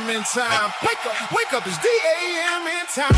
D-A-M in time. Wake up, it's D-A-M in time.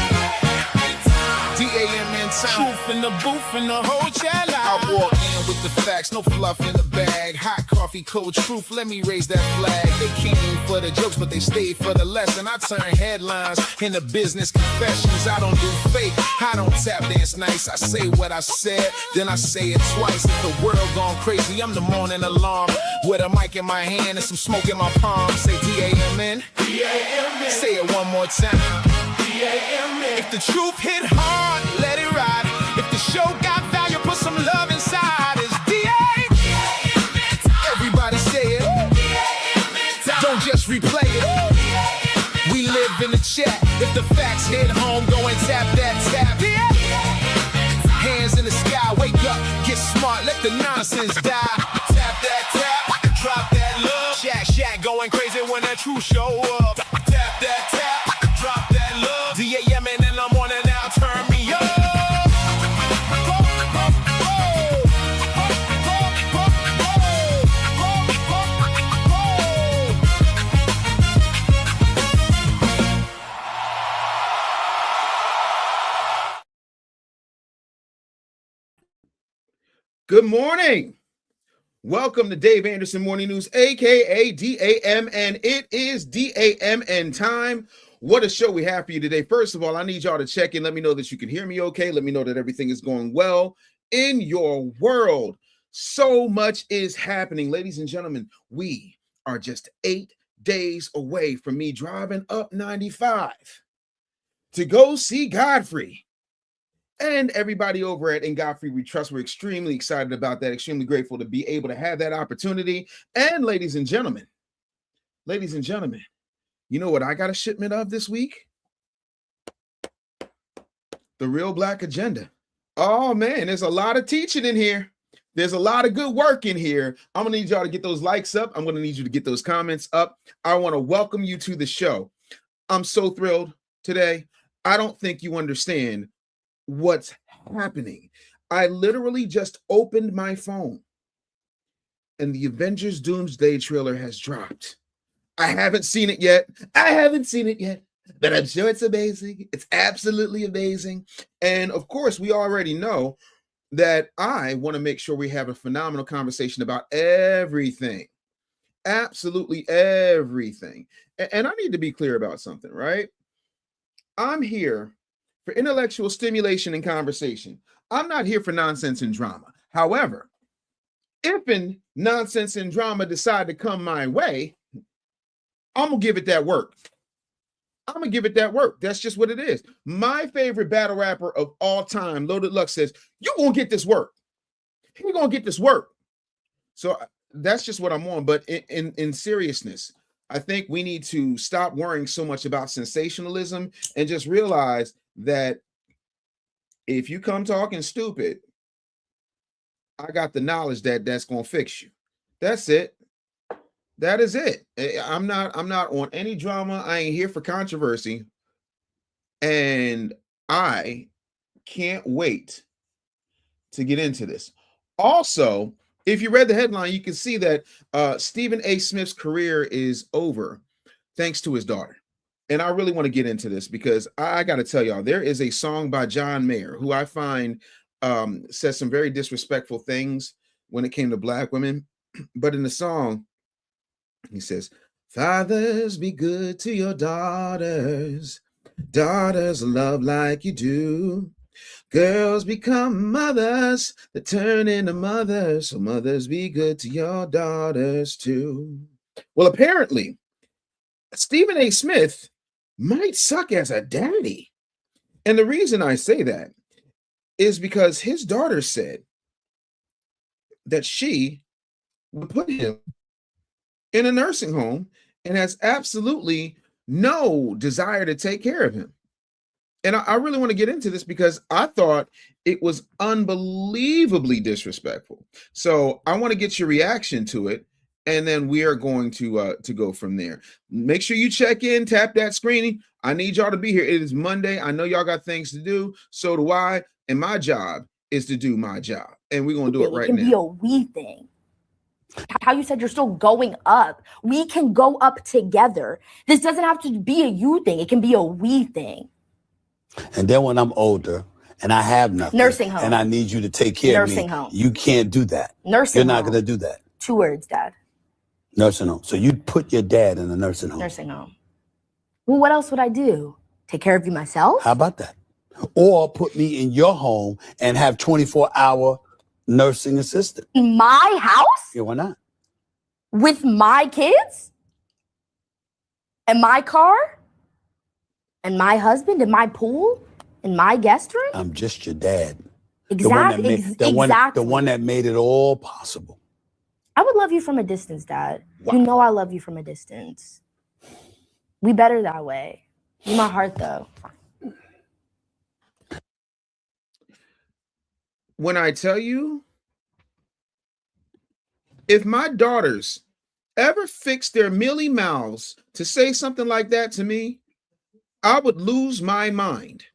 D-A-M in time. Truth in the booth and the whole chat line. I walk in with the facts, no fluff in the bag. Hot coffee, cold truth, let me raise that flag. They came for the jokes, but they stayed for the lesson. I turn headlines into business confessions. I don't do fake, I don't tap dance nice. I say what I said, then I say it twice. If the world gone crazy, I'm the morning alarm. With a mic in my hand and some smoke in my palm. Say D-A-M-N, D-A-M-N. Say it one more time. D-A-M-N. If the truth hit hard, let it ride. If the show got value, put some love inside. It's D-A-M-N. Everybody say it. D-A-M-N. Don't just replay it. We live in the chat. If the facts hit home, go and tap that tap. D-A-M-N. Hands in the sky, wake up, get smart, let the nonsense die. Tap that tap, drop that love. Shack going crazy when that truth show up. Tap that tap, drop that love. D-A-M-N and I'm on it now, turn me up. Good morning. Welcome to Dave Anderson Morning News, aka D-A-M-N. It is D-A-M-N time. What a show we have for you today. First of all, I need y'all to check in. Let me know that you can hear me okay. Let me know that everything is going well in your world. So much is happening. Ladies and gentlemen, we are just 8 days away from me driving up 95 to go see Godfrey. And everybody over at In Godfrey We Trust, we're extremely excited about that, extremely grateful to be able to have that opportunity. And ladies and gentlemen, you know what I got a shipment of this week? The Real Black Agenda. Oh man, there's a lot of teaching in here. There's a lot of good work in here. I'm gonna need y'all to get those likes up. I'm gonna need you to get those comments up. I want to welcome you to the show. I'm so thrilled today. I don't think you understand what's happening. I literally just opened my phone and the Avengers Doomsday trailer has dropped. I haven't seen it yet, but I'm sure it's amazing. It's absolutely amazing. And of course, we already know that I want to make sure we have a phenomenal conversation about everything, absolutely everything. And I need to be clear about something, right? I'm here for intellectual stimulation and conversation. I'm not here for nonsense and drama. However, if nonsense and drama decide to come my way, I'm going to give it that work. That's just what it is. My favorite battle rapper of all time, Loaded Luck, says, you're going to get this work. You're going to get this work. So that's just what I'm on. But in seriousness, I think we need to stop worrying so much about sensationalism and just realize that if you come talking stupid, I got the knowledge that that's going to fix you. That's it. That is it. I'm not on any drama. I ain't here for controversy. And I can't wait to get into this. Also, if you read the headline, you can see that Stephen A. Smith's career is over thanks to his daughter. And I really want to get into this because I got to tell y'all, there is a song by John Mayer who I find says some very disrespectful things when it came to Black women. But in the song, he says, fathers, be good to your daughters. Daughters love like you do. Girls become mothers that turn into mothers. So mothers, be good to your daughters too. Well, apparently, Stephen A. Smith might suck as a daddy. And the reason I say that is because his daughter said that she would put him in a nursing home and has absolutely no desire to take care of him. And I really want to get into this because I thought it was unbelievably disrespectful. So I want to get your reaction to it. And then we are going to go from there. Make sure you check in, tap that screen. I need y'all to be here. It is Monday. I know y'all got things to do. So do I. And my job is to do my job. And we're going to do it right now. It can be a we thing. How you said you're still going up. We can go up together. This doesn't have to be a you thing. It can be a we thing. And then when I'm older and I have nothing, Nursing home. and I need you to take care of me, Nursing home. you can't do that. Nursing You're not home. going to do that. 2 words, Dad. Nursing home. So you'd put your dad in a nursing home. Nursing home. Well, what else would I do? Take care of you myself? How about that? Or put me in your home and have 24-hour nursing assistant. In my house? Yeah, why not? With my kids? And my car? And my husband? And my pool? And my guest room? I'm just your dad. Exactly. The one that made it all possible. I would love you from a distance, Dad. Wow. You know I love you from a distance. We better that way. You my heart, though. When I tell you, if my daughters ever fix their mealy mouths to say something like that to me, I would lose my mind.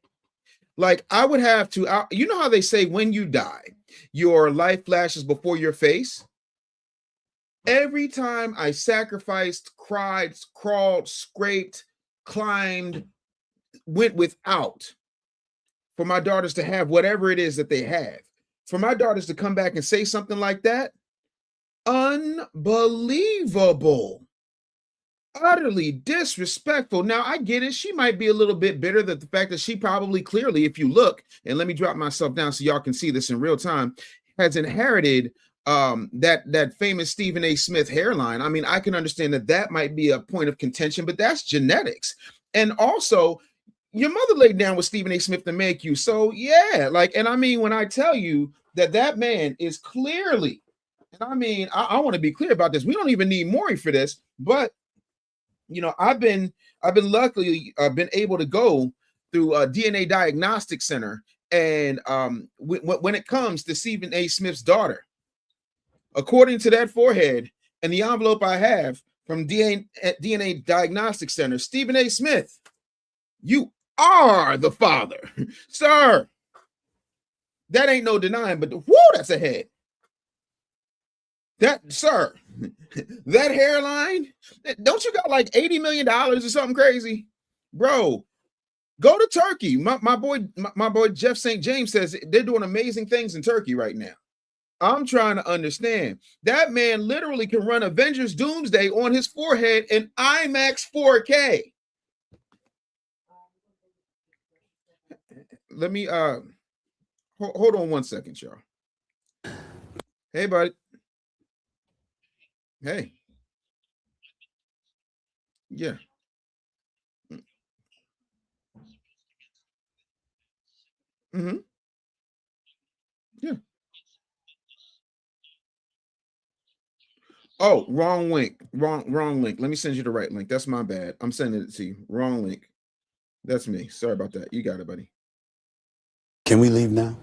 Like I would have to, you know how they say when you die, your life flashes before your face? Every time I sacrificed, cried, crawled, scraped, climbed, went without for my daughters to have whatever it is that they have, for my daughters to come back and say something like that, unbelievable, utterly disrespectful. Now I get it. She might be a little bit bitter that the fact that she probably clearly, if you look, and let me drop myself down so y'all can see this in real time, has inherited that famous Stephen A. Smith hairline. I mean, I can understand that might be a point of contention, but that's genetics. And also, your mother laid down with Stephen A. Smith to make you. So yeah, like, and I mean, when I tell you that man is clearly, and I mean, I want to be clear about this. We don't even need Maury for this, but you know, I've been luckily been able to go through a DNA diagnostic center, and when it comes to Stephen A. Smith's daughter, according to that forehead and the envelope I have from DNA Diagnostic Center, Stephen A. Smith, you are the father, sir. That ain't no denying, but whoo, that's a head. That, sir, that hairline, don't you got like $80 million or something crazy? Bro, go to Turkey. My boy Jeff St. James says they're doing amazing things in Turkey right now. I'm trying to understand. That man literally can run Avengers Doomsday on his forehead in IMAX 4K. Let me hold on 1 second, y'all. Hey, buddy. Hey. Yeah. Mm-hmm. Yeah. Oh, wrong link. Wrong link. Let me send you the right link. That's my bad. I'm sending it to you. Wrong link. That's me. Sorry about that. You got it, buddy. Can we leave now?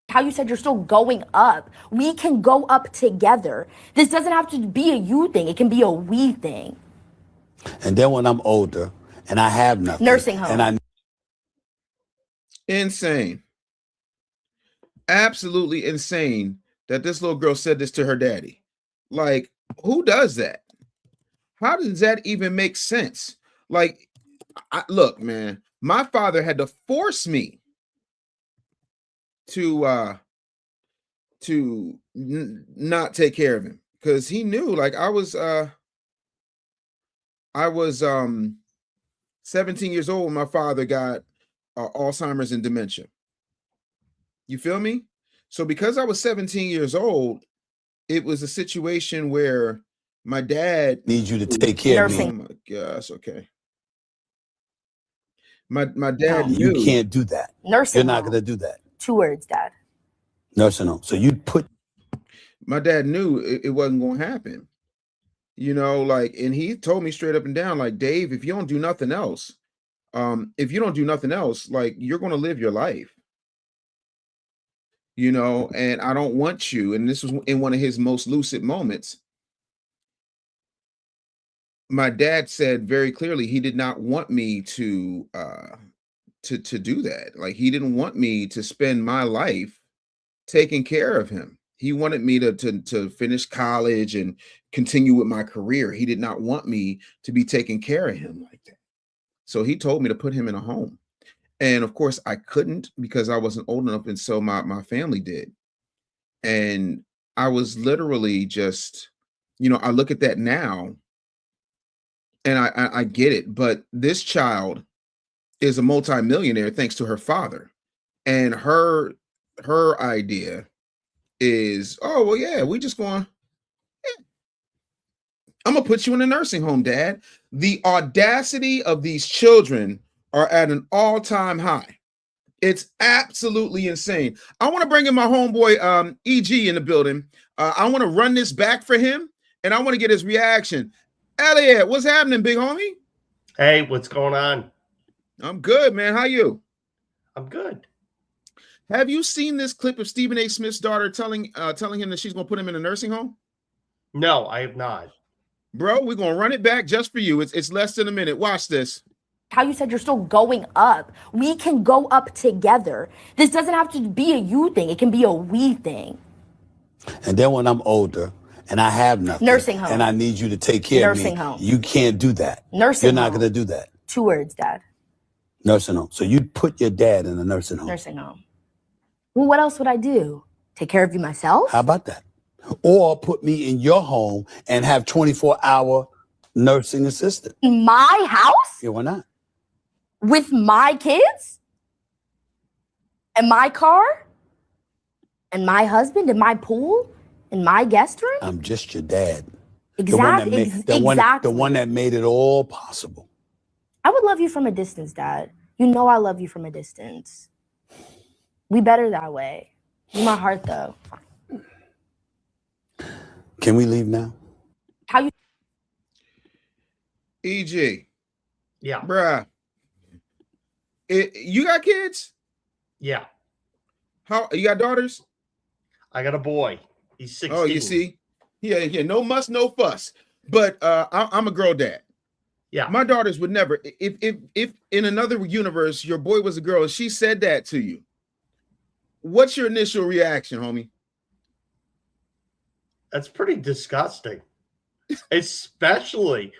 How you said you're still going up. We can go up together. This doesn't have to be a you thing. It can be a we thing. And then when I'm older and I have nothing, Nursing home. and I Insane. Absolutely insane that this little girl said this to her daddy. Like, who does that? How does that even make sense? Like, look, man, my father had to force me to not take care of him because he knew, like, I was 17 years old when my father got Alzheimer's and dementia. You feel me? So because I was 17 years old, it was a situation where my dad need you to take care of me. Oh my gosh, okay. My dad knew. You can't do that. Nursing You're not home. going to do that. 2 words, Dad. Nursing home. So you'd put. My dad knew it wasn't going to happen. You know, like, and he told me straight up and down, like, Dave, if you don't do nothing else, like, you're going to live your life. You know, and I don't want you. And this was in one of his most lucid moments. My dad said very clearly he did not want me to do that. Like, he didn't want me to spend my life taking care of him. He wanted me to finish college and continue with my career. He did not want me to be taking care of him like that. So he told me to put him in a home. And of course, I couldn't because I wasn't old enough. And so my family did. And I was literally just, I look at that now and I get it. But this child is a multimillionaire thanks to her father. And her idea is, oh, well, yeah, we just going, I'm gonna put you in a nursing home, Dad. The audacity of these children are at an all-time high. It's absolutely insane. I want to bring in my homeboy EG in the building. I want to run this back for him, and I want to get his reaction. Elliot, what's happening, big homie? Hey, what's going on? I'm good, man. How you? I'm good. Have you seen this clip of Stephen A. Smith's daughter telling him that she's gonna put him in a nursing home? No, I have not. Bro, we're gonna run it back just for you. It's less than a minute. Watch this. How you said you're still going up. We can go up together. This doesn't have to be a you thing. It can be a we thing. And then when I'm older and I have nothing, Nursing home. and I need you to take care of me, Nursing home. you can't do that. Nursing You're not home. going to do that. 2 words, Dad. Nursing home. So you'd put your dad in a nursing home. Nursing home. Well, what else would I do? Take care of you myself? How about that? Or put me in your home and have 24-hour nursing assistant. In my house? Yeah, why not? With my kids? And my car? And my husband? And my pool? And my guest room? I'm just your dad. Exactly. The one that made it all possible. I would love you from a distance, Dad. You know I love you from a distance. We better that way. In my heart, though. Can we leave now? How you? EG, Yeah. bruh. You got kids? Yeah. How you got daughters? I got a boy. He's 16. Oh, you see? Yeah. No muss, no fuss. But I'm a girl dad. Yeah. My daughters would never. If in another universe your boy was a girl and she said that to you, what's your initial reaction, homie? That's pretty disgusting. Especially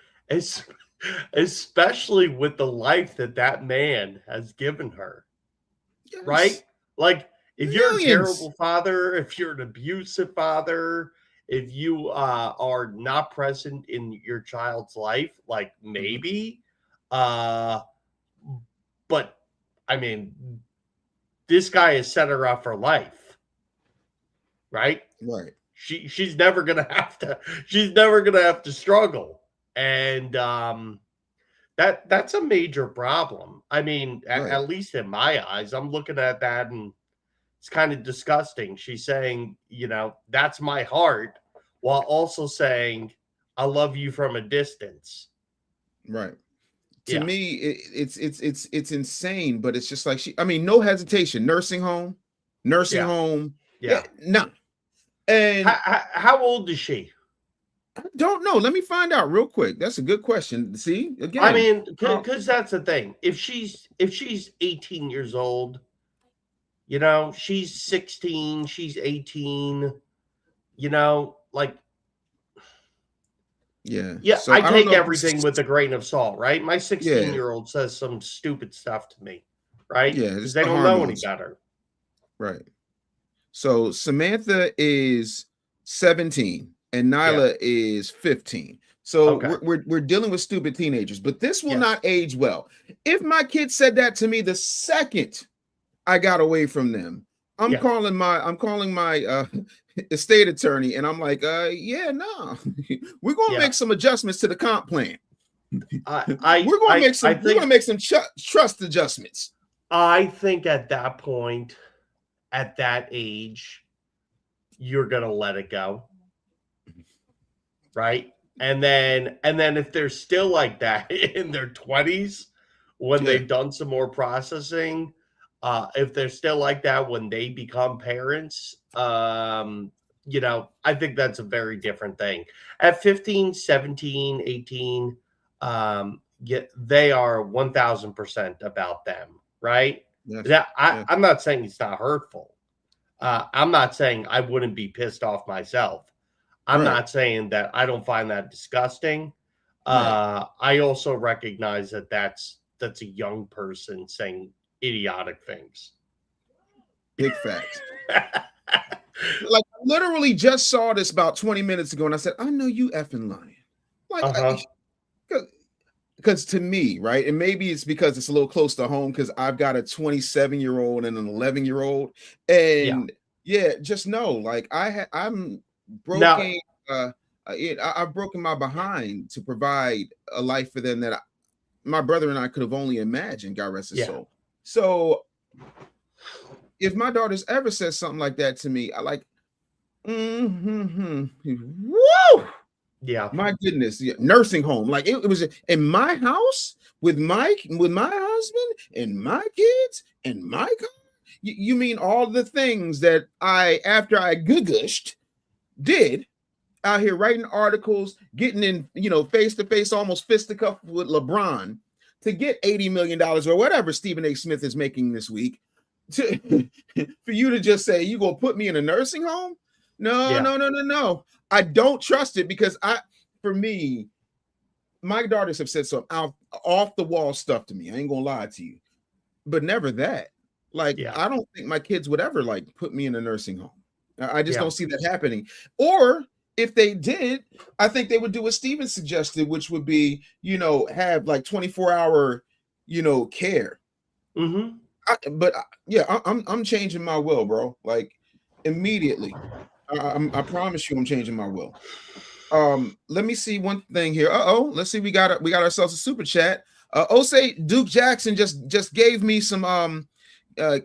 with the life that man has given her. Yes. Right? Like, if you're a Millions. terrible father, if you're an abusive father, if you are not present in your child's life, like maybe, but I mean, this guy has set her up for life, right? Right. She's never gonna have to struggle, and that's a major problem. I mean, Right. at least in my eyes, I'm looking at that and it's kind of disgusting. She's saying, that's my heart, while also saying, I love you from a distance. Right. Yeah. To me, it's insane, but it's just like no hesitation. Nursing home. Yeah. No. And How old is she? I don't know. Let me find out real quick. That's a good question. See, again. I mean, because that's the thing. If she's 18 years old, she's 16, she's 18, like, yeah. So I don't take know if everything with a grain of salt, right? My 16-year-old says some stupid stuff to me, right? Yeah, Because it's they the don't know any hormones. better. Right. So Samantha is 17 and Nyla is 15. So Okay. we're dealing with stupid teenagers, but this will Yes. not age well. If my kid said that to me the second I got away from them, I'm Yeah. calling my estate attorney and I'm like, yeah, no, we're gonna make some adjustments to the comp plan. We're gonna make some trust adjustments. I think at that point, at that age, you're gonna let it go, right? And then if they're still like that in their 20s, when they've done some more processing, if they're still like that when they become parents, I think that's a very different thing. At 15, 17, 18, they are 1000% about them, right? Yes. I'm not saying it's not hurtful. I'm not saying I wouldn't be pissed off myself. I'm Right. not saying that I don't find that disgusting. Right. I also recognize that that's a young person saying idiotic things. Big facts. Like, I literally just saw this about 20 minutes ago, and I said, I know you effing lying. Like, because to me, right, and maybe it's because it's a little close to home because I've got a 27-year-old and an 11-year-old, and just know, like, I'm broken. I've broken my behind to provide a life for them that my brother and I could have only imagined. God rest his soul. So, if my daughter's ever said something like that to me, I like, woo. Yeah. My goodness, nursing home. Like it was in my house with my husband and my kids and my car. You mean all the things that after I gugushed, did out here writing articles, getting in, face to face, almost fisticuff with LeBron to get $80 million or whatever Stephen A. Smith is making this week. For you to just say you gonna put me in a nursing home? No. I don't trust it because for me, my daughters have said some off the wall stuff to me. I ain't gonna lie to you, but never that. Like, I don't think my kids would ever like put me in a nursing home. I just don't see that happening. Or if they did, I think they would do what Steven suggested, which would be, have like 24-hour, care. Mm-hmm. I'm changing my will, bro. Like immediately. I promise you, I'm changing my will. Let me see one thing here. Let's see. We got ourselves a super chat. Say Duke Jackson just gave me some I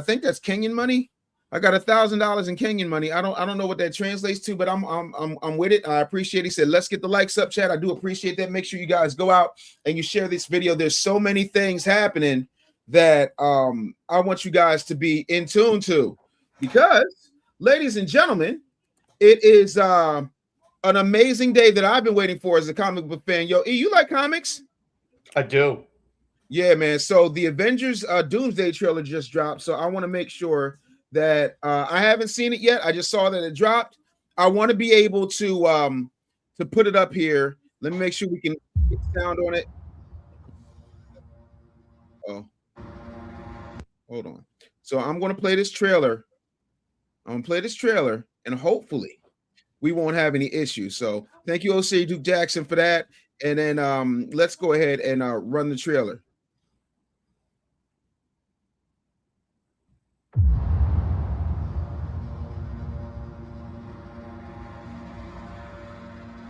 think that's Kenyan money. I got $1,000 in Kenyan money. I don't know what that translates to, but I'm with it. I appreciate it. He said, let's get the likes up, chat. I do appreciate that. Make sure you guys go out and you share this video. There's so many things happening that I want you guys to be in tune to, because, ladies and gentlemen, it is an amazing day that I've been waiting for as a comic book fan. Yo, E, you like comics? I do. Yeah, man. So the Avengers Doomsday trailer just dropped. So I want to make sure that I haven't seen it yet. I just saw that it dropped. I want to be able to put it up here. Let me make sure we can get sound on it. Oh, hold on. So I'm going to play this trailer. And hopefully we won't have any issues. So thank you, O.C. Duke Jackson, for that. And then let's go ahead and run the trailer.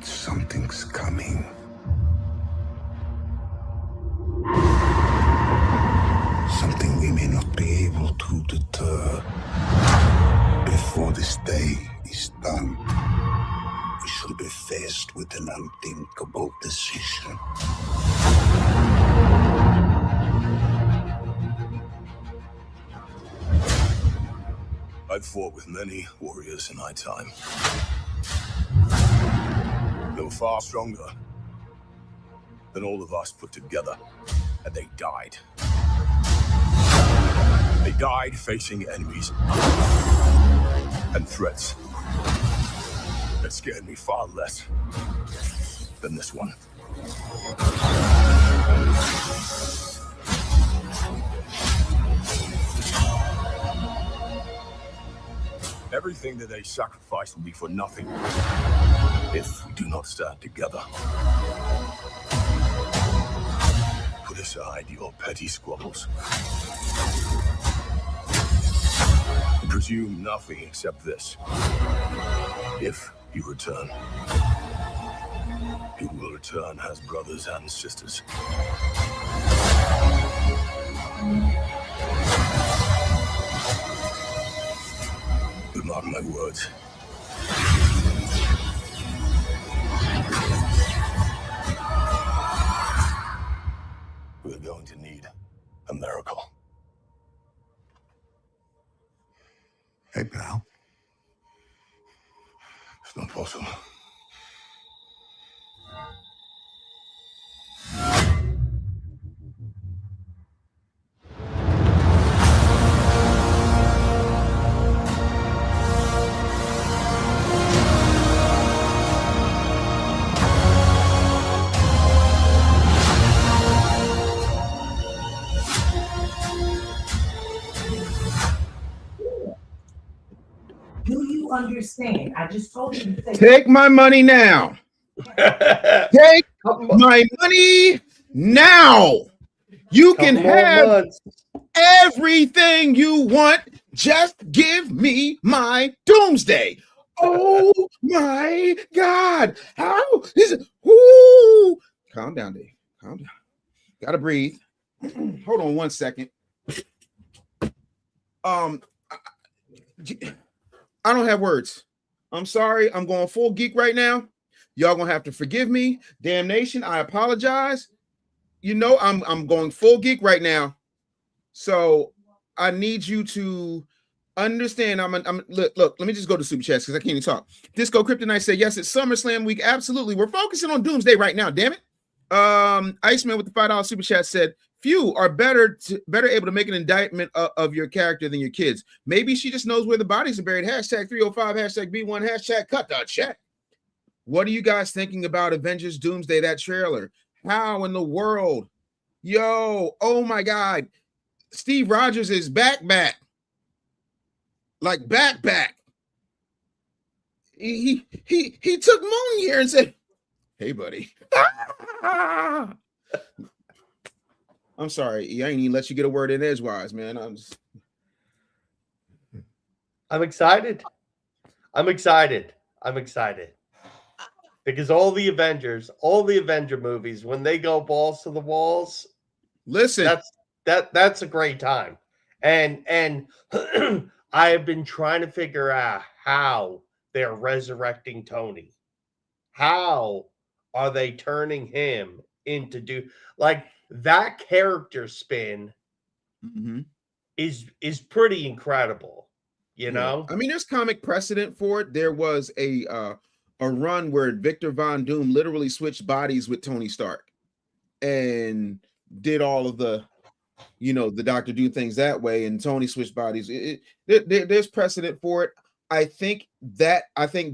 Something's coming. Something we may not be able to deter. Before this day is done, we shall be faced with an unthinkable decision. I've fought with many warriors in my time. They were far stronger than all of us put together, and they died. They died facing enemies and threats that scared me far less than this one. Everything that they sacrifice will be for nothing if we do not stand together. Put aside your petty squabbles. Presume nothing except this. If you return, you will return as brothers and sisters. But mark my words. We're going to need a miracle. Hey, pal. It's not possible. understand. I just told you to say Take my money now. Take my money now. You can Couple more have months. everything you want. Just give me my doomsday. Oh my God. How is it? Ooh. Calm down, Dave. Calm down. Gotta breathe. Hold on 1 second. I don't have words. I'm sorry. I'm going full geek right now. Y'all gonna have to forgive me. Damnation. I apologize. You know, I'm going full geek right now. So I need you to understand. Look, let me just go to Super Chats because I can't even talk. Disco Kryptonite said, yes, it's SummerSlam week. Absolutely. We're focusing on Doomsday right now, damn it. Iceman with the $5 Super Chat said, few are better able to make an indictment of your character than your kids. Maybe she just knows where the bodies are buried. Hashtag 305, hashtag B1, hashtag cut the check. What are you guys thinking about Avengers Doomsday, that trailer? How in the world? Yo, oh my God. Steve Rogers is back. Like back. He took Mjolnir and said, hey, buddy. I'm sorry. I ain't even let you get a word in edgewise, man. I'm excited. Because all the Avenger movies, when they go balls to the walls, listen, that's a great time. And I have been trying to figure out how they're resurrecting Tony. How are they turning him into like that character spin is pretty incredible, you know? I mean, there's comic precedent for it. There was a run where Victor Von Doom literally switched bodies with Tony Stark and did all of the Doctor Doom things that way, and Tony switched bodies. There's precedent for it. I think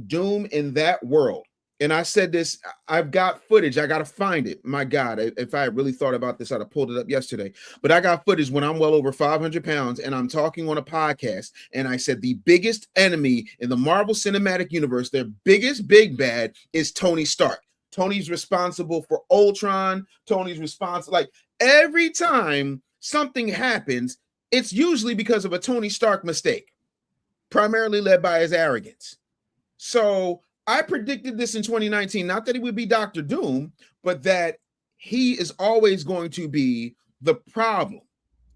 Doom in that world, and I said this, I've got footage. I got to find it. My God, if I had really thought about this, I'd have pulled it up yesterday. But I got footage when I'm well over 500 pounds and I'm talking on a podcast. And I said the biggest enemy in the Marvel Cinematic Universe, their biggest big bad is Tony Stark. Tony's responsible for Ultron. Tony's responsible. Like every time something happens, it's usually because of a Tony Stark mistake, primarily led by his arrogance. So I predicted this in 2019, not that he would be Dr. Doom, but that he is always going to be the problem.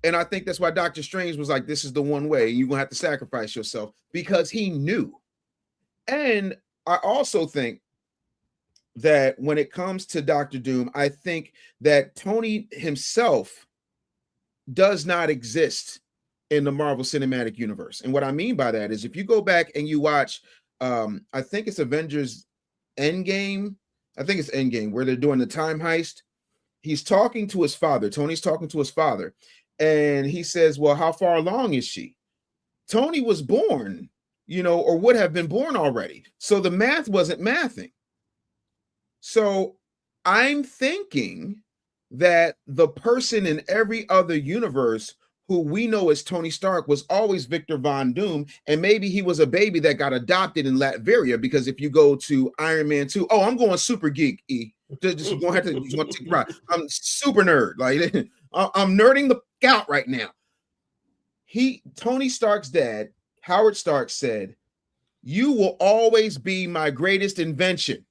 And I think that's why Doctor Strange was like, this is the one way you're going to have to sacrifice yourself, because he knew. And I also think that when it comes to Dr. Doom, I think that Tony himself does not exist in the Marvel Cinematic Universe. And what I mean by that is if you go back and you watch, I think it's Avengers Endgame. I think it's Endgame where they're doing the time heist. He's talking to his father. Tony's talking to his father. And he says, well, how far along is she? Tony was born, or would have been born already. So the math wasn't mathing. So I'm thinking that the person in every other universe who we know as Tony Stark was always Victor Von Doom, and maybe he was a baby that got adopted in Latveria, because if you go to Iron Man 2, I'm going super geek, just gonna have to take a ride. I'm super nerd, like I'm nerding the out right now. Tony Stark's dad, Howard Stark, said, "You will always be my greatest invention."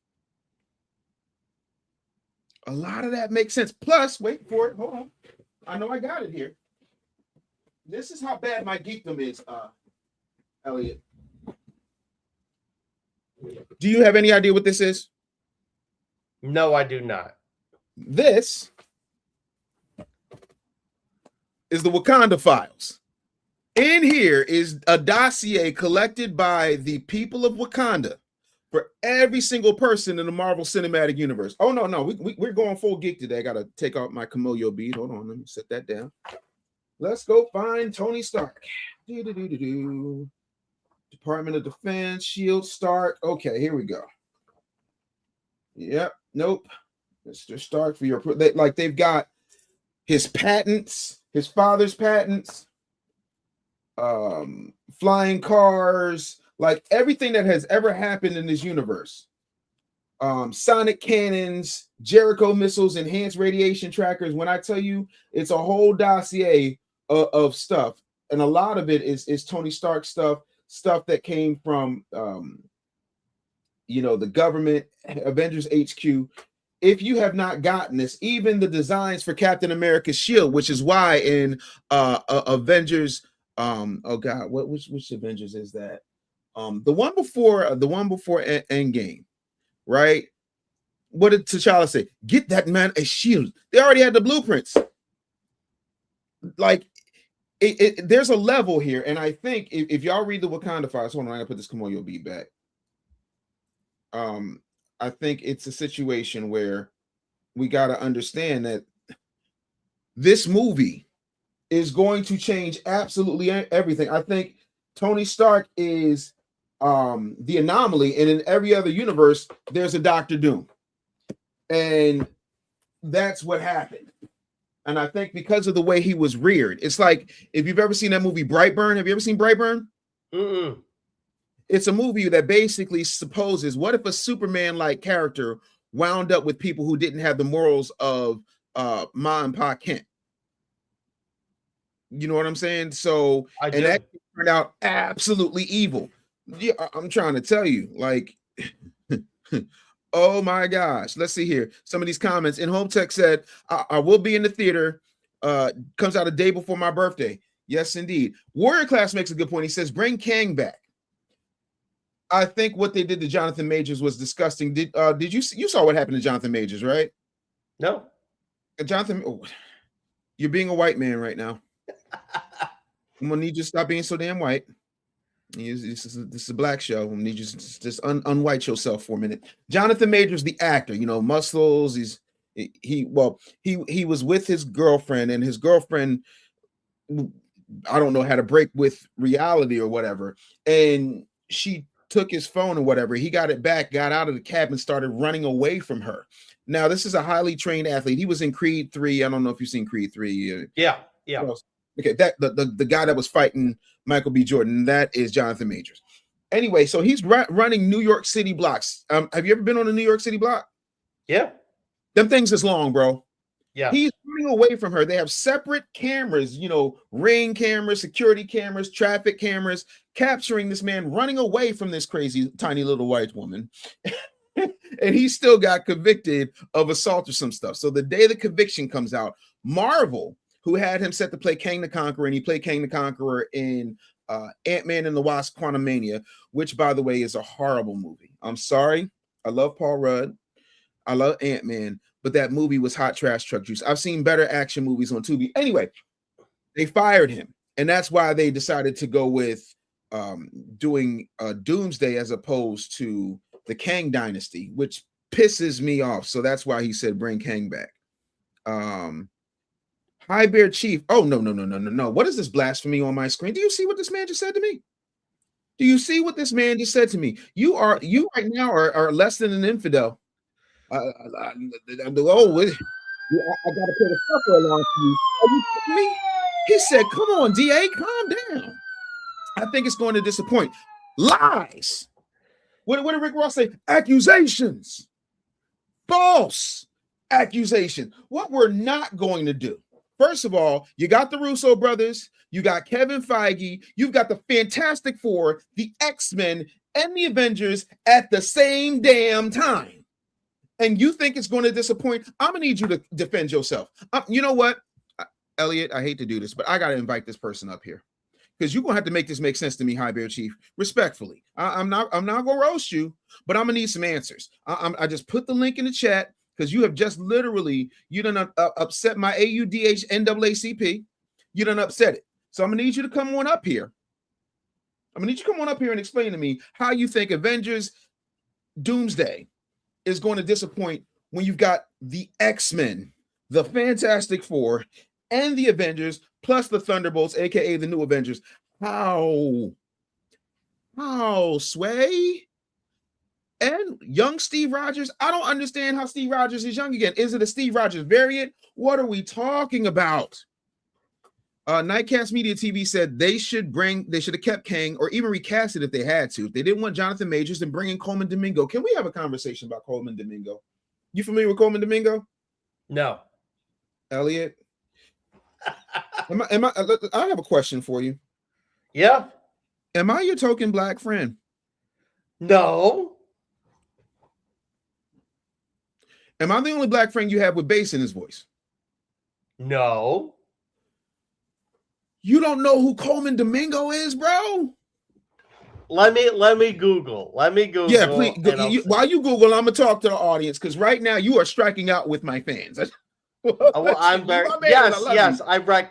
A lot of that makes sense. Plus, wait for it. Hold on. I know I got it here. This is how bad my geekdom is, Elliot. Do you have any idea what this is? No, I do not. This is the Wakanda Files. In here is a dossier collected by the people of Wakanda for every single person in the Marvel Cinematic Universe. Oh, no. We're going full geek today. I got to take out my Kamoyo bead. Hold on. Let me set that down. Let's go find Tony Stark. Department of Defense, Shield, Stark. Okay, here we go. Yep. Nope. Mr. Stark for your... they've got his patents, his father's patents, flying cars, Like everything that has ever happened in this universe, sonic cannons, Jericho missiles, enhanced radiation trackers. When I tell you, it's a whole dossier of stuff, and a lot of it is Tony Stark stuff that came from the government, Avengers HQ. If you have not gotten this, even the designs for Captain America's shield, which is why in Avengers, oh god, which Avengers is that? The one before Endgame, right? What did T'Challa say? Get that man a shield. They already had the blueprints. Like there's a level here, and I think if y'all read the Wakanda files, hold on, I gotta put this. Come on, you'll be back. I think it's a situation where we got to understand that this movie is going to change absolutely everything. I think Tony Stark is the anomaly, and in every other universe, there's a Doctor Doom, and that's what happened. And I think because of the way he was reared, it's like if you've ever seen that movie Brightburn. Have you ever seen Brightburn? Mm-mm. It's a movie that basically supposes, what if a Superman-like character wound up with people who didn't have the morals of Ma and Pa Kent? You know what I'm saying? So, that turned out absolutely evil. Yeah, I'm trying to tell you, like, oh my gosh. Let's see here. Some of these comments. In Home Tech said, I will be in the theater. Comes out a day before my birthday. Yes, indeed. Warrior Class makes a good point. He says, bring Kang back. I think what they did to Jonathan Majors was disgusting. Did you saw what happened to Jonathan Majors, right? No. Jonathan, you're being a white man right now. I'm gonna need you to stop being so damn white. This is a black show. I'm gonna need you to just unwhite yourself for a minute. Jonathan Majors, the actor, muscles. He was with his girlfriend, and his girlfriend, I don't know, had a break with reality or whatever, and she took his phone or whatever. He got it back, got out of the cab, and started running away from her. Now, this is a highly trained athlete. He was in Creed 3. I don't know if you've seen Creed 3. Yeah. Okay, that the guy that was fighting Michael B. Jordan, that is Jonathan Majors. Anyway, so he's running New York City blocks. Have you ever been on a New York City block? Yeah. Them things is long, bro. Yeah. He's running away from her. They have separate cameras, ring cameras, security cameras, traffic cameras, capturing this man running away from this crazy, tiny little white woman. And he still got convicted of assault or some stuff. So the day the conviction comes out, Marvel, who had him set to play Kang the Conqueror, and he played Kang the Conqueror in Ant-Man and the Wasp: Quantumania, which, by the way, is a horrible movie. I'm sorry. I love Paul Rudd. I love Ant-Man, but that movie was hot trash truck juice. I've seen better action movies on Tubi. Anyway, they fired him, and that's why they decided to go with doing Doomsday as opposed to the Kang Dynasty, which pisses me off. So that's why he said bring Kang back. High Bear Chief. Oh, no. What is this blasphemy on my screen? Do you see what this man just said to me? Do you see what this man just said to me? You right now are less than an infidel. I got to put a sucker along for you. Are you kidding me? He said, come on, DA, calm down. I think it's going to disappoint. Lies. What did Rick Ross say? Accusations. False accusation. What we're not going to do. First of all, you got the Russo brothers, you got Kevin Feige, you've got the Fantastic Four, the X-Men, and the Avengers at the same damn time. And you think it's going to disappoint? I'm going to need you to defend yourself. You know what, Elliot, I hate to do this, but I got to invite this person up here because you're going to have to make this make sense to me, High Bear Chief, respectfully. I'm not going to roast you, but I'm going to need some answers. I just put the link in the chat because you have just literally, you done upset my AUDH NAACP. You done upset it. So I'm going to need you to come on up here. I'm going to need you to come on up here and explain to me how you think Avengers Doomsday is going to disappoint when you've got the X-Men, the Fantastic Four, and the Avengers, plus the Thunderbolts, aka the New Avengers. How, Sway? And young Steve Rogers. I don't understand how Steve Rogers is young again. Is it a Steve Rogers variant? What are we talking about? Nightcast Media TV said they should have kept Kang or even recast it if they had to. If they didn't want Jonathan Majors, then bring in Coleman Domingo. Can we have a conversation about Coleman Domingo? You familiar with Coleman Domingo? No. Elliot? I have a question for you. Yeah. Am I your token black friend? No. Am I the only black friend you have with bass in his voice? No. You don't know who Coleman Domingo is, bro? Let me Google. Yeah, please. While you Google, I'm gonna talk to the audience because right now you are striking out with my fans. I'm very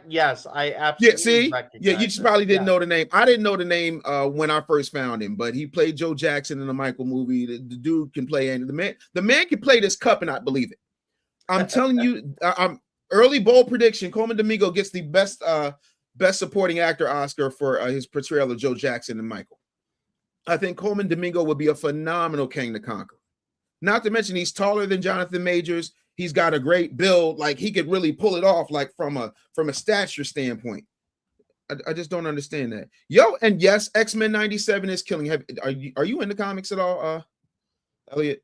yes. I absolutely see, recognize you just probably didn't know the name. I didn't know the name when I first found him, but he played Joe Jackson in the Michael movie. The dude can play, and the man can play this cup and not believe it. I'm telling you, I'm early bold prediction. Coleman Domingo gets the best supporting actor Oscar for his portrayal of Joe Jackson and Michael. I think Coleman Domingo would be a phenomenal Kang the Conqueror. Not to mention he's taller than Jonathan Majors. He's got a great build. Like he could really pull it off, like from a stature standpoint. I just don't understand that. Yo, and yes, X-Men 97 is killing. Are you into comics at all, Elliot?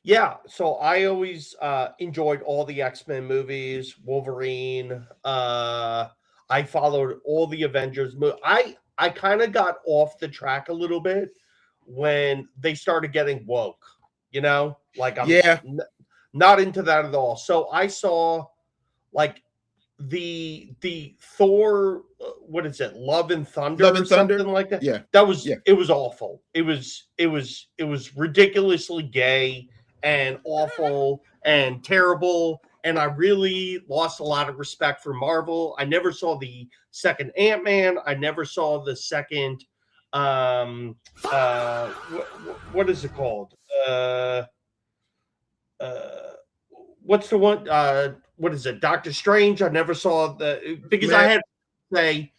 Yeah, so I always enjoyed all the X-Men movies, Wolverine. I followed all the Avengers. I kind of got off the track a little bit when they started getting woke, like I'm not into that at all. So I saw like the Thor, what is it? Love and Thunder or something like that. Yeah. It was awful. It was ridiculously gay and awful and terrible. And I really lost a lot of respect for Marvel. I never saw the second Ant-Man. I never saw the second, what is it called? What's the one? What is it? Doctor Strange. I never saw because I had to say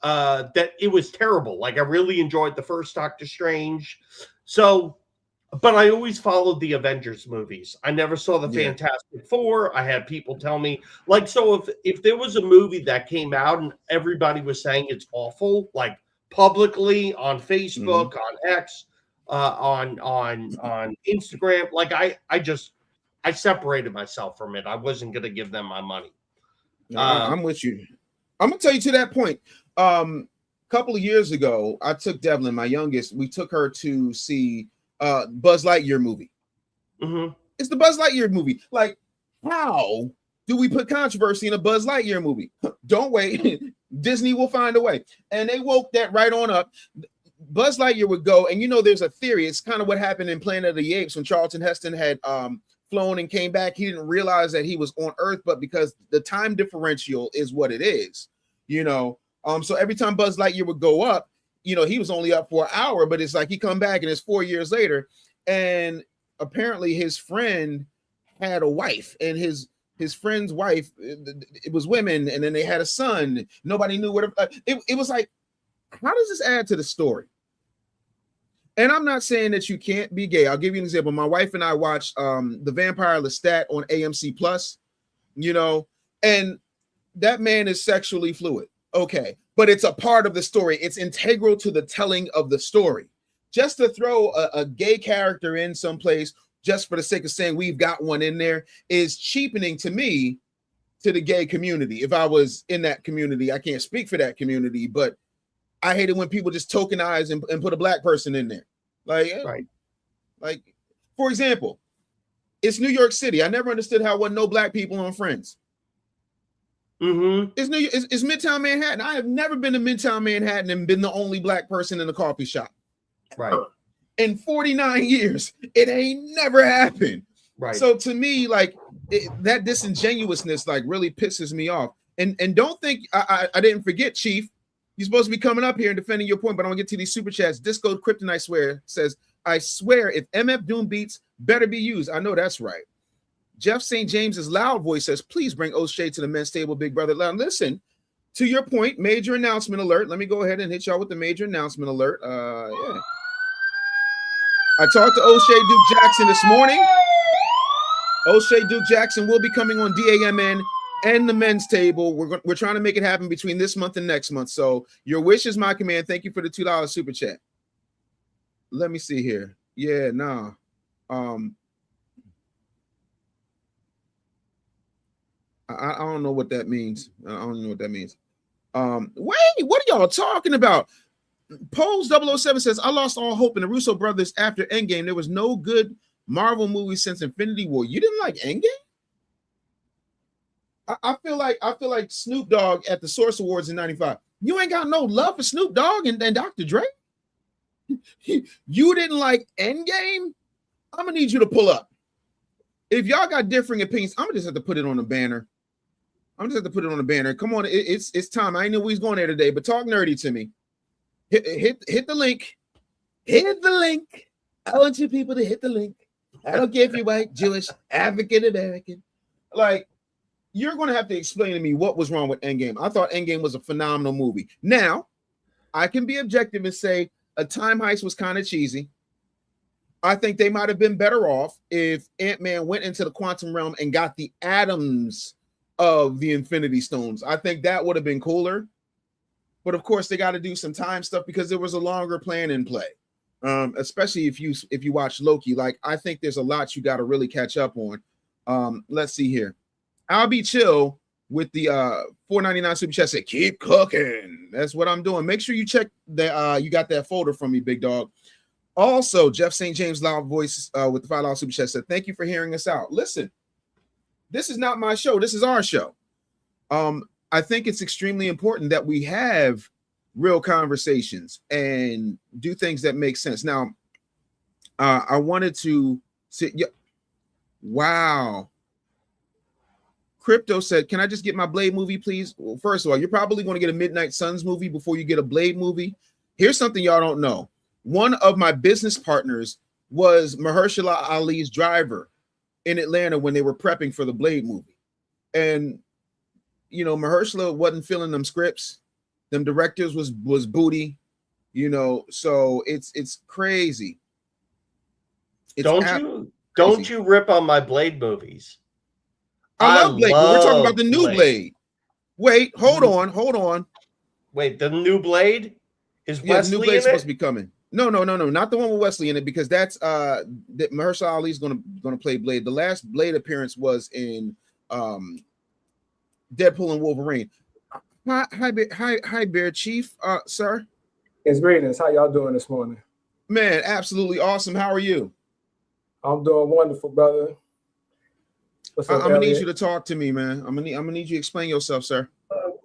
that it was terrible. Like I really enjoyed the first Doctor Strange. So, but I always followed the Avengers movies. I never saw the Fantastic Four. I had people tell me, like, so if there was a movie that came out and everybody was saying it's awful, like publicly on Facebook, on X, on Instagram, like I separated myself from it. I wasn't going to give them my money. I'm with you. I'm going to tell you to that point. Couple of years ago, I took Devlin, my youngest, we took her to see Buzz Lightyear movie. It's the Buzz Lightyear movie. Like, how do we put controversy in a Buzz Lightyear movie? Don't wait. Disney will find a way. And they woke that right on up. Buzz Lightyear would go, and there's a theory. It's kind of what happened in Planet of the Apes when Charlton Heston had flown and came back. He didn't realize that he was on Earth, but because the time differential is what it is, so every time Buzz Lightyear would go up, he was only up for an hour, but it's like he come back and it's 4 years later. And apparently his friend had a wife, and his friend's wife, it was women, and then they had a son. Nobody knew what it was like. How does this add to the story? And I'm not saying that you can't be gay. I'll give you an example. My wife and I watched The Vampire Lestat on AMC Plus, and that man is sexually fluid. Okay, but it's a part of the story. It's integral to the telling of the story. Just to throw a gay character in someplace just for the sake of saying we've got one in there is cheapening to me to the gay community. If I was in that community, I can't speak for that community, but I hate it when people just tokenize and put a black person in there. Like, right. Like, for example, it's New York City. I never understood how wasn't no black people on Friends. It's Midtown Manhattan. I have never been to Midtown Manhattan and been the only black person in the coffee shop. Right. In 49 years, it ain't never happened. Right. So to me, like that disingenuousness, like really pisses me off. And don't think I didn't forget, Chief. You're supposed to be coming up here and defending your point, but I'm gonna get to these super chats. Disco Kryptonite says, I swear if MF Doom beats better be used. I know that's right. Jeff St. James's loud voice says, please bring O'Shea to the men's table, big brother. Now, listen, to your point, major announcement alert. Let me go ahead and hit y'all with the major announcement alert. Yeah. I talked to O'Shea Duke Jackson this morning. O'Shea Duke Jackson will be coming on DAMN and the men's table. We're trying to make it happen between this month and next month. So your wish is my command. Thank you for the $2 super chat. Let me see here. Yeah, nah. I don't know what that means. I don't know what that means. Wait, what are y'all talking about? Pose 007 says, I lost all hope in the Russo brothers after Endgame. There was no good Marvel movie since Infinity War. You didn't like Endgame? I feel like Snoop Dogg at the Source Awards in '95. You ain't got no love for Snoop Dogg and Dr. Dre. You didn't like Endgame? I'm gonna need you to pull up. If y'all got differing opinions, I'm gonna just have to put it on a banner. Come on, it's time. I know we was going there today, but talk nerdy to me. Hit the link. Hit the link. I want you people to hit the link. I don't care if you're white, Jewish, African American. Like, you're going to have to explain to me what was wrong with Endgame. I thought Endgame was a phenomenal movie. Now, I can be objective and say A Time Heist was kind of cheesy. I think they might have been better off if Ant-Man went into the quantum realm and got the atoms of the Infinity Stones. I think that would have been cooler. But of course, they got to do some time stuff because there was a longer plan in play. Especially if you watch Loki. Like, I think there's a lot you got to really catch up on. Let's see here. I'll be chill with the $4.99 super chat. Said, keep cooking. That's what I'm doing. Make sure you check that. You got that folder from me, big dog. Also, Jeff St. James Loud Voice with the $5 super chat said, thank you for hearing us out. Listen, this is not my show. This is our show. I think it's extremely important that we have real conversations and do things that make sense. Now, I wanted to say, yeah, wow. Crypto said, can I just get my Blade movie, please? Well, first of all, you're probably going to get a Midnight Suns movie before you get a Blade movie. Here's something y'all don't know. One of my business partners was Mahershala Ali's driver in Atlanta when they were prepping for the Blade movie. And, you know, Mahershala wasn't filling them scripts. Them directors was booty, you know, so it's crazy. Don't you rip on my Blade movies. I love Blade, but we're talking about the new Blade. Wait, hold on. Wait, the new Blade? Is yeah, Wesley the new Blade's in supposed it? to be coming. No, not the one with Wesley in it, because that's that Mahershala Ali's gonna play Blade. The last Blade appearance was in Deadpool and Wolverine. Hi, Bear Chief, sir. It's greatness. How y'all doing this morning? Man, absolutely awesome. How are you? I'm doing wonderful, brother. What's up, I'm gonna Elliot? need you to talk to me, man. I'm gonna need you to explain yourself, sir.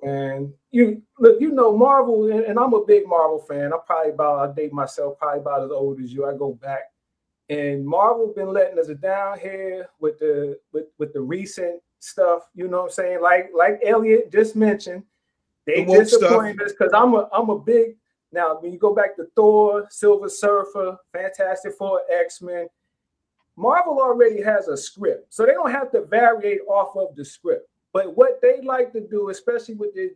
And you look, you know, Marvel, and I'm a big Marvel fan. I date myself probably about as old as you. I go back, and Marvel been letting us down here with the recent stuff. You know what I'm saying? Like Elliot just mentioned, they The woke disappointed us because I'm a big now. When you go back to Thor, Silver Surfer, Fantastic Four, X-Men, Marvel already has a script, so they don't have to variate off of the script. But what they like to do, especially with the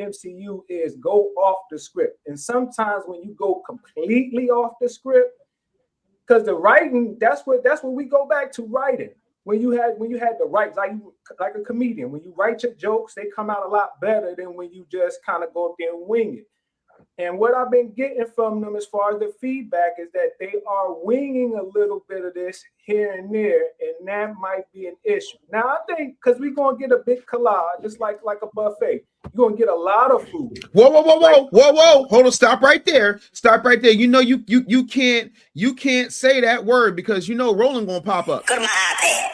MCU, is go off the script. And sometimes when you go completely off the script, because the writing, that's what we go back to writing. When you had the right, like a comedian, when you write your jokes, they come out a lot better than when you just kind of go up there and wing it. And what I've been getting from them as far as the feedback is that they are winging a little bit of this here and there, and that might be an issue. Now, I think because we're going to get a big collage, just like a buffet, you're going to get a lot of food. Whoa. Hold on, stop right there. You know, you can't say that word because you know Roland going to pop up. Go to my iPad.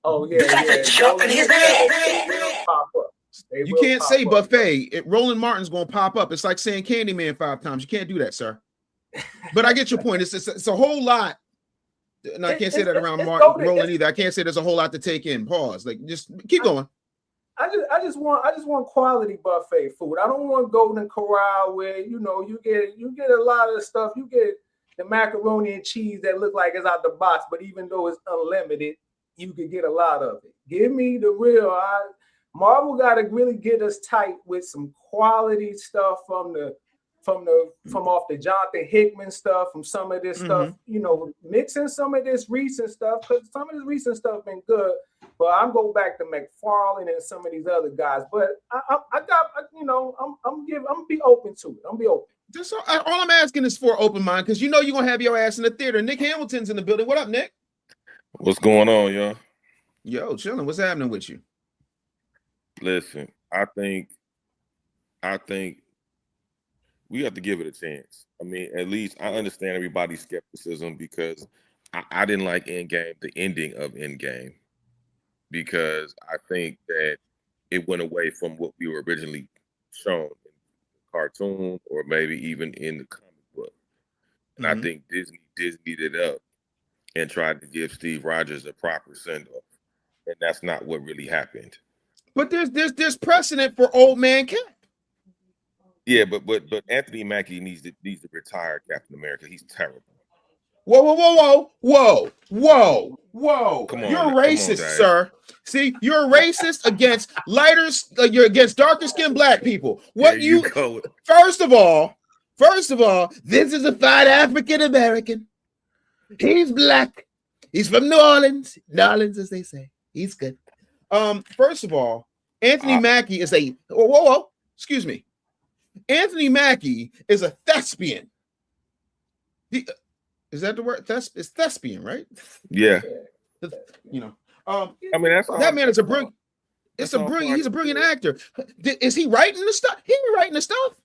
Oh, yeah. Jump in his bed. Pop up. You can't say buffet. Roland Martin's going to pop up. It's like saying Candyman 5 times. You can't do that, sir. But I get your point. It's a whole lot. And I can't say that around Roland either. I can't say there's a whole lot to take in. Pause. Like, just keep going. I just want quality buffet food. I don't want Golden Corral where you get a lot of the stuff. You get the macaroni and cheese that look like it's out the box, but even though it's unlimited, you could get a lot of it. Give me the real. Marvel got to really get us tight with some quality stuff from off the Jonathan Hickman stuff, from some of this stuff, you know, mixing some of this recent stuff, because some of this recent stuff been good. But I'm going back to McFarlane and some of these other guys. But I got, you know, I'm gonna be open to it. I'm gonna be open. Just all I'm asking is for open mind, because you know you're gonna have your ass in the theater. Nick Hamilton's in the building. What up, Nick? What's going on, y'all? Yo, chilling. What's happening with you? Listen, I think we have to give it a chance. I mean, at least I understand everybody's skepticism because I didn't like Endgame, the ending of Endgame, because I think that it went away from what we were originally shown in the cartoon or maybe even in the comic book. And I think Disneyed it up and tried to give Steve Rogers a proper send-off. And that's not what really happened. But there's precedent for old man Cap. Yeah, but Anthony Mackie needs to retire Captain America. He's terrible. Whoa. Come on, you're come racist, on, sir. See, you're racist against lighters, you're against darker skinned black people. What There you go. First of all, this is a fine African American. He's black. He's from New Orleans. New Orleans, as they say. He's good. First of all, Anthony Mackie is a excuse me. Anthony Mackie is a thespian. Is that the word? It's thespian, right? Yeah. You know. I mean, that's that man is a brilliant. He's a brilliant actor. Is he writing the stuff? He writing the stuff.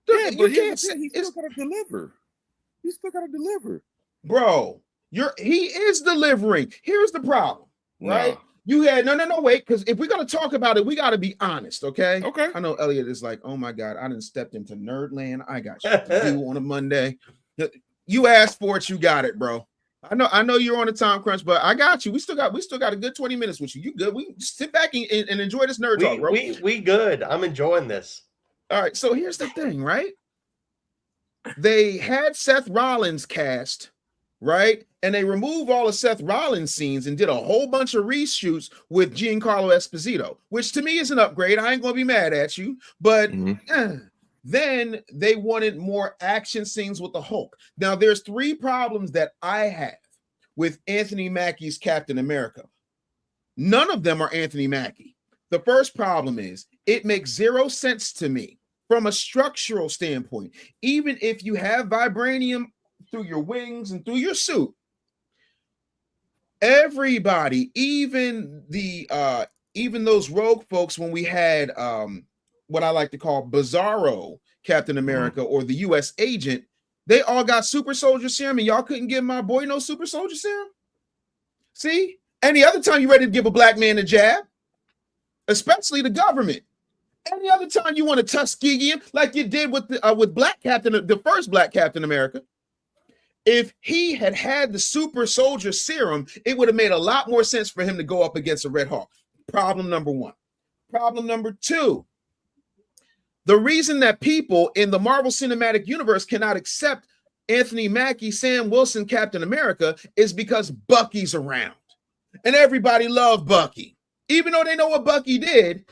Yeah, but he still gotta deliver. He still gotta deliver, bro. He is delivering. Here's the problem, right? No. You had no wait, because if we're gonna talk about it, we gotta be honest, okay? Okay. I know Elliot is like, oh my god, I didn't step into nerdland. I got shit to do on a Monday. You asked for it, you got it, bro. I know you're on a time crunch, but I got you. We still got a good 20 minutes with you. You good? We just sit back and enjoy this nerd talk, bro. We good. I'm enjoying this. All right, so here's the thing, right? They had Seth Rollins cast, right? And they removed all of Seth Rollins scenes and did a whole bunch of reshoots with Giancarlo Esposito, which to me is an upgrade. I ain't gonna be mad at you, but then they wanted more action scenes with the Hulk. Now, there's 3 problems that I have with Anthony Mackie's Captain America. None of them are Anthony Mackie. The first problem is it makes 0 sense to me from a structural standpoint. Even if you have vibranium through your wings and through your suit, everybody, even those rogue folks, when we had what I like to call Bizarro Captain America or the U.S. agent, they all got super soldier serum, and y'all couldn't give my boy no super soldier serum. See, any other time you ready to give a black man a jab, especially the government. Any other time you want to Tuskegee him like you did with Black Captain, the first Black Captain America. If he had had the super soldier serum, it would have made a lot more sense for him to go up against a Red Hawk. Problem number 1. Problem number 2. The reason that people in the Marvel Cinematic Universe cannot accept Anthony Mackie, Sam Wilson, Captain America is because Bucky's around. And everybody loved Bucky, even though they know what Bucky did.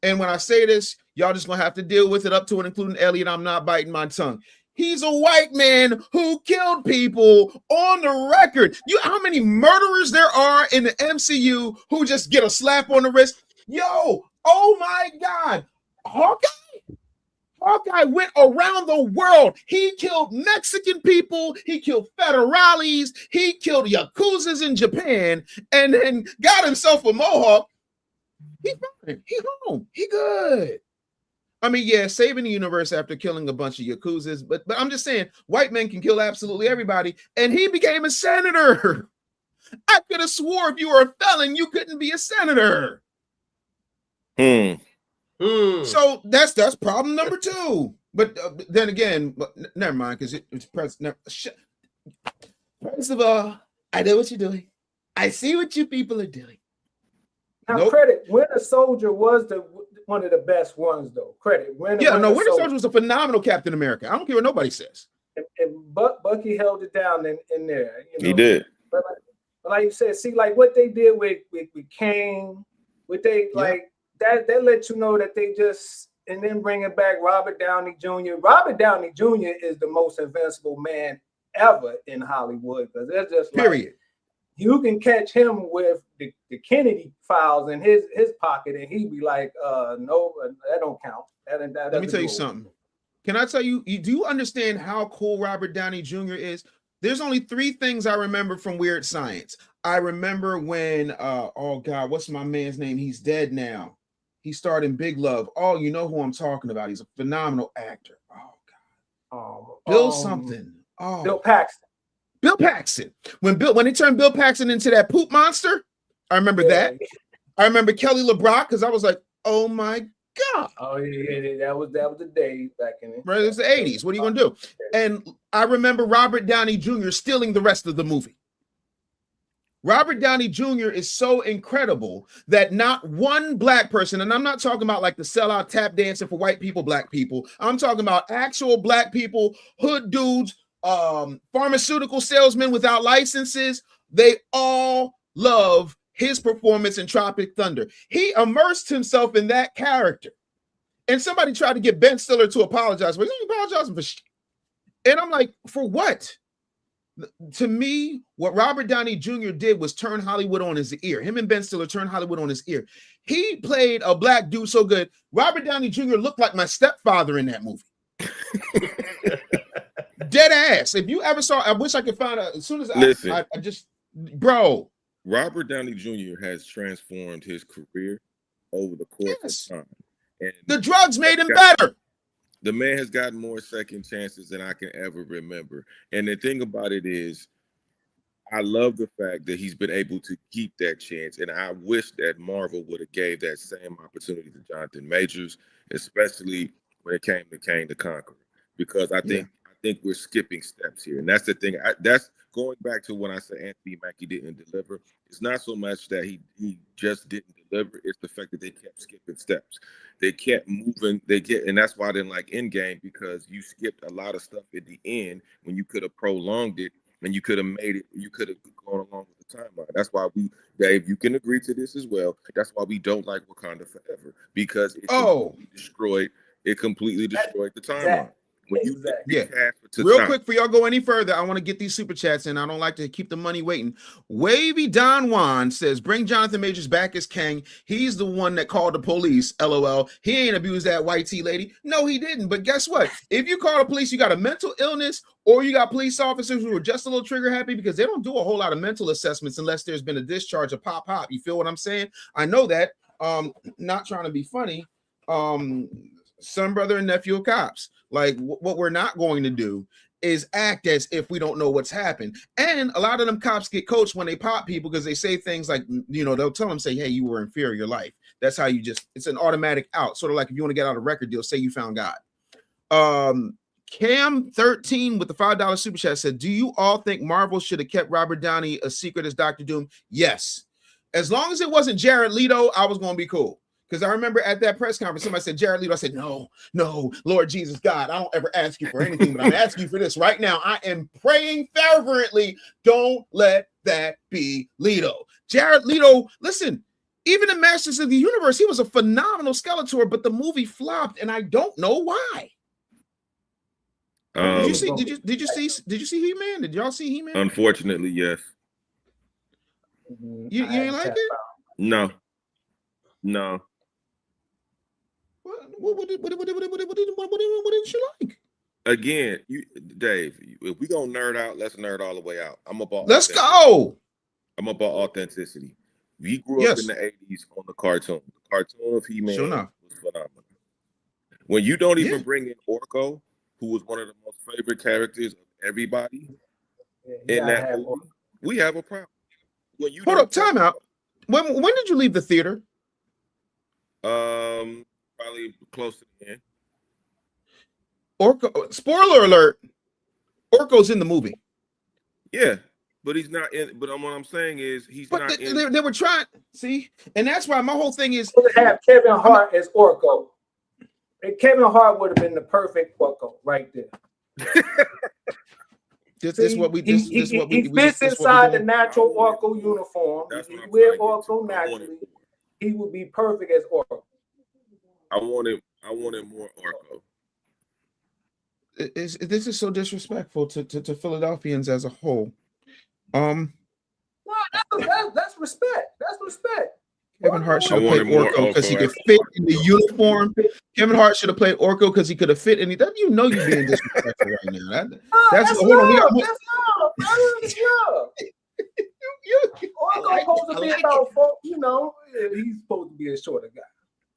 And when I say this, y'all just gonna have to deal with it up to and including Elliot. I'm not biting my tongue. He's a white man who killed people on the record. How many murderers there are in the MCU who just get a slap on the wrist? Yo, oh my God. Hawkeye went around the world. He killed Mexican people. He killed federales. He killed Yakuzas in Japan and then got himself a mohawk. He's fine. He home. He good. I mean, yeah, saving the universe after killing a bunch of Yakuzas, but I'm just saying, white men can kill absolutely everybody, and he became a senator. I could have swore if you were a felon, you couldn't be a senator. So that's problem number 2. But then again, never mind, because it's president. First of all, I know what you're doing. I see what you people are doing. Now, credit, Winter Soldier was one of the best ones, though. Credit. Winter Soldier was a phenomenal Captain America. I don't care what nobody says. And Bucky held it down in there. You know? He did. But like you said, see, like what they did with Kane, that let you know that they just, and then bringing back Robert Downey Jr. Robert Downey Jr. is the most invincible man ever in Hollywood, because they're just period. you can catch him with the Kennedy files in his pocket, and he'd be like, no, that don't count. That Let me tell you do it. something. Can I tell you, do you understand how cool Robert Downey Jr. is? There's only 3 things I remember from Weird Science. I remember when, oh God, what's my man's name? He's dead now. He starred in Big Love. Oh, you know who I'm talking about. He's a phenomenal actor. Oh God. Bill something. Oh, Bill Paxton. Bill Paxton. When they turned Bill Paxton into that poop monster, I remember that. I remember Kelly LeBrock because I was like, oh my God. Oh yeah, that was the day back in it. Right, it's the 80s. What are you gonna do? And I remember Robert Downey Jr. stealing the rest of the movie. Robert Downey Jr. is so incredible that not one black person, and I'm not talking about like the sellout tap dancing for white people, black people. I'm talking about actual black people, hood dudes, pharmaceutical salesmen without licenses. They all love his performance in Tropic Thunder. He immersed himself in that character. And somebody tried to get Ben Stiller to apologize. But he's apologizing for shit. And I'm like, for what? To me, what Robert Downey Jr. did was turn Hollywood on his ear. Him and Ben Stiller turned Hollywood on his ear. He played a black dude so good. Robert Downey Jr. looked like my stepfather in that movie. Dead ass. If you ever saw, I wish I could find out as soon as I just, bro. Robert Downey Jr. has transformed his career over the course of time. And the drugs made him better. The man has gotten more second chances than I can ever remember. And the thing about it is, I love the fact that he's been able to keep that chance. And I wish that Marvel would have gave that same opportunity to Jonathan Majors, especially when it came to Kang the Conqueror. Because I think we're skipping steps here. And that's the thing. That's going back to when I said Anthony Mackie didn't deliver. It's not so much that he just didn't deliver. It's the fact that they kept skipping steps. They kept moving. And that's why I didn't like Endgame, because you skipped a lot of stuff at the end when you could have prolonged it and you could have made it. You could have gone along with the timeline. That's why Dave, you can agree to this as well. That's why we don't like Wakanda Forever, because it completely destroyed the timeline. When you Real quick, for y'all go any further, I want to get these super chats in. I don't like to keep the money waiting. Wavy Don Juan says, bring Jonathan Majors back as Kang. He's the one that called the police. LOL. He ain't abused that white tea lady. No, he didn't. But guess what? If you call the police, you got a mental illness, or you got police officers who are just a little trigger happy, because they don't do a whole lot of mental assessments unless there's been a discharge of pop. You feel what I'm saying? I know that. Not trying to be funny. Son, brother, and nephew of cops. Like, what we're not going to do is act as if we don't know what's happened. And a lot of them cops get coached when they pop people, because they say things like, they'll tell them, say, hey, you were inferior life. That's how it's an automatic out. Sort of like if you want to get out a record deal, say you found God. Cam 13 with the $5 super chat said, do you all think Marvel should have kept Robert Downey a secret as Dr. Doom? Yes. As long as it wasn't Jared Leto, I was going to be cool. Because I remember at that press conference, somebody said, Jared Leto. I said, no, Lord Jesus, God, I don't ever ask you for anything, but I'm asking you for this right now. I am praying fervently. Don't let that be Leto. Jared Leto, listen, even in Masters of the Universe, he was a phenomenal Skeletor, but the movie flopped, and I don't know why. Did you see He-Man? Did y'all see He-Man? Unfortunately, yes. You ain't like it? No. What didn't you like? Again, Dave, if we gonna nerd out, let's nerd all the way out. Let's go. I'm about authenticity. We grew up in the 80s on the cartoon. The cartoon of He-Man was phenomenal. When you don't even bring in Orko, who was one of the most favorite characters of everybody in that movie, we have a problem. Hold up, time out. When did you leave the theater? Probably close to the end. Orko, spoiler alert, Orko's in the movie. Yeah, but he's not in. But what I'm saying is not in. They were trying, see, and that's why my whole thing is to have Kevin Hart as Orko. And Kevin Hart would have been the perfect Orko right there. This is what we. He fits inside the natural Orko uniform. If he wear Orko naturally, he would be perfect as Orko. I wanted more Orko. This is so disrespectful to Philadelphians as a whole. No, That's respect. That's respect. Kevin Hart should have I played wanted more Orko because he Orko could after fit in the uniform. Kevin Hart should have played Orko because he could have fit in it. You know you're being disrespectful right now. That's That's hold on. love. That's love. That's love. Orko supposed to be about folk, he's supposed to be a shorter guy.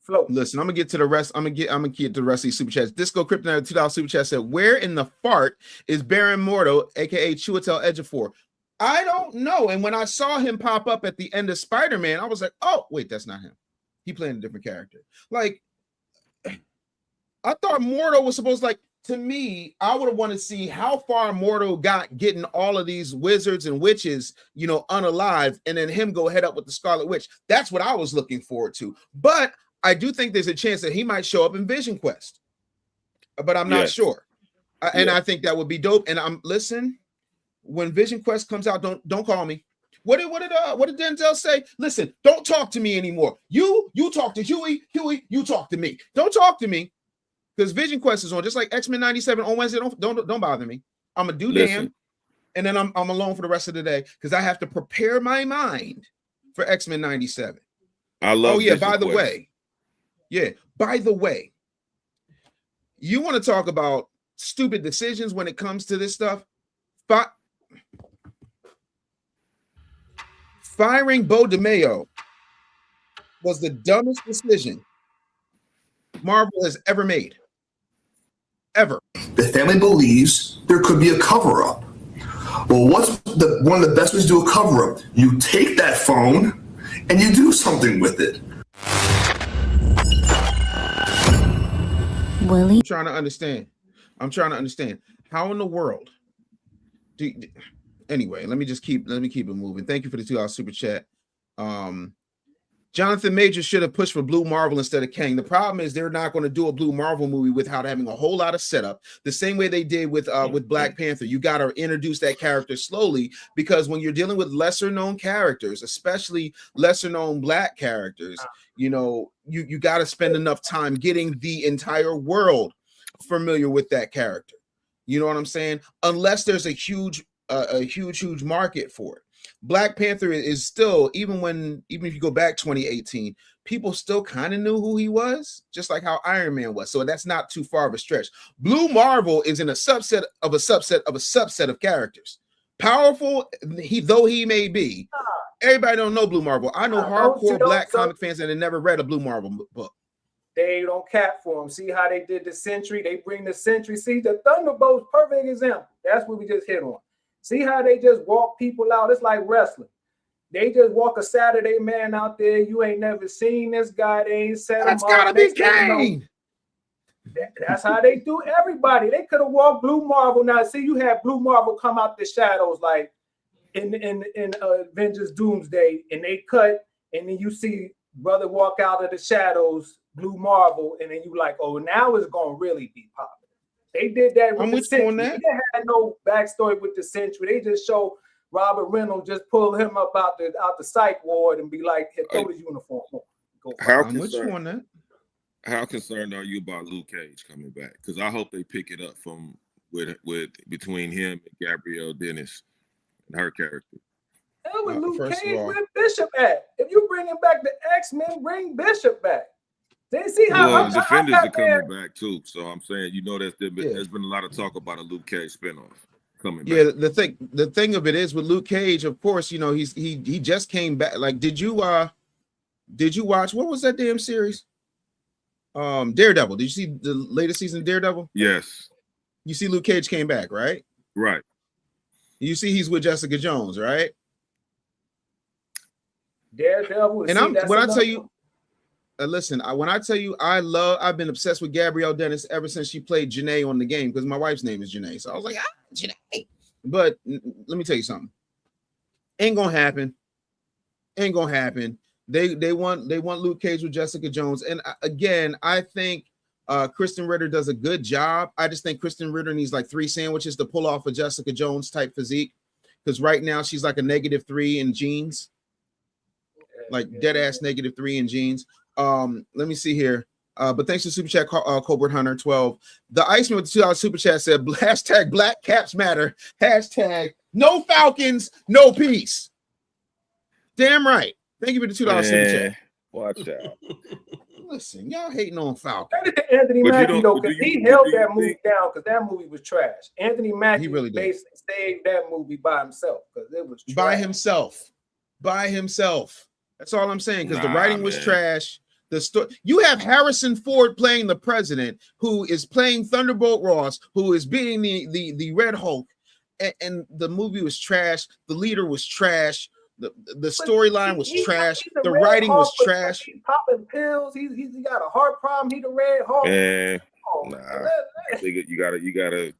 Float. Listen, I'm gonna get to the rest. I'm gonna get to the rest of these super chats. Disco Kryptonite $2 super chat said, "Where in the fart is Baron Mordo, aka Chiwetel Ejiofor?" I don't know. And when I saw him pop up at the end of Spider-Man, I was like, "Oh, wait, that's not him. He playing a different character." Like, I thought Mordo was supposed to me. I would have wanted to see how far Mordo got getting all of these wizards and witches, unalive, and then him go head up with the Scarlet Witch. That's what I was looking forward to. But I do think there's a chance that he might show up in Vision Quest, but I'm not sure. And I think that would be dope. And listen, when Vision Quest comes out, don't call me. What did Denzel say? Listen, don't talk to me anymore. You talk to Huey, you talk to me. Don't talk to me because Vision Quest is on, just like X-Men 97 on Wednesday. Don't bother me. I'm gonna do damn, and then I'm alone for the rest of the day because I have to prepare my mind for X-Men 97. I love. Oh yeah, by the way, you want to talk about stupid decisions when it comes to this stuff? Firing Bo DeMayo was the dumbest decision Marvel has ever made. Ever. The family believes there could be a cover-up. Well, what's one of the best ways to do a cover-up? You take that phone and you do something with it. Willie, I'm trying to understand how in the world anyway, let me keep it moving. Thank you for the $2 super chat. Jonathan Majors should have pushed for Blue Marvel instead of Kang. The problem is they're not going to do a Blue Marvel movie without having a whole lot of setup, the same way they did with Black Panther. You got to introduce that character slowly, because when you're dealing with lesser known characters, especially lesser known Black characters, you got to spend enough time getting the entire world familiar with that character. You know what I'm saying? Unless there's a huge market for it. Black Panther is still, even if you go back 2018, people still kind of knew who he was, just like how Iron Man was. So that's not too far of a stretch. Blue Marvel is in a subset of a subset of a subset of characters. Powerful, though he may be, everybody don't know Blue Marvel. I know hardcore Black comic fans that have never read a Blue Marvel book. They don't cap for him. See how they did the Sentry? They bring the Sentry. See, the Thunderbolts, perfect example. That's what we just hit on. See how they just walk people out? It's like wrestling. They just walk a Saturday man out there. You ain't never seen this guy. They ain't set him up. That's gotta be Kane. That's how they do everybody. They could have walked Blue Marvel. Now, see, you have Blue Marvel come out the shadows like in Avengers Doomsday, and they cut, and then you see brother walk out of the shadows, Blue Marvel, and then you like, oh, now it's gonna really be popular. They did that with the Sentry. They had no backstory with the Sentry. They just show Robert Reynolds just pull him up out the psych ward and be like, hey, throw the uniform on. How concerned are you about Luke Cage coming back? Because I hope they pick it up from between him and Gabrielle Dennis and her character. Hell with Luke Cage, where Bishop at? If you bring him back to X-Men, bring Bishop back. They see how the Defenders are coming back too. So I'm saying, there's been a lot of talk about a Luke Cage spinoff coming back. Yeah, the thing of it is with Luke Cage, of course, he just came back. Like, did you watch, what was that damn series? Daredevil. Did you see the latest season of Daredevil? Yes. You see Luke Cage came back, right? Right. You see he's with Jessica Jones, right? Daredevil. And when I tell you, I've been obsessed with Gabrielle Dennis ever since she played Janae on the game, because my wife's name is Janae. So I was like, Janae. But let me tell you something. Ain't gonna happen. They want Luke Cage with Jessica Jones. And again, I think Kristen Ritter does a good job. I just think Kristen Ritter needs like 3 sandwiches to pull off a Jessica Jones type physique, because right now she's like a -3 in jeans, like dead ass -3 in jeans. Let me see here. But thanks to Super Chat, Colbert Hunter 12. The Iceman with the $2 Super Chat said, #Black Caps Matter, #No Falcons, no peace. Damn right. Thank you for the $2 super chat. Watch out. Listen, y'all hating on Falcon. Credit to Anthony But you Mackie don't- though, but do because you- he but held do you that movie think- down because that movie was trash. Anthony Mackie really did. basically saved that movie by himself because it was trash. By himself. That's all I'm saying. Because the Nah, writing was man. trash. The story. You have Harrison Ford playing the president, who is playing Thunderbolt Ross, who is beating the Red Hulk, and the movie was trash. The leader was trash. The storyline was trash. He's The Red writing was Hulk, but trash. He's popping pills. He got a heart problem. He the Red Hulk. Man, Oh, nah. that- Nigga, you gotta.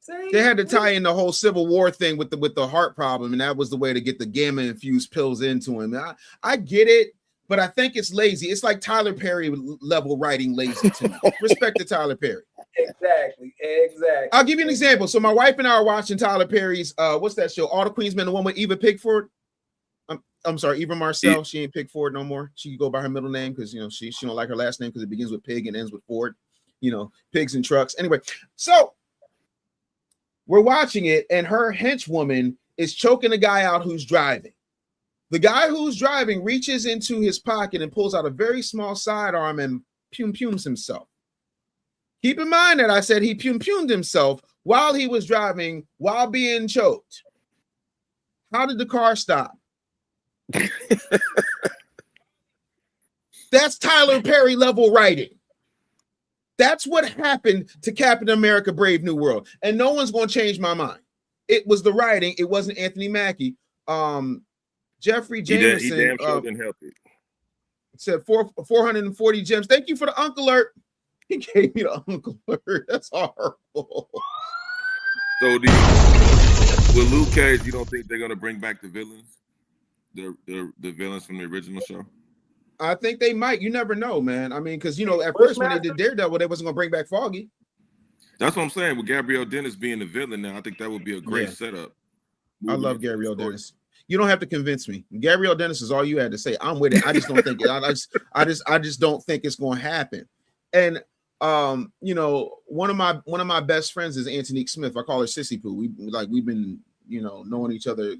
see? They had to tie in the whole Civil War thing with the heart problem, and that was the way to get the gamma infused pills into him. I get it, but I think it's lazy. It's like Tyler Perry level writing lazy to me. Respect to Tyler Perry. Exactly. I'll give you an example. So my wife and I are watching Tyler Perry's what's that show? All the Queensmen, the one with Eva Pigford. I'm sorry, Eva Marcel. She ain't Pigford no more. She can go by her middle name because she don't like her last name because it begins with pig and ends with Ford. Pigs and trucks. Anyway, so we're watching it, and her henchwoman is choking the guy out who's driving. The guy who's driving reaches into his pocket and pulls out a very small sidearm and pumes himself. Keep in mind that I said he pumed himself while he was driving, while being choked. How did the car stop? That's Tyler Perry level writing. That's what happened to Captain America: Brave New World, and no one's going to change my mind. It was the writing. It wasn't Anthony Mackie. Jeffrey Jameson He damn sure didn't help it. said 440 gems. Thank you for the Uncle Alert. He gave me the Uncle Alert. That's horrible. So with Luke Cage, you don't think they're gonna bring back the villains? The villains from the original show? I think they might. You never know, man. I mean, because at first when they did Daredevil, they wasn't gonna bring back Foggy. That's what I'm saying. With Gabrielle Dennis being the villain now, I think that would be a great setup. I love Gabrielle Dennis. You don't have to convince me. Gabrielle Dennis is all you had to say. I'm with it. I just don't think it. I just don't think it's going to happen. And one of my best friends is Antonique Smith. I call her Sissy Poo. We've been knowing each other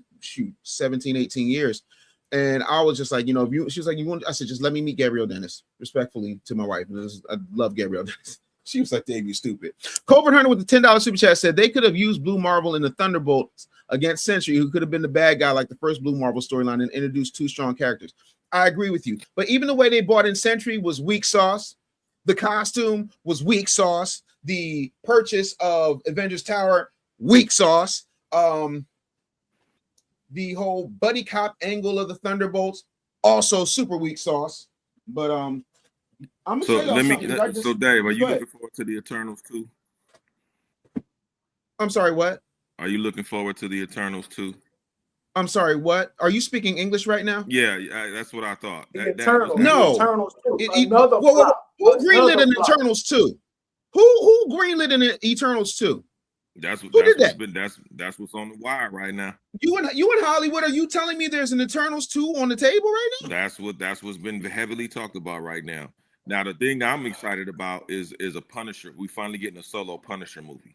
17, 18 years. And I was just like, she was like, I said, just let me meet Gabrielle Dennis, respectfully to my wife. I love Gabrielle Dennis. She was like, Dave, you stupid. Covert Hunter with the $10 super chat said they could have used Blue Marvel in the Thunderbolts against Sentry, who could have been the bad guy like the first Blue Marvel storyline, and introduced two strong characters. I agree with you. But even the way they brought in Sentry was weak sauce. The costume was weak sauce. The purchase of Avengers Tower, weak sauce. The whole buddy cop angle of the Thunderbolts, also super weak sauce. But I'm gonna tell y'all something. So Dave, are you looking forward to the Eternals too? I'm sorry, what? Are you looking forward to the Eternals too? I'm sorry, what? Are you speaking English right now? Yeah, that's what I thought. Eternals. No. Eternals too. Who greenlit an Eternals 2? Who greenlit an Eternals 2? That's what's on the wire right now. You in Hollywood, are you telling me there's an Eternals 2 on the table right now? That's what's been heavily talked about right now. Now the thing I'm excited about is a Punisher. We finally getting a solo Punisher movie.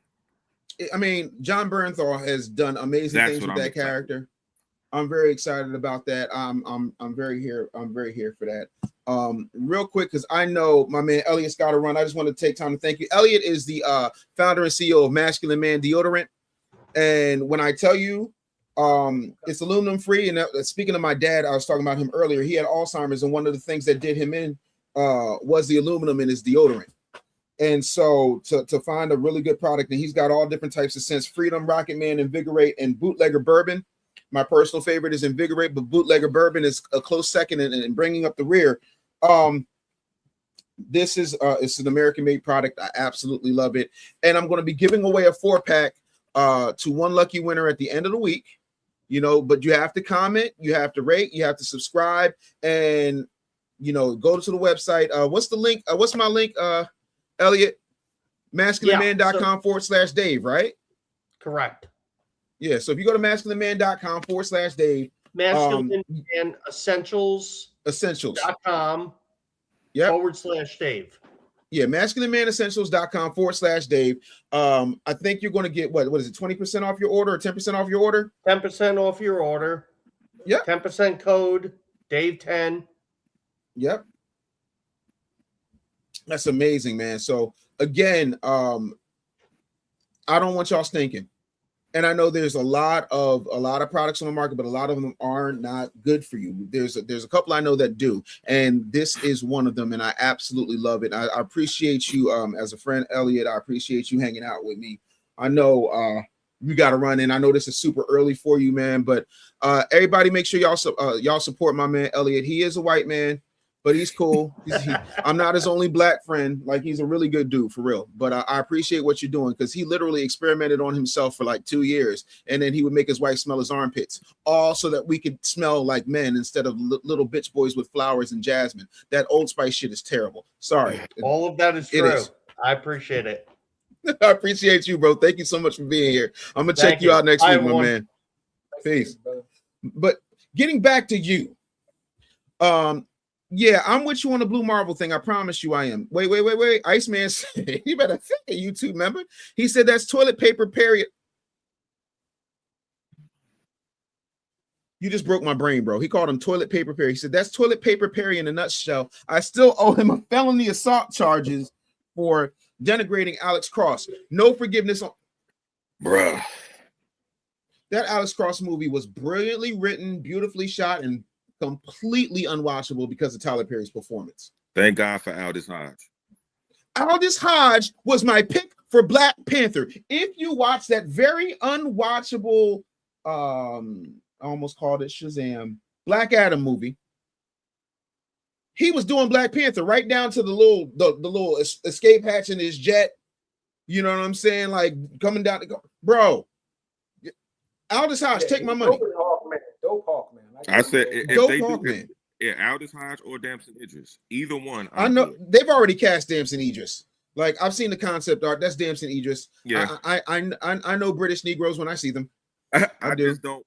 I mean, John Bernthal has done amazing things with that character. I'm very excited about that. I'm very here for that. Real quick, because I know my man Elliot's got to run. I just want to take time to thank you. Elliot is the founder and CEO of Masculine Man Deodorant. And when I tell you it's aluminum free, and speaking of my dad, I was talking about him earlier. He had Alzheimer's, and one of the things that did him in was the aluminum in his deodorant. And so to find a really good product, and he's got all different types of scents: Freedom, Rocket Man, Invigorate, and Bootlegger Bourbon. My personal favorite is Invigorate, but Bootlegger Bourbon is a close second and bringing up the rear. This is it's an American-made product. I absolutely love it. And I'm going to be giving away a 4-pack to one lucky winner at the end of the week. But you have to comment, you have to rate, you have to subscribe, and go to the website. What's the link? What's my link, Elliot? masculineman.com/Dave, right? Correct. Yeah, so if you go to masculineman.com/Dave, Masculine Man Essentials.com /Dave. Yeah, masculinemanessentials.com/Dave. I think you're going to get what is it, 20% off your order or 10% off your order? 10% off your order. Yep. 10% code, Dave 10. Yep. That's amazing, man. So again, I don't want y'all stinking. And I know there's a lot of products on the market, but a lot of them are not good for you. There's a couple I know that do, and this is one of them, and I absolutely love it. I appreciate you as a friend, Elliot. I appreciate you hanging out with me. I know you got to run in. I know this is super early for you, man, but everybody make sure y'all support my man Elliot. He is a white man, but he's cool. I'm not his only black friend. Like, he's a really good dude for real. But I appreciate what you're doing, because he literally experimented on himself for like 2 years, and then he would make his wife smell his armpits, all so that we could smell like men instead of little bitch boys with flowers and jasmine. That Old Spice shit is terrible. Sorry. All of that is true. I appreciate it. I appreciate you, bro. Thank you so much for being here. I'm gonna check you out next week, my man. Peace. But getting back to you, yeah, I'm with you on the Blue Marble thing. I promise you I am. Wait. Iceman said, you better think a YouTube member. He said that's toilet paper, period. You just broke my brain, bro. He called him toilet paper Perry. He said that's toilet paper Perry in a nutshell. I still owe him a felony assault charges for denigrating Alex Cross. No forgiveness on Bruh. That Alex Cross movie was brilliantly written, beautifully shot, and completely unwatchable because of Tyler Perry's performance. Thank God for Aldous Hodge. Aldous Hodge was my pick for Black Panther. If you watch that very unwatchable, I almost called it Shazam, Black Adam movie, he was doing Black Panther right down to the little escape hatch in his jet. You know what I'm saying? Like coming down to go, bro. Aldous Hodge, take my money. Dope Hawkman. I said if Dope they Hawkman. Yeah, Aldous Hodge or Damson Idris, either one. I know they've already cast Damson Idris. Like, I've seen the concept art. That's Damson Idris. Yeah, I know British Negroes when I see them. I just don't.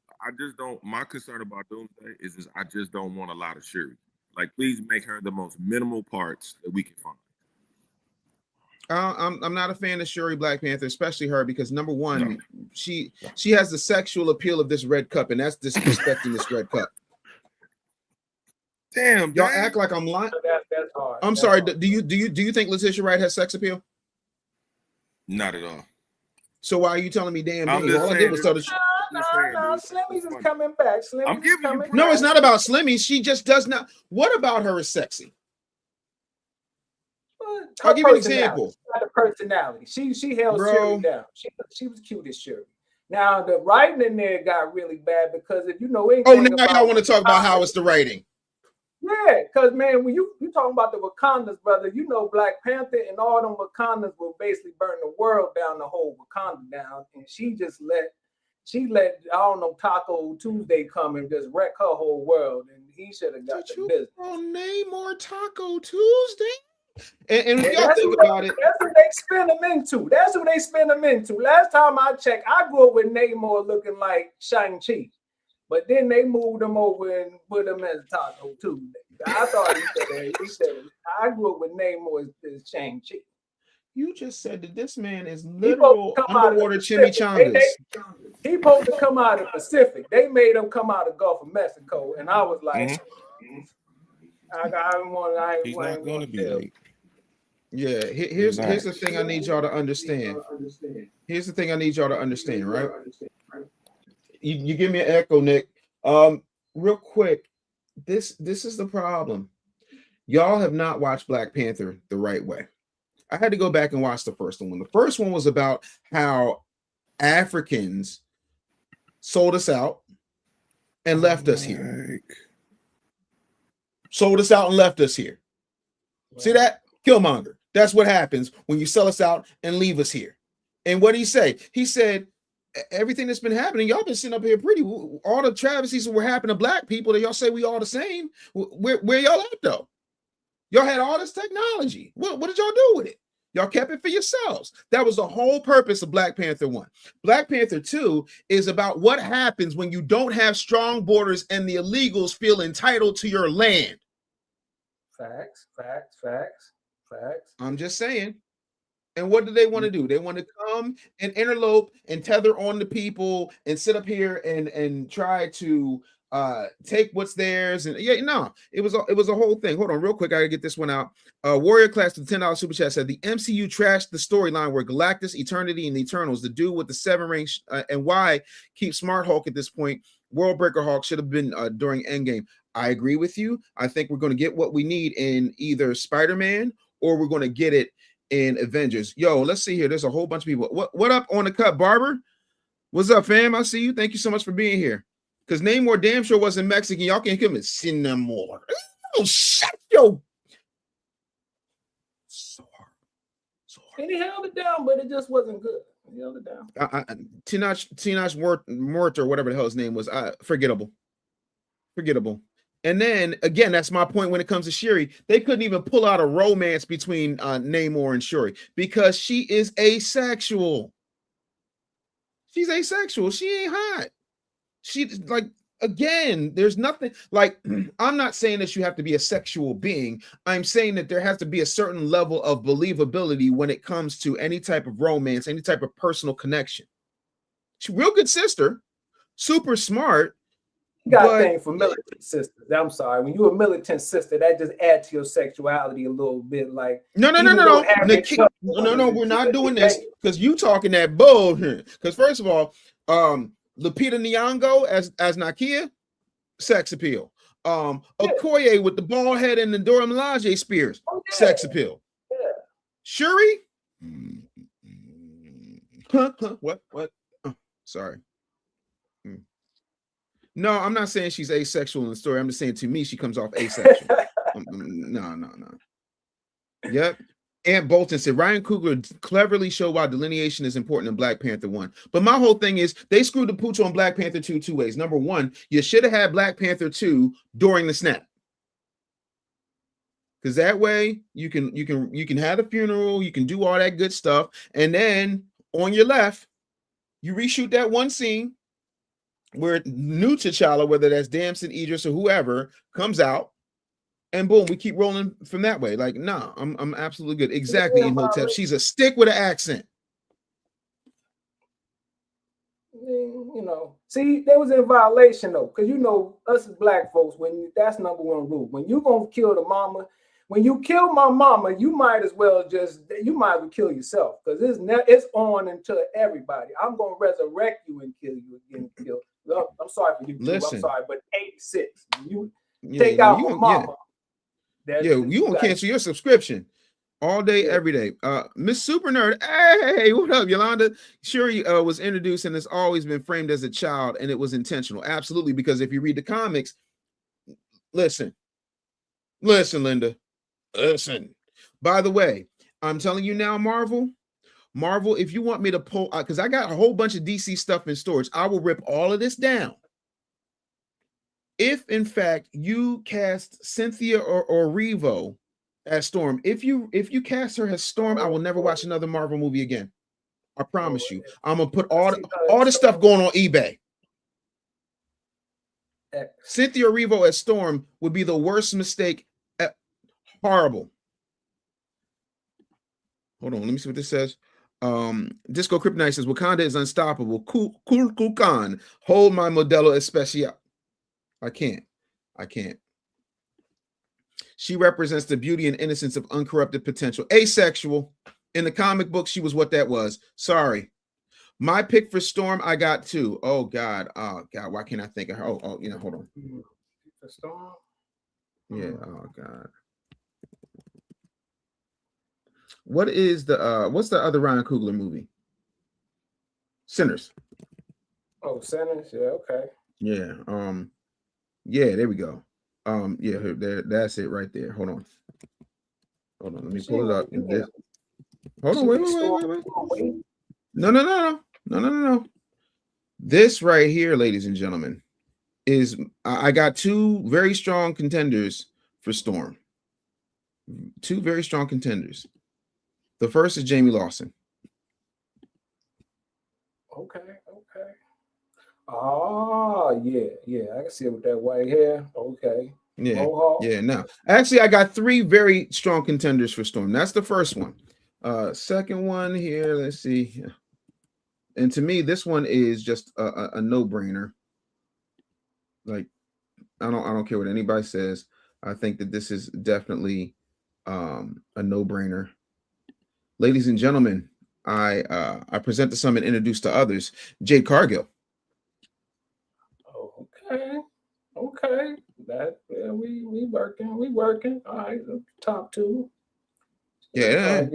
My concern about Doomsday is I just don't want a lot of Shuri. Like, please make her the most minimal parts that we can find. I'm not a fan of Shuri Black Panther, especially her, because number one, she has the sexual appeal of this red cup, and that's disrespecting this red cup. Damn, y'all act like I'm lying. That's hard. I'm sorry. Do you think Letitia Wright has sex appeal? Not at all. So why are you telling me damn? I'm all I did was tell the. No, Slimmy's is coming back. I'm giving you. No, it's not about Slimmy. She just does not. What about her is sexy? I'll give you an example. Not the personality. She held Shuri down. She was cute as Shuri. Now the writing in there got really bad because if you know anything. Oh, now y'all want to talk about how it's the writing. Yeah, because man, when you talking about the Wakandas, brother, you know Black Panther and all them Wakandas will basically burn the world down, the whole Wakanda down, and she let I don't know Taco Tuesday come and just wreck her whole world, and he should have got the business. Namor Taco Tuesday. And if y'all think about it, that's what they spin them into. That's what they spin them into. Last time I checked, I grew up with Namor looking like Shang-Chi. But then they moved him over and put him as Taco Tuesday. I thought he said I grew up with Namor as Shang-Chi. You just said that this man is literal underwater chimichangas. He supposed to come out of the Pacific. They made him come out of Gulf of Mexico. And I was like, He's not going to be late. Yeah, here's the thing I need y'all to understand. Here's the thing I need y'all to understand, right? You give me an echo, Nick. Real quick, this is the problem. Y'all have not watched Black Panther the right way. I had to go back and watch the first one. The first one was about how Africans sold us out and left us here. Sold us out and left us here. See that? Killmonger. That's what happens when you sell us out and leave us here. And what did he say? He said, everything that's been happening, y'all been sitting up here pretty. All the travesties that were happening to black people that y'all say we all the same. Where y'all at though? Y'all had all this technology. What did y'all do with it? Y'all kept it for yourselves. That was the whole purpose of Black Panther 1. Black Panther 2 is about what happens when you don't have strong borders and the illegals feel entitled to your land. Facts. I'm just saying. And what do they want to do? They want to come and interlope and tether on the people and sit up here and try to take what's theirs, and yeah, no, it was a whole thing. Hold on, real quick, I gotta get this one out. Warrior Class with $10 super chat said the MCU trashed the storyline where Galactus, Eternity, and the Eternals, the dude with the 7 ring, and why keep Smart Hulk at this point? Worldbreaker Hulk should have been during Endgame. I agree with you. I think we're going to get what we need in either Spider-Man or we're going to get it in Avengers. Yo, let's see here. There's a whole bunch of people. What up on the cut, Barber? What's up, fam? I see you. Thank you so much for being here. Because Namor damn sure wasn't Mexican. Y'all can't come and sin no more. Oh, shut yo. So hard. And he held it down, but it just wasn't good. He held it down. Tinash Mort or whatever the hell his name was. Forgettable. And then again, that's my point when it comes to Shuri. They couldn't even pull out a romance between Namor and Shuri because she is asexual. She's asexual. She ain't hot. She like again, there's nothing like I'm not saying that you have to be a sexual being. I'm saying that there has to be a certain level of believability when it comes to any type of romance, any type of personal connection. She's a real good sister, super smart. You got a thing for militant sisters. I'm sorry. When you're a militant sister, that just adds to your sexuality a little bit. Like no, we're not doing this because you talking that bull here. Because first of all, Lupita Nyong'o as Nakia, sex appeal. Okoye with the bald head and the Dora Milaje spears, sex appeal. Yeah. Shuri, what? Oh, sorry. No, I'm not saying she's asexual in the story. I'm just saying to me, she comes off asexual. No. Yep. Aunt Bolton said Ryan Coogler cleverly showed why delineation is important in Black Panther 1. But my whole thing is they screwed the pooch on Black Panther 2 two ways. Number one, you should have had Black Panther 2 during the snap. Because that way you can have a funeral, you can do all that good stuff, and then on your left, you reshoot that one scene where new T'Challa, whether that's Damson, Idris, or whoever, comes out, and boom, we keep rolling from that way. Like, nah, I'm absolutely good. Exactly, Imhotep. She's a stick with an accent. You know, see, they was in violation though, because you know, us as Black folks, that's number one rule. When you gonna kill the mama, when you kill my mama, you might as well kill yourself, because it's on until everybody. I'm gonna resurrect you and kill you again. I'm sorry for you. Listen, I'm sorry, but 86. You take out my mama. You gonna cancel your subscription all day, every day. Miss Super Nerd, hey, what up, Yolanda? Shuri was introduced and has always been framed as a child, and it was intentional. Absolutely, because if you read the comics, listen, Linda, listen. By the way, I'm telling you now, Marvel, if you want me to pull, because I got a whole bunch of DC stuff in storage, I will rip all of this down. If in fact you cast Cynthia or Revo as Storm, if you cast her as Storm, I will never watch another Marvel movie again. I promise you. I'm gonna put all the stuff going on eBay. Cynthia Revo as Storm would be the worst mistake. Horrible. Hold on, let me see what this says. Disco Kryptonite says Wakanda is unstoppable. Kukulkan, hold my Modelo Especial. I can't. She represents the beauty and innocence of uncorrupted potential. Asexual. In the comic book, she was what that was. Sorry. My pick for Storm, I got two. Oh God. Why can't I think of her? Hold on. For Storm? Yeah. Oh God. What is what's the other Ryan Coogler movie? Sinners. Oh, Sinners. Yeah. Okay. Yeah. Yeah. There we go. Yeah. That's it right there. Hold on. Let me pull it up. Hold on. Wait. No. This right here, ladies and gentlemen, is I got two very strong contenders for Storm. Two very strong contenders. The first is Jamie Lawson. Okay. Oh, yeah. I can see it with that white hair. Okay. Yeah. Now, actually, I got three very strong contenders for Storm. That's the first one. Second one here, let's see. And to me, this one is just a no-brainer. Like, I don't care what anybody says. I think that this is definitely a no-brainer. Ladies and gentlemen, I present to some and introduce to others Jade Cargill. Okay. That we working. All right, top two. Yeah.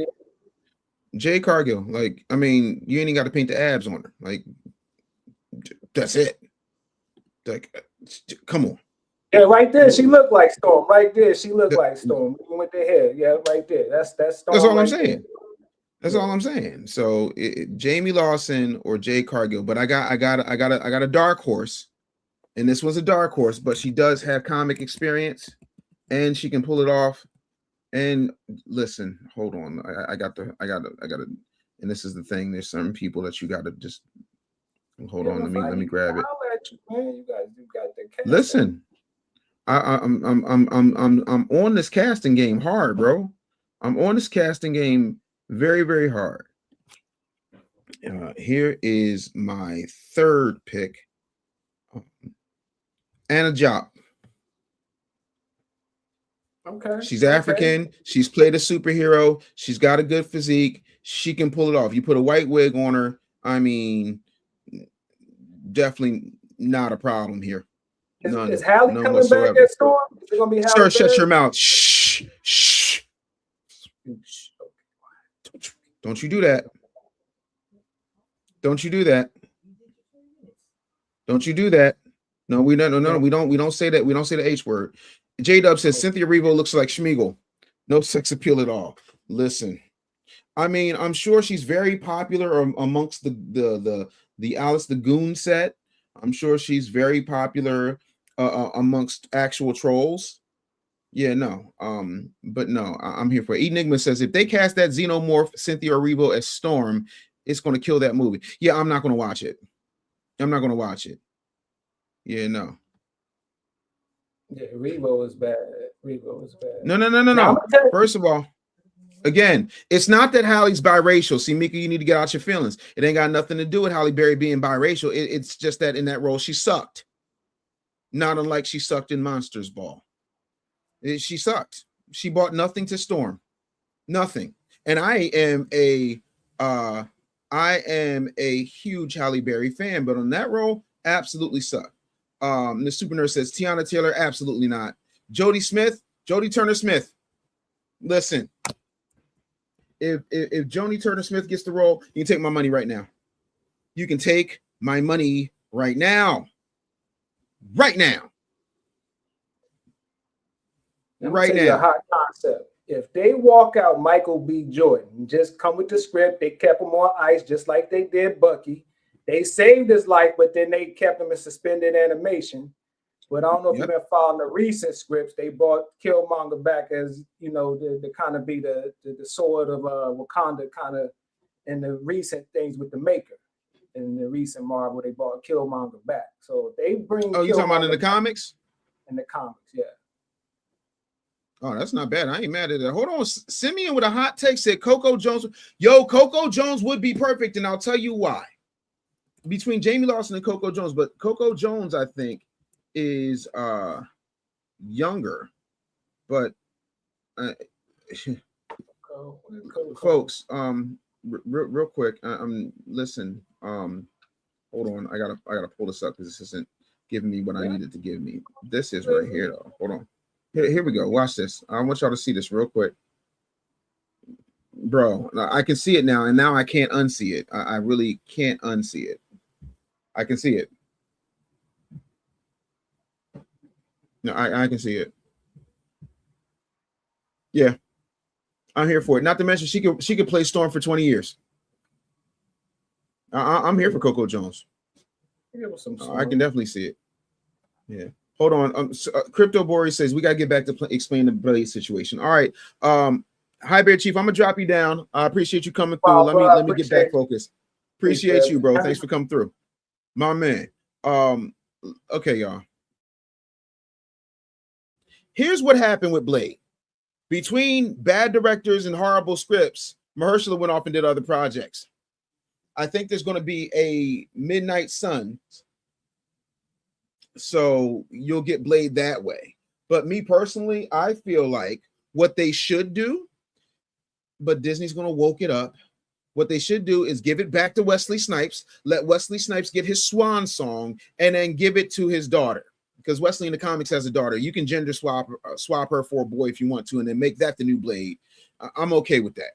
Jade Cargill. Like, I mean, you ain't even got to paint the abs on her. Like, that's it. Like, come on. Yeah, right there, she looked like Storm. Right there, she looked like Storm. With the hair, yeah, right there. That's Storm. That's all I'm right saying. There. That's all I'm saying. So Jamie Lawson or Jade Cargill, but I got a dark horse, and this was a dark horse, but she does have comic experience, and she can pull it off. And listen, hold on, I got to, and this is the thing. There's some people that you got to just hold on. Let me grab it. You got the cast. Listen, I'm on this casting game hard, bro. I'm on this casting game very, very hard. Here is my third pick. Anna Diop. Okay. She's African. She's played a superhero. She's got a good physique. She can pull it off. You put a white wig on her. I mean, definitely not a problem here. Is Halle coming whatsoever. Back at Storm? Is it gonna be Halle? Sir, shut your mouth. Shh. Shh. Don't you do that. Don't you do that. Don't you do that. No, we don't. No, we don't say that. We don't say the H word. J-Dub says Cynthia Erivo looks like Schmeagle. No sex appeal at all. Listen, I mean, I'm sure she's very popular amongst the Alice the Goon set. I'm sure she's very popular amongst actual trolls. Yeah, no. But no, I'm here for it. Enigma says if they cast that xenomorph Cynthia Erivo as Storm, it's going to kill that movie. Yeah, I'm not going to watch it. I'm not going to watch it. Yeah, no. Yeah, Erivo is bad. No. First of all, again, it's not that Halle's biracial. See, Mika, you need to get out your feelings. It ain't got nothing to do with Halle Berry being biracial. It's just that in that role, she sucked. Not unlike she sucked in Monsters Ball. She sucked. She brought nothing to Storm. Nothing. And I am a huge Halle Berry fan, but on that role, absolutely sucked. The Super Nurse says Tiana Taylor, absolutely not. Jodie Turner Smith. Listen, if Jodie Turner Smith gets the role, you can take my money right now. You can take my money right now. Right now. Right now. A hot concept. If they walk out Michael B. Jordan, just come with the script, they kept him on ice just like they did Bucky. They saved his life, but then they kept him in suspended animation. But I don't know if you've been following the recent scripts. They brought Killmonger back as, you know, the kind of be the sword of Wakanda kind of in the recent things with the Maker. In the recent Marvel, they brought Killmonger back. So they bring. Oh, you talking about in the comics? In the comics, yeah. Oh, that's not bad. I ain't mad at that. Hold on. Simeon with a hot take said Coco Jones. Yo, Coco Jones would be perfect, and I'll tell you why. Between Jamie Lawson and Coco Jones, but Coco Jones, I think, is younger. But folks, real quick, listen. Hold on. I gotta pull this up because this isn't giving me what I needed to give me. This is right here, though. Hold on. Here we go. Watch this. I want y'all to see this real quick. Bro, I can see it now, and now I can't unsee it. I really can't unsee it. I can see it. No, I can see it. Yeah. I'm here for it. Not to mention she could play Storm for 20 years. I'm here for Coco Jones. I can definitely see it. Yeah. Hold on. Crypto Boris says we gotta get back to explain the Blade situation. All right. Hi, Bear Chief. I'm gonna drop you down. I appreciate you coming through. Let me get back focused. Appreciate you, bro. Thanks for coming through. My man. Okay, y'all. Here's what happened with Blade. Between bad directors and horrible scripts, Mahershala went off and did other projects. I think there's going to be a Midnight Suns So you'll get Blade that way. But me personally, I feel like what they should do, but Disney's going to woke it up. What they should do is give it back to Wesley Snipes, let Wesley Snipes get his swan song, and then give it to his daughter. Because Wesley in the comics has a daughter. You can gender swap her for a boy if you want to, and then make that the new Blade. I'm okay with that.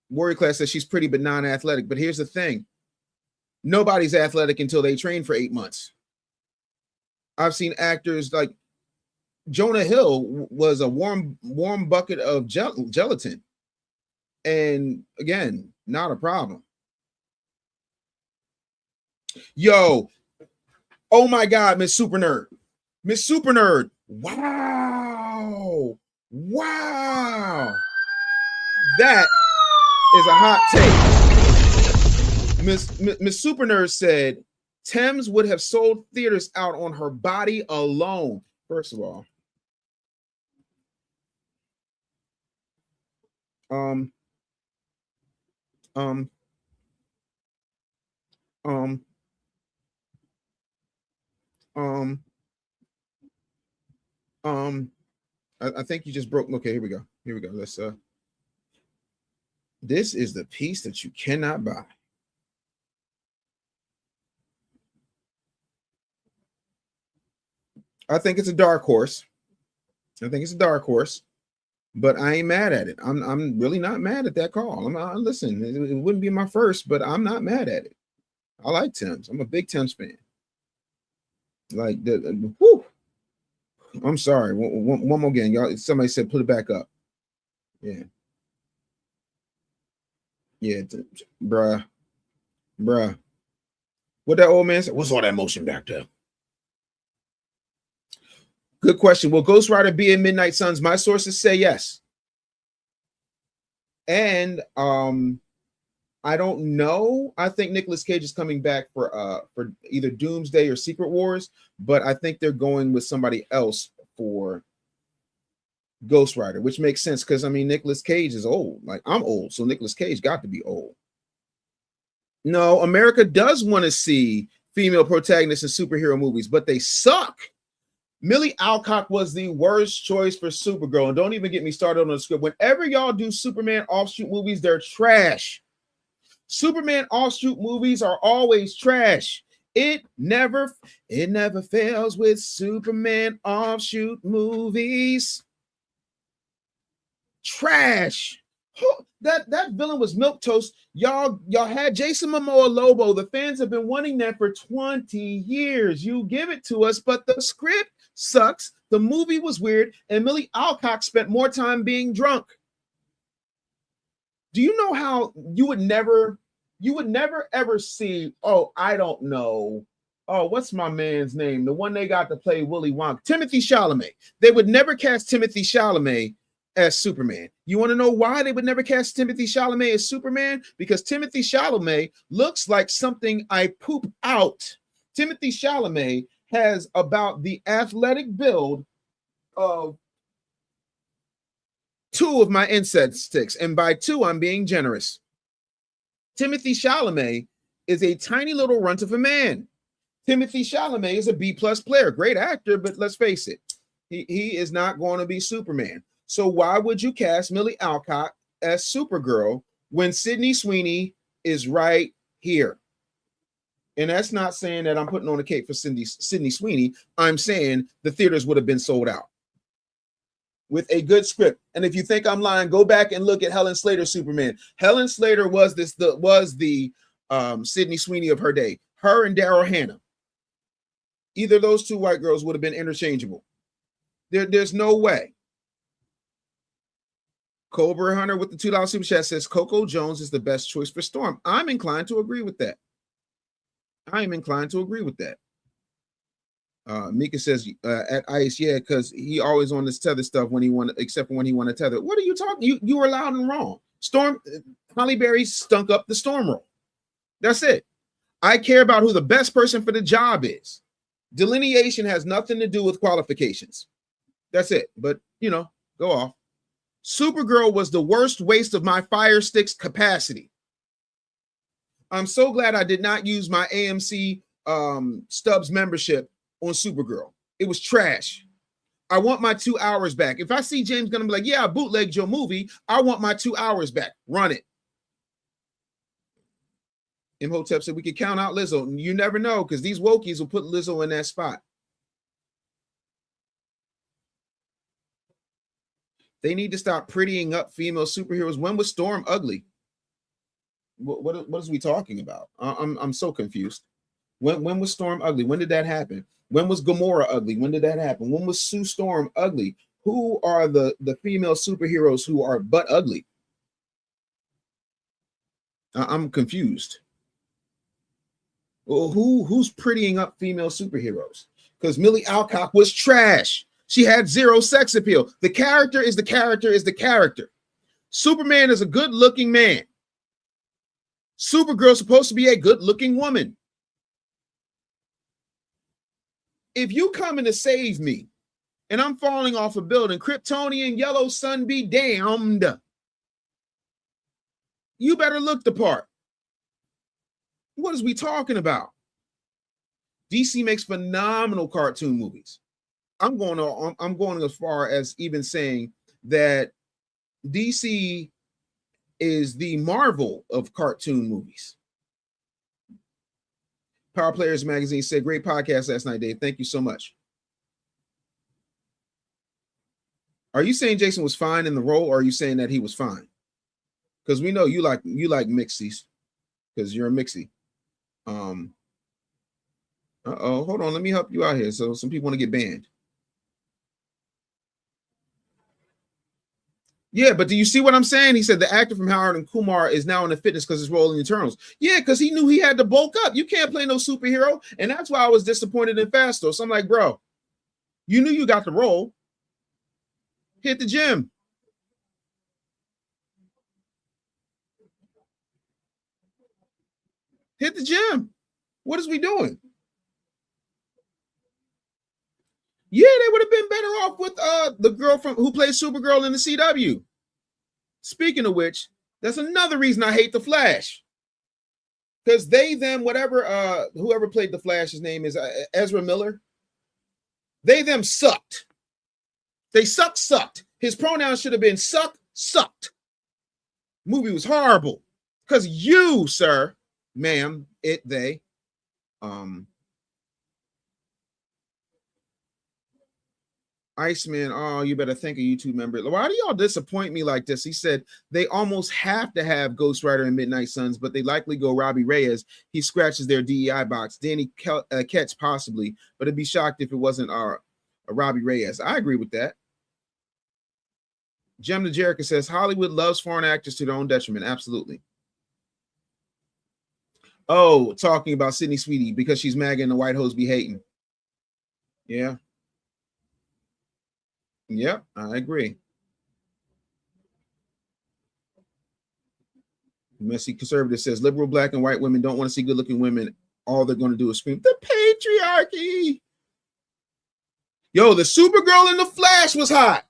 Warrior Class says she's pretty but non-athletic. But here's the thing. Nobody's athletic until they train for 8 months. I've seen actors like Jonah Hill was a warm bucket of gelatin. And again, not a problem. Yo, oh my God, Miss Super Nerd. Miss Super Nerd. Wow. Wow. That is a hot take. Miss Super Nerd said Thames would have sold theaters out on her body alone. First of all, I think you just broke. Okay, here we go. Let's this is the piece that you cannot buy. I think it's a dark horse. But I ain't mad at it. I'm really not mad at that call. Listen, it wouldn't be my first, but I'm not mad at it. I like Thames. I'm a big Thames fan. Like whew. I'm sorry. One more again, y'all. Somebody said put it back up. Yeah. Bruh. What that old man said? What's all that motion back there? Good question. Will Ghost Rider be in Midnight Suns? My sources say yes. And I don't know. I think Nicolas Cage is coming back for either Doomsday or Secret Wars, but I think they're going with somebody else for Ghost Rider, which makes sense because I mean Nicolas Cage is old. Like I'm old, so Nicolas Cage got to be old. No, America does want to see female protagonists in superhero movies, but they suck. Millie Alcock was the worst choice for Supergirl, and don't even get me started on the script. Whenever y'all do Superman offshoot movies, they're trash. Superman offshoot movies are always trash. It never fails with Superman offshoot movies. Trash. That villain was milquetoast. Y'all had Jason Momoa Lobo. The fans have been wanting that for 20 years. You give it to us, but the script sucks. The movie was weird, and Millie Alcock spent more time being drunk. Do you know how you would never ever see, oh, I don't know. Oh, what's my man's name? The one they got to play Willy Wonka. Timothy Chalamet. They would never cast Timothy Chalamet as Superman. You want to know why they would never cast Timothy Chalamet as Superman? Because Timothy Chalamet looks like something I poop out. Timothy Chalamet has about the athletic build of 2 of my insect sticks. And by 2, I'm being generous. Timothy Chalamet is a tiny little runt of a man. Timothy Chalamet is a B+ player. Great actor, but let's face it, he is not going to be Superman. So why would you cast Millie Alcock as Supergirl when Sydney Sweeney is right here? And that's not saying that I'm putting on a cake for Sydney Sweeney. I'm saying the theaters would have been sold out with a good script. And if you think I'm lying, go back and look at Helen Slater's Superman. Helen Slater was the Sydney Sweeney of her day. Her and Daryl Hannah. Either of those 2 white girls would have been interchangeable. There's no way. Cobra Hunter with the $2 super chat says Coco Jones is the best choice for Storm. I'm inclined to agree with that. Mika says at Ice, yeah, because he always on this tether stuff when he wanted, except for when he wanted tether. What are you talking? You were loud and wrong. Storm Holly Berry stunk up the Storm role. That's it. I care about who the best person for the job is. Delineation has nothing to do with qualifications. That's it. But go off. Supergirl was the worst waste of my Fire Stick's capacity. I'm so glad I did not use my AMC Stubbs membership on Supergirl. It was trash. I want my 2 hours back. If I see James Gunn, I'm like, yeah, I bootlegged your movie. I want my 2 hours back. Run it. Imhotep said we could count out Lizzo. You never know, because these wokies will put Lizzo in that spot. They need to stop prettying up female superheroes. When was Storm ugly? What is we talking about? I'm so confused. When was Storm ugly? When did that happen? When was Gamora ugly? When did that happen? When was Sue Storm ugly? Who are the female superheroes who are but ugly? I'm confused. Well, who's prettying up female superheroes? Because Millie Alcock was trash. She had zero sex appeal. The character is the character is the character. Superman is a good-looking man. Supergirl's supposed to be a good-looking woman. If you coming to save me and I'm falling off a building, Kryptonian yellow sun be damned. You better look the part. What is we talking about? DC makes phenomenal cartoon movies. I'm going as far as even saying that DC is the Marvel of cartoon movies. Power Players Magazine said, great podcast last night, Dave. Thank you so much. Are you saying Jason was fine in the role, or are you saying that he was fine? Because we know you like mixies, because you're a mixie. Hold on, let me help you out here. So some people want to get banned. Yeah, but do you see what I'm saying? He said the actor from Howard and Kumar is now in the fitness because his role in the Eternals. Yeah, because he knew he had to bulk up. You can't play no superhero. And that's why I was disappointed in Fasto. So I'm like, bro, you knew you got the role. Hit the gym. Hit the gym. What is we doing? Yeah, they would have been better off with the girl who plays Supergirl in the CW. Speaking of which, that's another reason I hate the Flash. Because whoever played the Flash, his name is Ezra Miller. They sucked. They sucked. His pronouns should have been sucked. Movie was horrible. Because you, sir, ma'am, they. Iceman, oh, you better thank a YouTube member. Why do y'all disappoint me like this? He said they almost have to have Ghost Rider and Midnight Suns, but they likely go Robbie Reyes. He scratches their DEI box. Danny Ketch possibly, but I'd be shocked if it wasn't a Robbie Reyes. I agree with that. Jem the Jericho says Hollywood loves foreign actors to their own detriment. Absolutely. Oh, talking about Sydney Sweetie because she's MAGA and the white hoes be hating. Yeah. Yep, I agree. Messy conservative says liberal black and white women don't want to see good-looking women. All they're going to do is scream, the patriarchy. Yo, the Supergirl in the Flash was hot.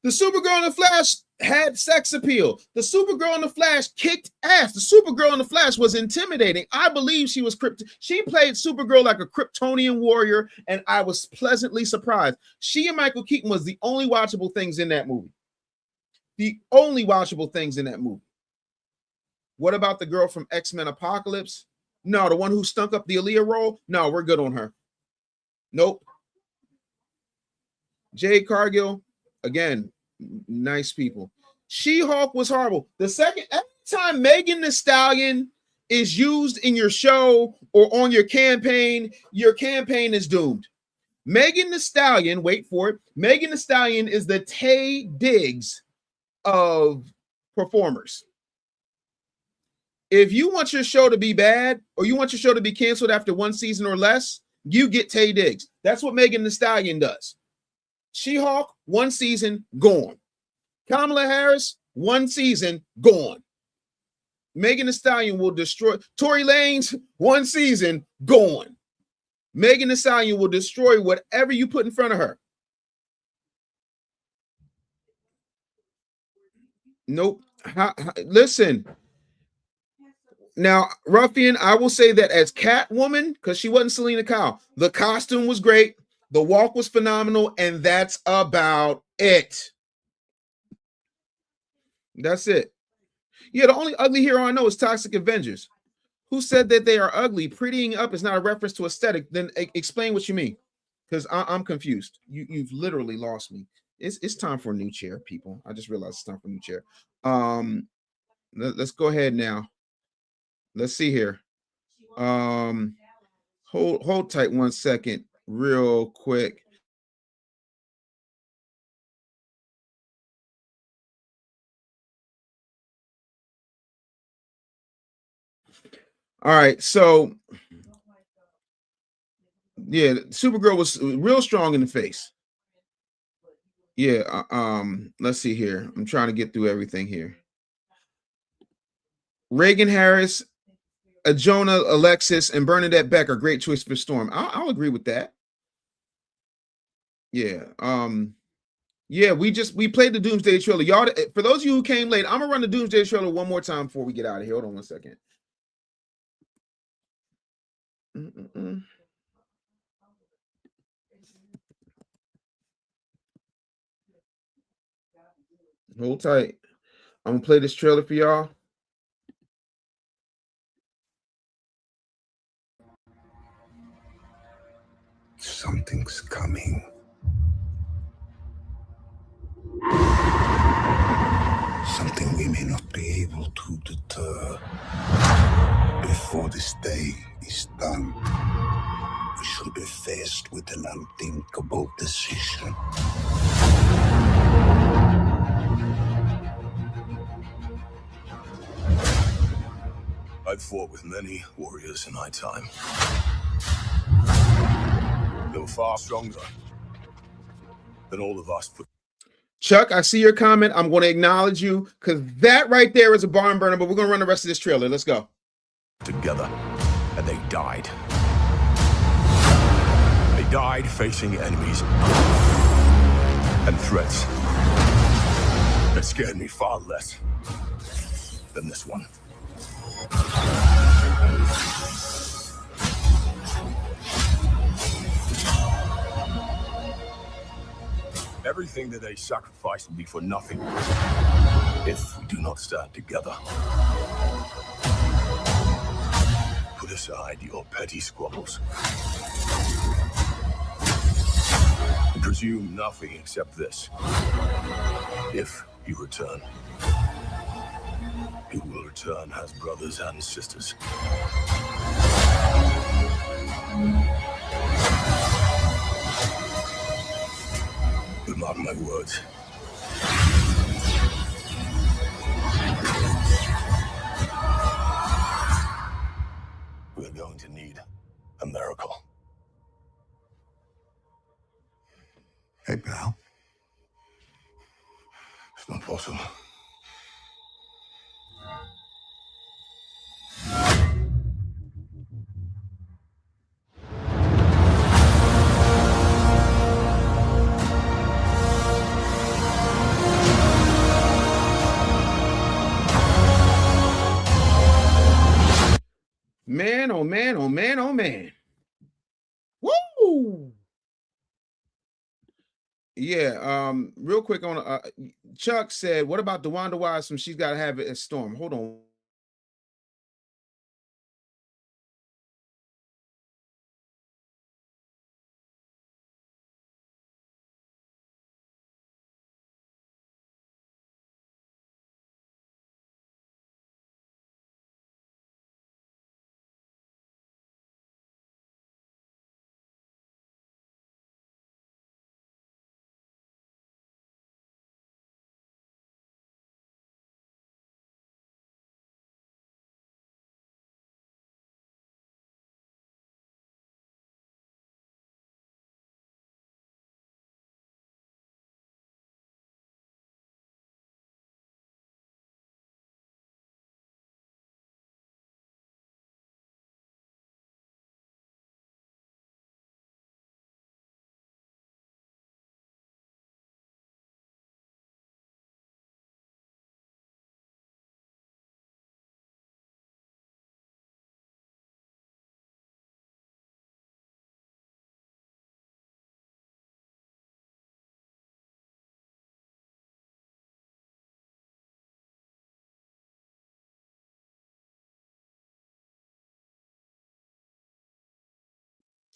The Supergirl in the Flash had sex appeal. The Supergirl in the Flash kicked ass. The Supergirl in the Flash was intimidating. I believe she was she played Supergirl like a Kryptonian warrior, and I was pleasantly surprised. She and Michael Keaton was the only watchable things in that movie. The only watchable things in that movie. What about the girl from X-Men Apocalypse? No, the one who stunk up the Aaliyah role? No, we're good on her. Nope. Jay Cargill, again, nice people. She-Hulk was horrible. Every time Megan Thee Stallion is used in your show or on your campaign is doomed. Megan Thee Stallion, wait for it. Megan Thee Stallion is the Taye Diggs of performers. If you want your show to be bad or you want your show to be canceled after one season or less, you get Taye Diggs. That's what Megan Thee Stallion does. She-Hulk, one season, gone. Kamala Harris, one season, gone. Megan Thee Stallion will destroy. Tory Lanez, one season, gone. Megan Thee Stallion will destroy whatever you put in front of her. Nope. Listen, Now, Ruffian, I will say that as Catwoman, because she wasn't Selena Kyle, the costume was great, the walk was phenomenal, and that's about it. That's it. Yeah, the only ugly hero I know is Toxic Avengers. Who said that they are ugly? Prettying up is not a reference to aesthetic. Then explain what you mean, because I'm confused. You've literally lost me. It's time for a new chair, people. I just realized it's time for a new chair. Let's go ahead now. Let's see here. Hold tight 1 second, real quick. All right, so yeah, Supergirl was real strong in the face. Yeah, let's see here. I'm trying to get through everything here. Reagan Harris, Jonah Alexis, and Bernadette Beck are great choice for Storm. I'll agree with that. Yeah. Yeah, we played the Doomsday trailer. Y'all, for those of you who came late, I'm gonna run the Doomsday trailer one more time before we get out of here. Hold on 1 second. Hold tight. I'm gonna play this trailer for y'all. Something's coming. Something we may not be able to deter. Before this day is done, we shall be faced with an unthinkable decision. I've fought with many warriors in my time. They were far stronger than all of us put. Chuck, I see your comment. I'm going to acknowledge you because that right there is a barn burner, but we're going to run the rest of this trailer. Let's go. Together, and they died. They died facing enemies and threats that scared me far less than this one. Everything that they sacrificed will be for nothing if we do not stand together. Put aside your petty squabbles. And presume nothing except this. If you return, you will return as brothers and sisters. But mark my words. We're going to need a miracle. Hey, pal. It's not possible. Man, oh man, oh man, oh man. Woo! Yeah, real quick on Chuck said, what about DeWanda Wise from She's Gotta Have It as Storm? Hold on.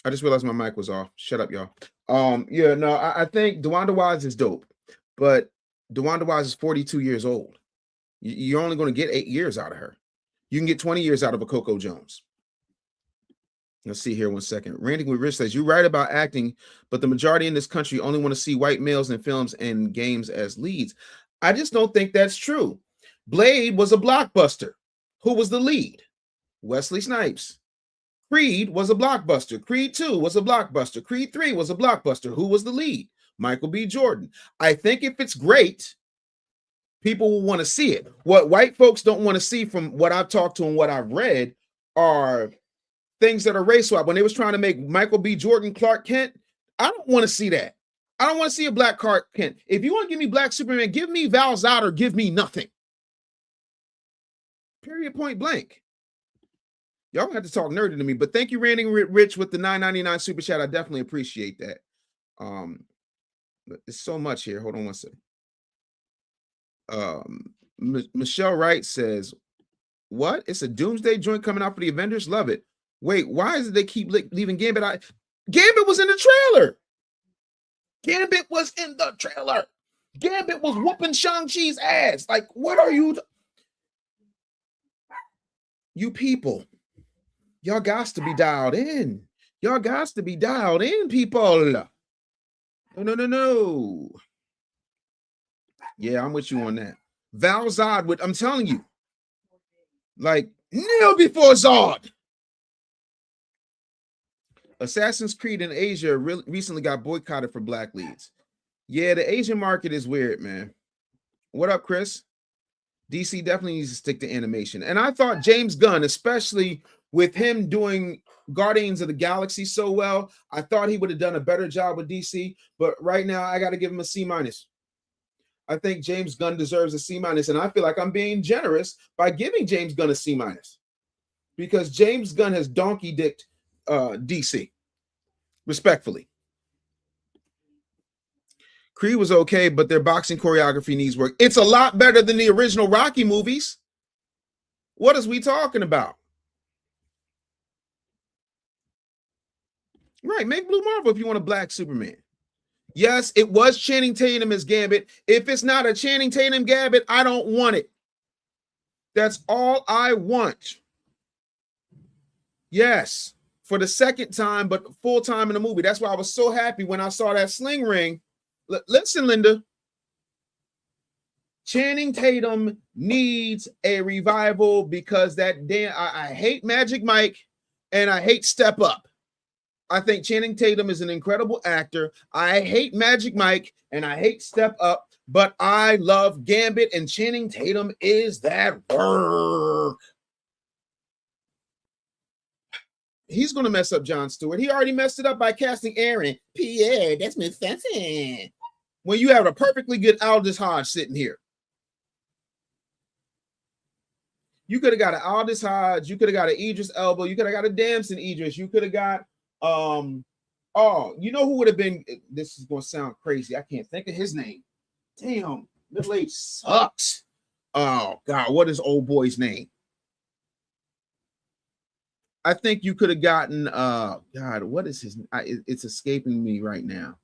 I just realized my mic was off. Shut up, y'all. Yeah, no, I think DeWanda Wise is dope, but DeWanda Wise is 42 years old. You're only going to get 8 years out of her. You can get 20 years out of a Coco Jones. Let's see here 1 second. Ranting with Rich says, you're right about acting, but the majority in this country only want to see white males in films and games as leads. I just don't think that's true. Blade was a blockbuster. Who was the lead? Wesley Snipes. Creed was a blockbuster. Creed 2 was a blockbuster. Creed 3 was a blockbuster. Who was the lead? Michael B. Jordan. I think if it's great, people will want to see it. What white folks don't want to see, from what I've talked to and what I've read, are things that are race swap. When they was trying to make Michael B. Jordan Clark Kent, I don't want to see that. I don't want to see a black Clark Kent. If you want to give me black Superman, give me Val Zod or give me nothing. Period, point blank. Y'all have to talk nerdy to me, but thank you, Randy Rich, with the $9.99 super chat. I definitely appreciate that. There's so much here. Hold on 1 second. Michelle Wright says, what? It's a doomsday joint coming out for the Avengers? Love it. Wait, why is it they keep leaving Gambit out? Gambit was in the trailer. Gambit was in the trailer. Gambit was whooping Shang-Chi's ass. Like, what are you? You people. Y'all got to be dialed in. Y'all got to be dialed in, people. No. Yeah, I'm with you on that. Val Zod, I'm telling you. Like, kneel before Zod. Assassin's Creed in Asia recently got boycotted for black leads. Yeah, the Asian market is weird, man. What up, Chris? DC definitely needs to stick to animation. And I thought James Gunn, especially with him doing Guardians of the Galaxy so well, I thought he would have done a better job with DC. But right now, I got to give him a C-. I think James Gunn deserves a C-, and I feel like I'm being generous by giving James Gunn a C-, because James Gunn has donkey-dicked DC, respectfully. Creed was okay, but their boxing choreography needs work. It's a lot better than the original Rocky movies. What is we talking about? Right, make Blue Marvel if you want a black Superman. Yes, it was Channing Tatum as Gambit. If it's not a Channing Tatum Gambit, I don't want it. That's all I want. Yes, for the second time, but full time in the movie. That's why I was so happy when I saw that sling ring. Listen, Linda. Channing Tatum needs a revival because that damn, I hate Magic Mike and I hate Step Up. I think Channing Tatum is an incredible actor. I hate Magic Mike and I hate Step Up, but I love Gambit, and Channing Tatum is that work. He's going to mess up Jon Stewart. He already messed it up by casting Aaron. Pierre, that's Miss Fancy. When you have a perfectly good Aldous Hodge sitting here. You could have got an Aldous Hodge. You could have got an Idris Elba. You could have got a Damson Idris. You could have got, you know who would have been, this is going to sound crazy. I can't think of his name. Damn, Middle Age sucks. Oh, God, what is old boy's name? I think you could have gotten, God, what is his, it's escaping me right now.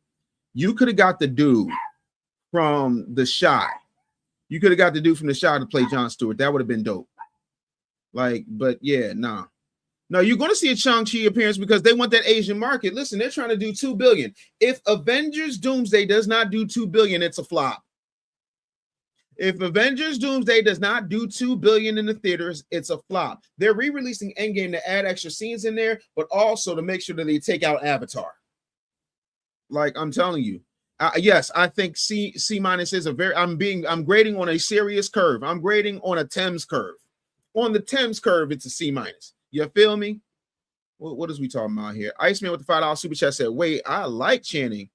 You could have got the dude from The Shy. You could have got the dude from The Shy to play Jon Stewart. That would have been dope. Like, but yeah, nah. No, you're going to see a Shang-Chi appearance because they want that Asian market. Listen, they're trying to do $2 billion. If Avengers Doomsday does not do $2 billion, it's a flop. If Avengers Doomsday does not do $2 billion in the theaters, it's a flop. They're re-releasing Endgame to add extra scenes in there, but also to make sure that they take out Avatar. Like, I'm telling you. Yes, I think C- is a very, I'm grading on a serious curve. I'm grading on a Thames curve. On the Thames curve, it's a C-. You feel me? What is we talking about here? Iceman with the $5 super chat said, wait, I like Channing.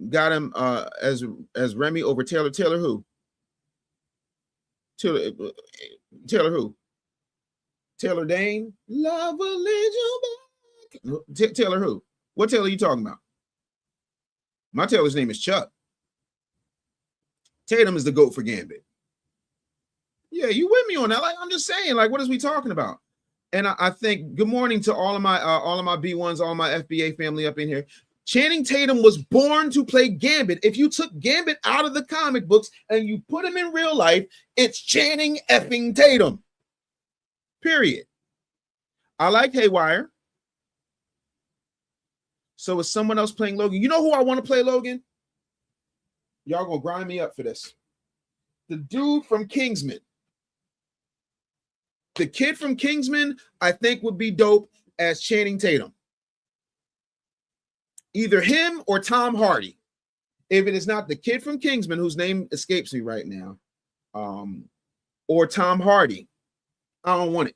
Got him as Remy over Taylor. Taylor who? Taylor who? Taylor Dane? Love will lead you back. Taylor who? What Taylor are you talking about? My Taylor's name is Chuck. Tatum is the GOAT for Gambit. Yeah, you with me on that? Like, I'm just saying, like, what is we talking about? And I think good morning to all of my B1s, all my FBA family up in here. Channing Tatum was born to play Gambit. If you took Gambit out of the comic books and you put him in real life, it's Channing effing Tatum. Period. I like Haywire. So is someone else playing Logan? You know who I want to play Logan? Y'all gonna grind me up for this. The dude from Kingsman. The kid from Kingsman, I think, would be dope as Channing Tatum. Either him or Tom Hardy. If it is not the kid from Kingsman, whose name escapes me right now, or Tom Hardy, I don't want it.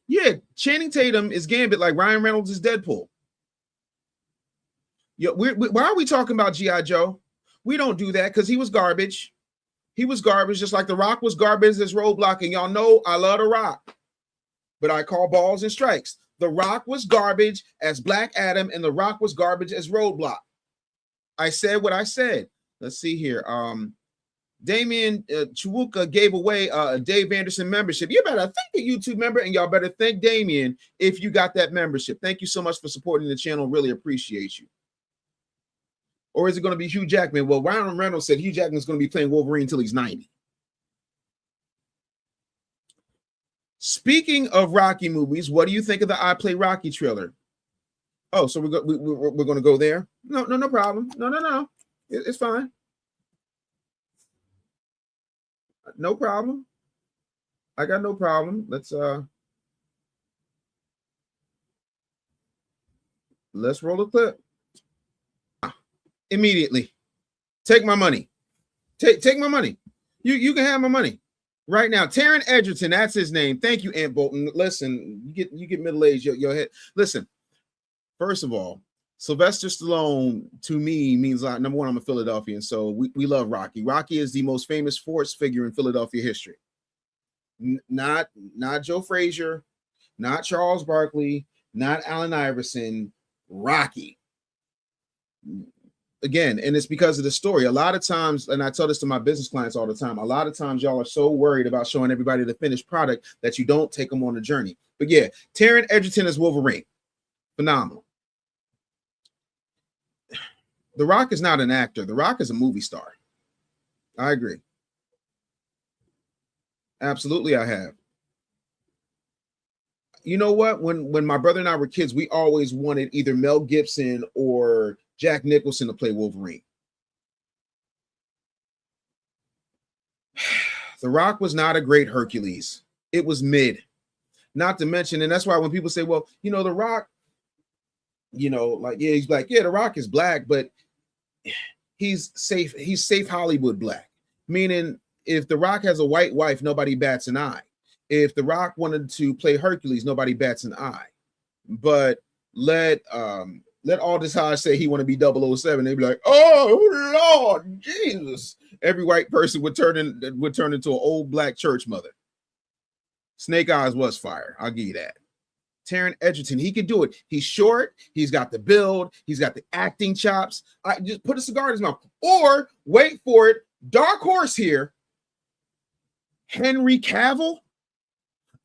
Yeah, Channing Tatum is Gambit like Ryan Reynolds is Deadpool. Yeah, why are we talking about G.I. Joe? We don't do that because he was garbage. He was garbage, just like The Rock was garbage as Roadblock. And y'all know I love The Rock, but I call balls and strikes. The Rock was garbage as Black Adam, and The Rock was garbage as Roadblock. I said what I said. Let's see here. Damian Chiwuka gave away a Dave Anderson membership. You better thank a YouTube member, and y'all better thank Damian if you got that membership. Thank you so much for supporting the channel. Really appreciate you. Or is it going to be Hugh Jackman? Well, Ryan Reynolds said Hugh Jackman is going to be playing Wolverine until he's 90. Speaking of Rocky movies, what do you think of the I Play Rocky trailer? Oh, so we're going to go there? No problem. No. It's fine. No problem. I got no problem. Let's roll the clip. Immediately. Take my money. Take my money. You can have my money right now. Taron Egerton, that's his name. Thank you, Aunt Bolton. Listen, you get middle-aged, your head. Listen, first of all, Sylvester Stallone to me means a lot. Number one, I'm a Philadelphian, so we love Rocky. Rocky is the most famous sports figure in Philadelphia history. Not Joe Frazier, not Charles Barkley, not Allen Iverson. Rocky. Again, and it's because of the story. A lot of times, and I tell this to my business clients all the time, a lot of times y'all are so worried about showing everybody the finished product that you don't take them on the journey. But yeah, Taron Egerton is Wolverine. Phenomenal. The Rock is not an actor. The Rock is a movie star. I agree. Absolutely, I have. You know what? When my brother and I were kids, we always wanted either Mel Gibson or Jack Nicholson to play Wolverine. The Rock was not a great Hercules. It was mid. Not to mention, and that's why when people say, well, The Rock, he's black. Yeah, The Rock is black, but he's safe Hollywood black. Meaning, if The Rock has a white wife, nobody bats an eye. If The Rock wanted to play Hercules, nobody bats an eye. But let Aldous Hodge say he want to be 007. They'd be like, oh Lord Jesus. Every white person would turn into an old black church mother. Snake Eyes was fire. I'll give you that. Taron Egerton, he could do it. He's short. He's got the build. He's got the acting chops. I just put a cigar in his mouth. Or wait for it. Dark horse here. Henry Cavill.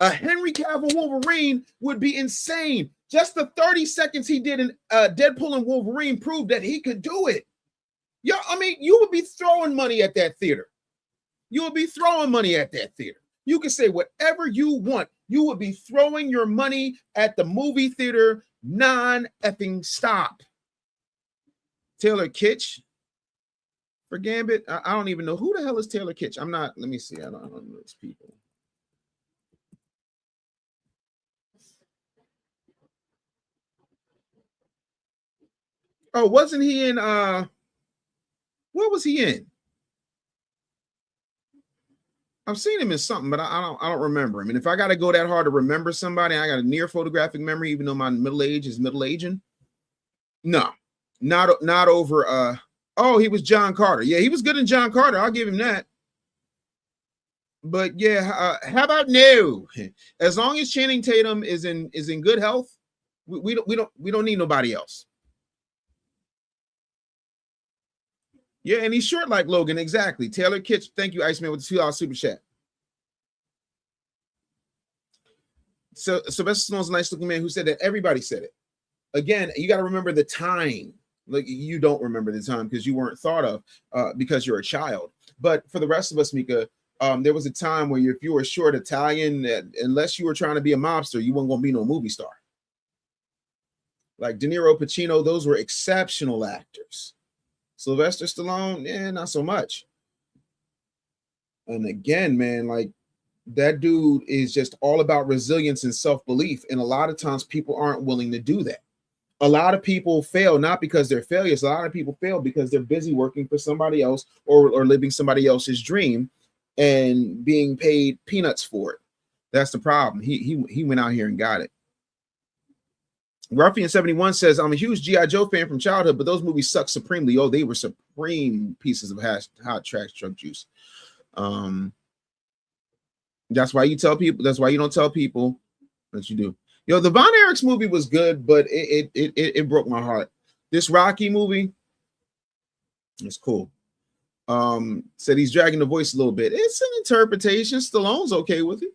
A Henry Cavill Wolverine would be insane. Just the 30 seconds he did in Deadpool and Wolverine proved that he could do it. Yeah, I mean, you would be throwing money at that theater. You would be throwing money at that theater. You can say whatever you want. You would be throwing your money at the movie theater non-effing stop. Taylor Kitsch for Gambit. I don't even know who the hell is Taylor Kitsch. I'm not. Let me see. I don't know those people. Oh, wasn't he in what was he in? I've seen him in something, but I don't remember him. And if I gotta go that hard to remember somebody, I got a near photographic memory, even though my middle age is middle aging. No, not over oh, he was John Carter. Yeah, he was good in John Carter. I'll give him that. But yeah, how about no? As long as Channing Tatum is in good health, we don't need nobody else. Yeah, and he's short like Logan. Exactly. Taylor Kitch, thank you, Iceman, with the $2 super chat. So Sylvester Stallone's a nice looking man who said that. Everybody said it. Again, you got to remember the time. Like, you don't remember the time because you weren't thought of because you're a child. But for the rest of us, Mika, there was a time where if you were short Italian, unless you were trying to be a mobster, you weren't going to be no movie star. Like De Niro, Pacino, those were exceptional actors. Sylvester Stallone, not so much. And again, man, like, that dude is just all about resilience and self-belief. And a lot of times people aren't willing to do that. A lot of people fail not because they're failures. A lot of people fail because they're busy working for somebody else or living somebody else's dream and being paid peanuts for it. That's the problem. He went out here and got it. Ruffian71 says, I'm a huge G.I. Joe fan from childhood, but those movies suck supremely. Oh, they were supreme pieces of hot trash truck juice. That's why you tell people. That's why you don't tell people that you do. Yo, the Von Erichs movie was good, but it broke my heart. This Rocky movie, it's cool. Said he's dragging the voice a little bit. It's an interpretation. Stallone's okay with it.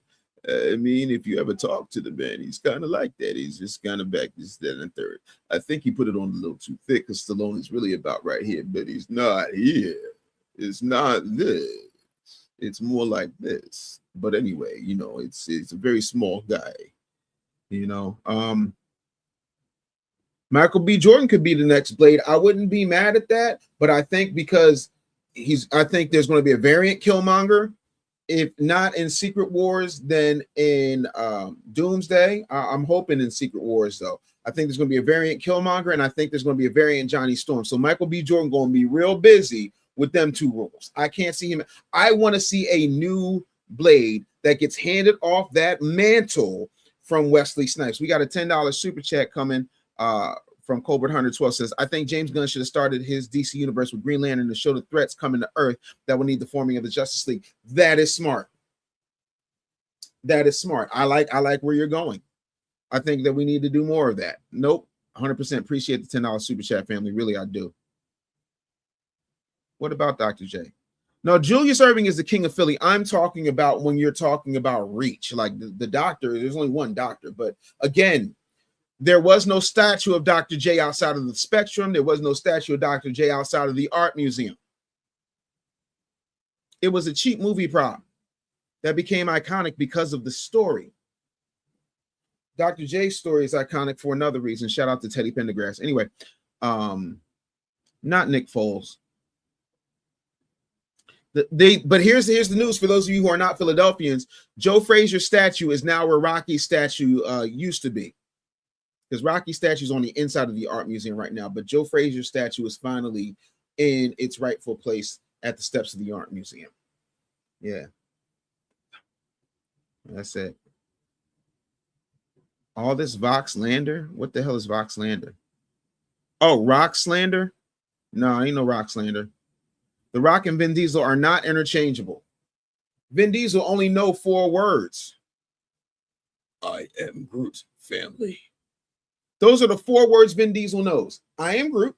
I mean, if you ever talk to the man, he's kind of like that. He's just kind of back this, that, and third. I think he put it on a little too thick because Stallone is really about right here, but he's not here. It's not this. It's more like this. But anyway, you know, it's a very small guy. You know, Michael B. Jordan could be the next Blade. I wouldn't be mad at that, but I think because I think there's going to be a variant Killmonger. If not in Secret Wars, then in Doomsday. I'm hoping in Secret Wars, though. I think there's going to be a variant Killmonger, and I think there's going to be a variant Johnny Storm. So Michael B. Jordan going to be real busy with them two roles. I can't see him. I want to see a new Blade that gets handed off that mantle from Wesley Snipes. We got a $10 super chat coming from Colbert 112 says, I think James Gunn should have started his DC universe with Green Lantern to show the threats coming to Earth that will need the forming of the Justice League. That is smart. That is smart. I like where you're going. I think that we need to do more of that. Nope. 100% appreciate the $10 super chat, family. Really, I do. What about Dr. J? No, Julius Erving is the king of Philly. I'm talking about when you're talking about reach. Like the doctor, there's only one doctor. But again, there was no statue of Dr. J outside of the Spectrum. There was no statue of Dr. J outside of the Art Museum. It was a cheap movie prop that became iconic because of the story. Dr. J's story is iconic for another reason. Shout out to Teddy Pendergrass. Anyway, not Nick Foles. But here's the news for those of you who are not Philadelphians. Joe Frazier's statue is now where Rocky's statue used to be. Because Rocky's statue is on the inside of the art museum right now, but Joe Frazier's statue is finally in its rightful place at the steps of the art museum. Yeah. That's it. All this Vox Lander? What the hell is Vox Lander? Oh, Rock Slander? No, ain't no Rock Slander. The Rock and Vin Diesel are not interchangeable. Vin Diesel only know 4 words. I am Groot, family. Those are the 4 words Vin Diesel knows. I am Groot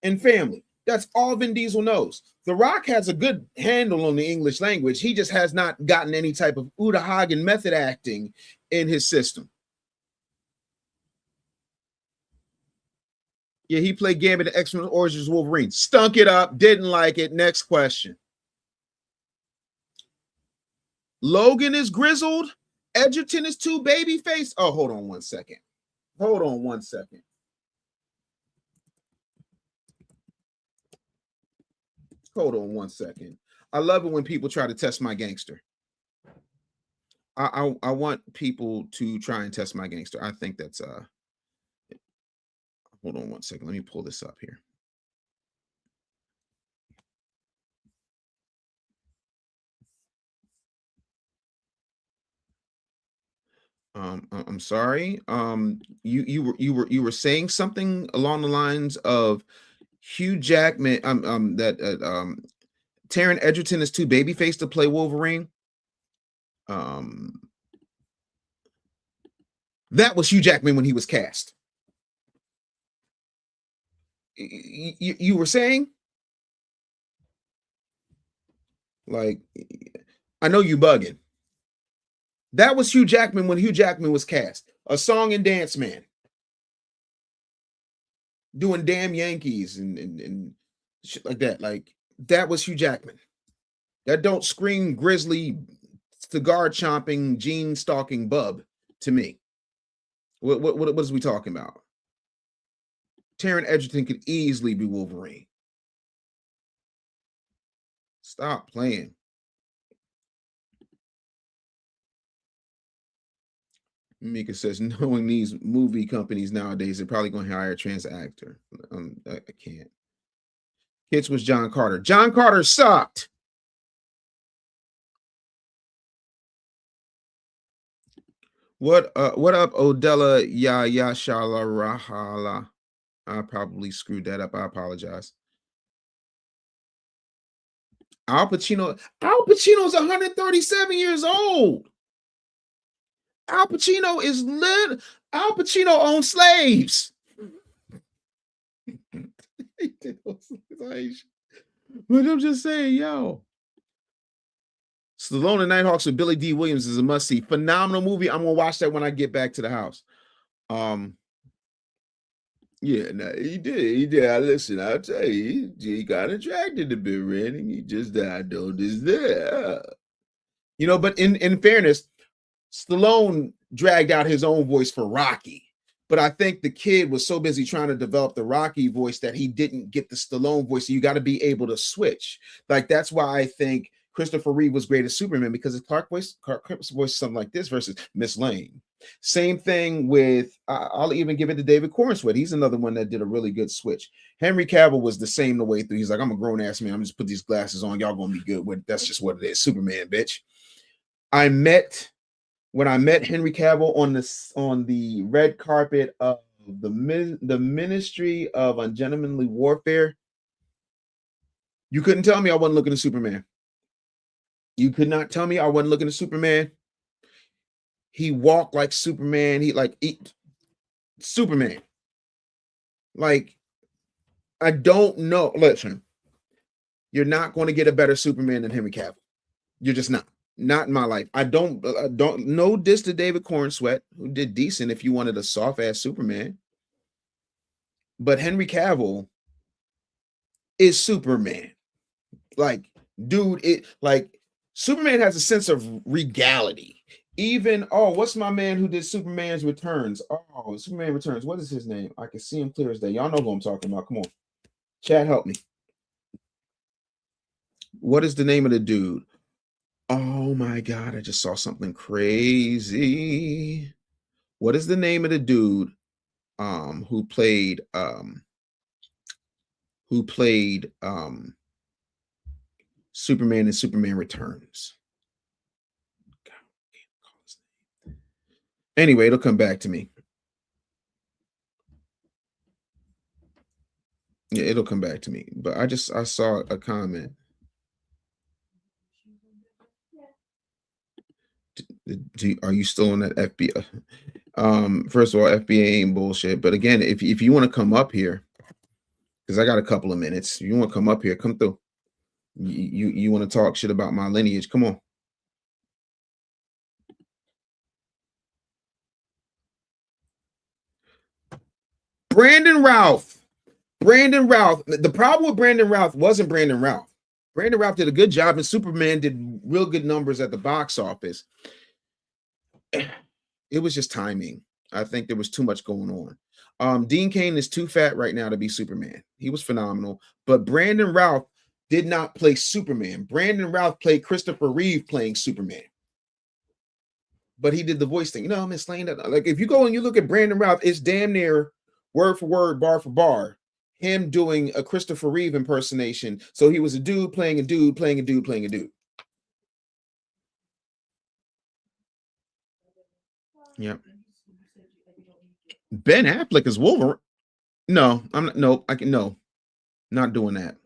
and family. That's all Vin Diesel knows. The Rock has a good handle on the English language. He just has not gotten any type of Uta Hagen method acting in his system. Yeah, he played Gambit in X-Men Origins Wolverine. Stunk it up. Didn't like it. Next question. Logan is grizzled. Edgerton is too babyface. Oh, hold on one second. Hold on one second. Hold on one second. I love it when people try to test my gangster. I want people to try and test my gangster. I think that's hold on one second. Let me pull this up here. I'm sorry. You were saying something along the lines of Hugh Jackman. Taron Egerton is too babyface to play Wolverine. That was Hugh Jackman when he was cast. You were saying? Like, I know you bugging. That was Hugh Jackman when Hugh Jackman was cast. A song and dance man. Doing damn Yankees and shit like that. Like, that was Hugh Jackman. That don't scream grizzly, cigar chomping, jean stalking bub to me. What is we talking about? Taron Egerton could easily be Wolverine. Stop playing. Mika says, knowing these movie companies nowadays, they're probably going to hire a trans actor. I can't. Kids was John Carter. John Carter sucked. What up, Odella Ya Shala Rahala? I probably screwed that up. I apologize. Al Pacino's 137 years old. Al Pacino is lit. Al Pacino owns slaves. But I'm just saying, yo. Stallone and Nighthawks with Billy D. Williams is a must-see. Phenomenal movie. I'm gonna watch that when I get back to the house. Yeah, no, he did. He did. Listen, I'll tell you, he got attracted to Bill Ranning. He just died on this there. You know, but in fairness, Stallone dragged out his own voice for Rocky. But I think the kid was so busy trying to develop the Rocky voice that he didn't get the Stallone voice. So you got to be able to switch. Like, that's why I think Christopher Reeve was great as Superman, because his Clark's voice is something like this versus Miss Lane. Same thing with, I'll even give it to David Cornsweet. He's another one that did a really good switch. Henry Cavill was the same the way through. He's like, I'm a grown ass man. I'm just put these glasses on. Y'all gonna be good with. That's just what it is. Superman, bitch. When I met Henry Cavill on the red carpet of the Ministry of Ungentlemanly Warfare, you couldn't tell me I wasn't looking at Superman. You could not tell me I wasn't looking at Superman. He walked like Superman. Superman. Like, I don't know. Listen, you're not going to get a better Superman than Henry Cavill. You're just not. Not in my life. I don't no diss to David Cornsweet, who did decent if you wanted a soft ass Superman. But Henry Cavill is Superman. Like, dude, Superman has a sense of regality. Even, what's my man who did Superman's Returns? Oh, Superman Returns. What is his name? I can see him clear as day. Y'all know who I'm talking about. Come on. Chat, help me. What is the name of the dude? Oh my God, I just saw something crazy. What is the name of the dude who played Superman in Superman Returns? Anyway, it'll come back to me. Yeah, it'll come back to me. But I saw a comment. Are you still on that FBI? First of all, FBA ain't bullshit. But again, if you want to come up here, because I got a couple of minutes, if you want to come up here, come through. You want to talk shit about my lineage? Come on. Brandon Routh. The problem with Brandon Routh wasn't Brandon Routh. Brandon Routh did a good job, and Superman did real good numbers at the box office. It was just timing. I think there was too much going on. Dean Cain is too fat right now to be Superman. He was phenomenal, but Brandon Routh did not play Superman. Brandon Routh played Christopher Reeve playing Superman. But he did the voice thing. You know, Miss Lane, like, if you go and you look at Brandon Routh, it's damn near word for word, bar for bar, him doing a Christopher Reeve impersonation. So he was a dude playing a dude, playing a dude, playing a dude. Yep. Ben Affleck is Wolverine. No, I'm not. No, I can. No, not doing that.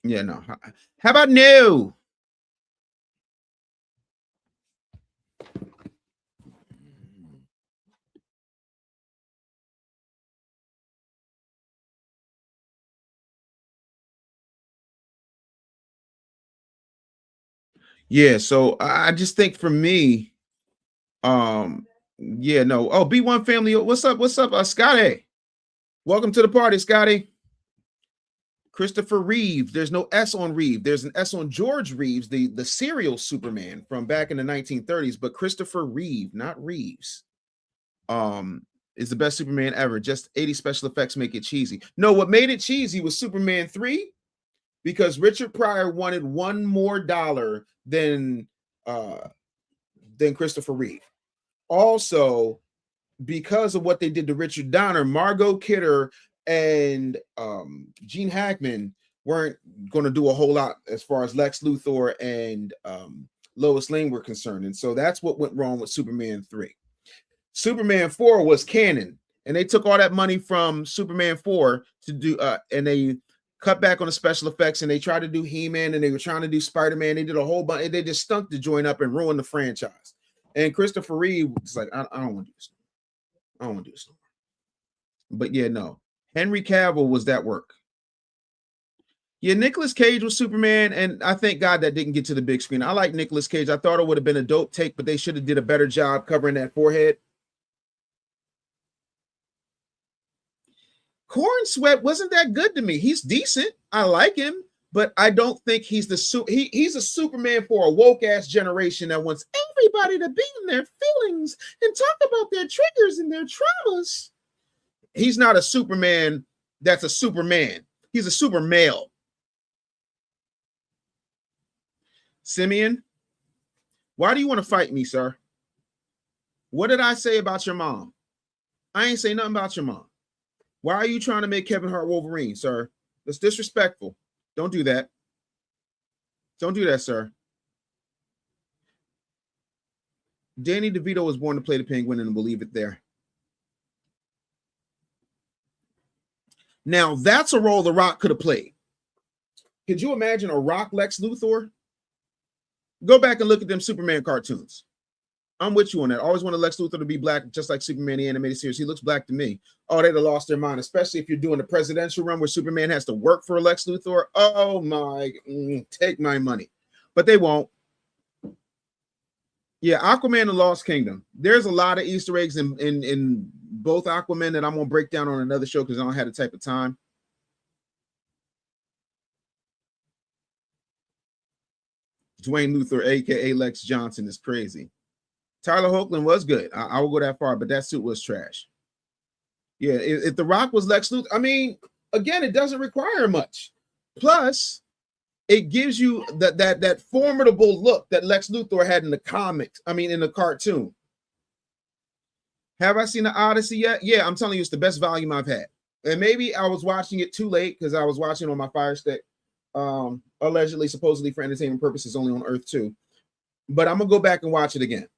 Yeah, no. How about no? Yeah, so I just think for me, yeah, no. Oh, B1 family, what's up? What's up, Scotty? Welcome to the party, Scotty. Christopher Reeve. There's no S on Reeve. There's an S on George Reeves, the serial Superman from back in the 1930s, but Christopher Reeve, not Reeves, is the best Superman ever. Just 80 special effects make it cheesy. No, what made it cheesy was Superman 3, because Richard Pryor wanted one more dollar than Christopher Reeve. Also, because of what they did to Richard Donner, Margot Kidder and Gene Hackman weren't going to do a whole lot as far as Lex Luthor and Lois Lane were concerned. And so that's what went wrong with Superman 3. Superman 4 was canon, and they took all that money from Superman 4 to do, and they cut back on the special effects, and they tried to do He-Man, and they were trying to do Spider-Man. They did a whole bunch. They just stunk the joint up and ruined the franchise. And Christopher Reeve was like, I don't want to do this. I don't want to do this. But yeah, no. Henry Cavill was that work. Yeah, Nicolas Cage was Superman, and I thank God that didn't get to the big screen. I like Nicolas Cage. I thought it would have been a dope take, but they should have did a better job covering that forehead. Corn Sweat wasn't that good to me. He's decent. I like him, but I don't think he's he's a Superman for a woke ass generation that wants everybody to be in their feelings and talk about their triggers and their traumas. He's not a Superman that's a Superman. He's a super male. Simeon, why do you want to fight me, sir? What did I say about your mom? I ain't say nothing about your mom. Why are you trying to make Kevin Hart Wolverine, sir? That's disrespectful. Don't do that. Don't do that, sir. Danny DeVito was born to play the Penguin, and we'll leave it there. Now, that's a role The Rock could have played. Could you imagine a Rock Lex Luthor? Go back and look at them Superman cartoons. I'm with you on that. I always wanted Lex Luthor to be black, just like Superman, the animated series. He looks black to me. Oh, they'd have lost their mind, especially if you're doing a presidential run where Superman has to work for Lex Luthor. Oh, my, take my money. But they won't. Yeah, Aquaman and Lost Kingdom. There's a lot of Easter eggs in both Aquaman that I'm going to break down on another show because I don't have the type of time. Dwayne Luthor, a.k.a. Lex Johnson, is crazy. Tyler Hoechlin was good. I will go that far, but that suit was trash. Yeah, if The Rock was Lex Luthor, I mean, again, it doesn't require much. Plus, it gives you that formidable look that Lex Luthor had in the comics. I mean, in the cartoon. Have I seen the Odyssey yet? Yeah, I'm telling you, it's the best volume I've had. And maybe I was watching it too late because I was watching on my Fire Stick. Allegedly, supposedly for entertainment purposes, only on Earth 2. But I'm gonna go back and watch it again.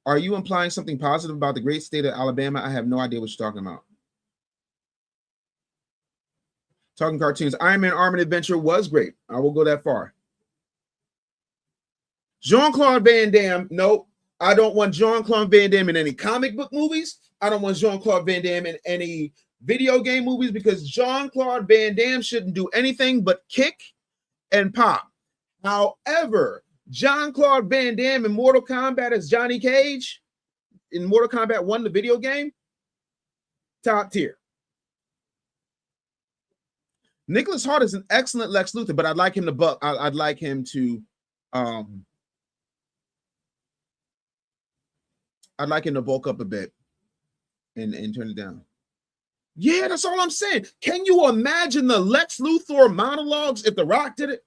Are you implying something positive about the great state of Alabama? I have no idea what you're talking about. Talking cartoons. Iron Man Armored Adventure was great. I will go that far. Jean-Claude Van Damme. Nope. I don't want Jean-Claude Van Damme in any comic book movies. I don't want Jean-Claude Van Damme in any video game movies because Jean-Claude Van Damme shouldn't do anything but kick and pop. However, Jean-Claude Van Damme in Mortal Kombat as Johnny Cage in Mortal Kombat 1, the video game, top tier. Nicholas Hart is an excellent Lex Luthor, but I'd like him to buck. I'd like him to bulk up a bit and turn it down. Yeah, that's all I'm saying. Can you imagine the Lex Luthor monologues if The Rock did it?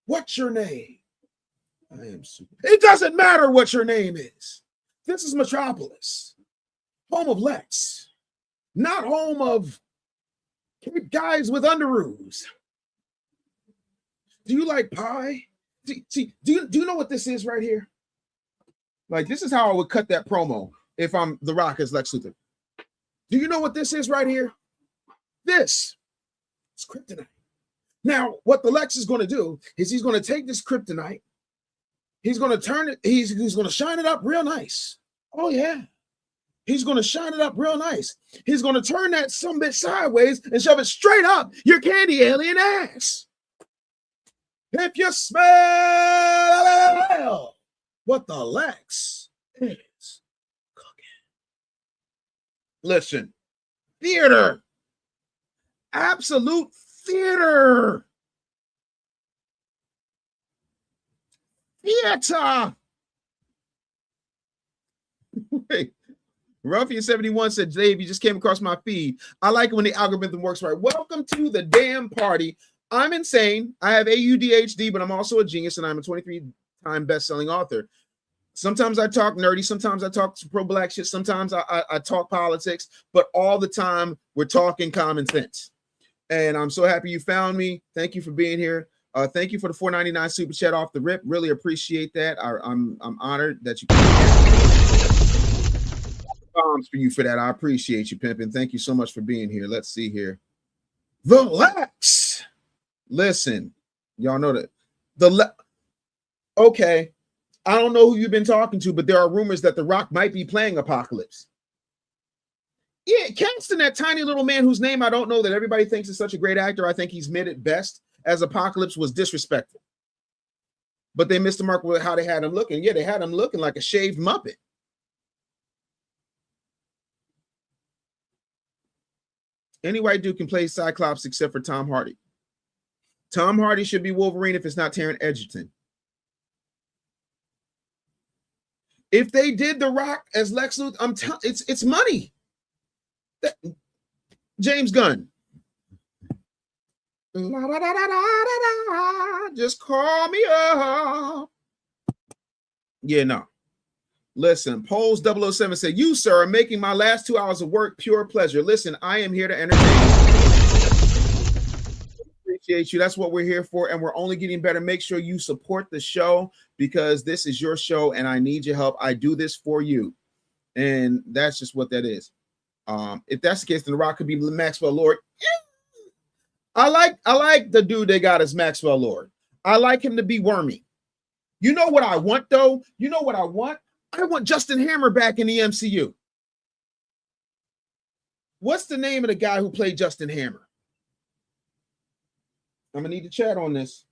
What's your name? I am super. It doesn't matter what your name is. This is Metropolis, home of Lex, not home of guys with underoos. Do you like pie? Do you know what this is right here? Like, this is how I would cut that promo if I'm The Rock as Lex Luthor. Do you know what this is right here? This is kryptonite. Now, what the Lex is going to do is he's going to take this kryptonite. He's going to turn it. He's going to shine it up real nice. Oh, yeah. He's going to shine it up real nice. He's going to turn that sumbitch sideways and shove it straight up your candy alien ass. If you smell what the Lex is cooking. Listen, theater. Absolute theater. Theater. Wait. Ruffian71 said, Dave, you just came across my feed. I like it when the algorithm works right. Welcome to the damn party. I'm insane. I have ADHD, but I'm also a genius, and I'm a 23-time best-selling author. Sometimes I talk nerdy. Sometimes I talk pro-black shit. Sometimes I talk politics. But all the time, we're talking common sense. And I'm so happy you found me. Thank you for being here. Thank you for the $4.99 super chat off the rip. Really appreciate that. I'm honored that you bombs for you for that. I appreciate you, pimping. Thank you so much for being here. Let's see here. The Lex. Listen, y'all know that okay. I don't know who you've been talking to, but there are rumors that The Rock might be playing Apocalypse. Yeah, casting that tiny little man whose name I don't know that everybody thinks is such a great actor. I think he's mid at best as Apocalypse was disrespectful. But they missed the mark with how they had him looking. Yeah, they had him looking like a shaved Muppet. Any white dude can play Cyclops except for Tom Hardy. Tom Hardy should be Wolverine if it's not Taron Egerton. If they did The Rock as Lex Luthor, I'm telling it's money. James Gunn. Just call me up. Yeah, no. Listen, Polls 007 said, you, sir, are making my last 2 hours of work pure pleasure. Listen, I am here to entertain. Appreciate you. That's what we're here for, and we're only getting better. Make sure you support the show because this is your show, and I need your help. I do this for you, and that's just what that is. If that's the case, then The Rock could be Maxwell Lord. I like the dude they got as Maxwell Lord. I like him to be wormy. You know what I want, though? You know what I want? I want Justin Hammer back in the MCU. What's the name of the guy who played Justin Hammer? I'm going to need to chat on this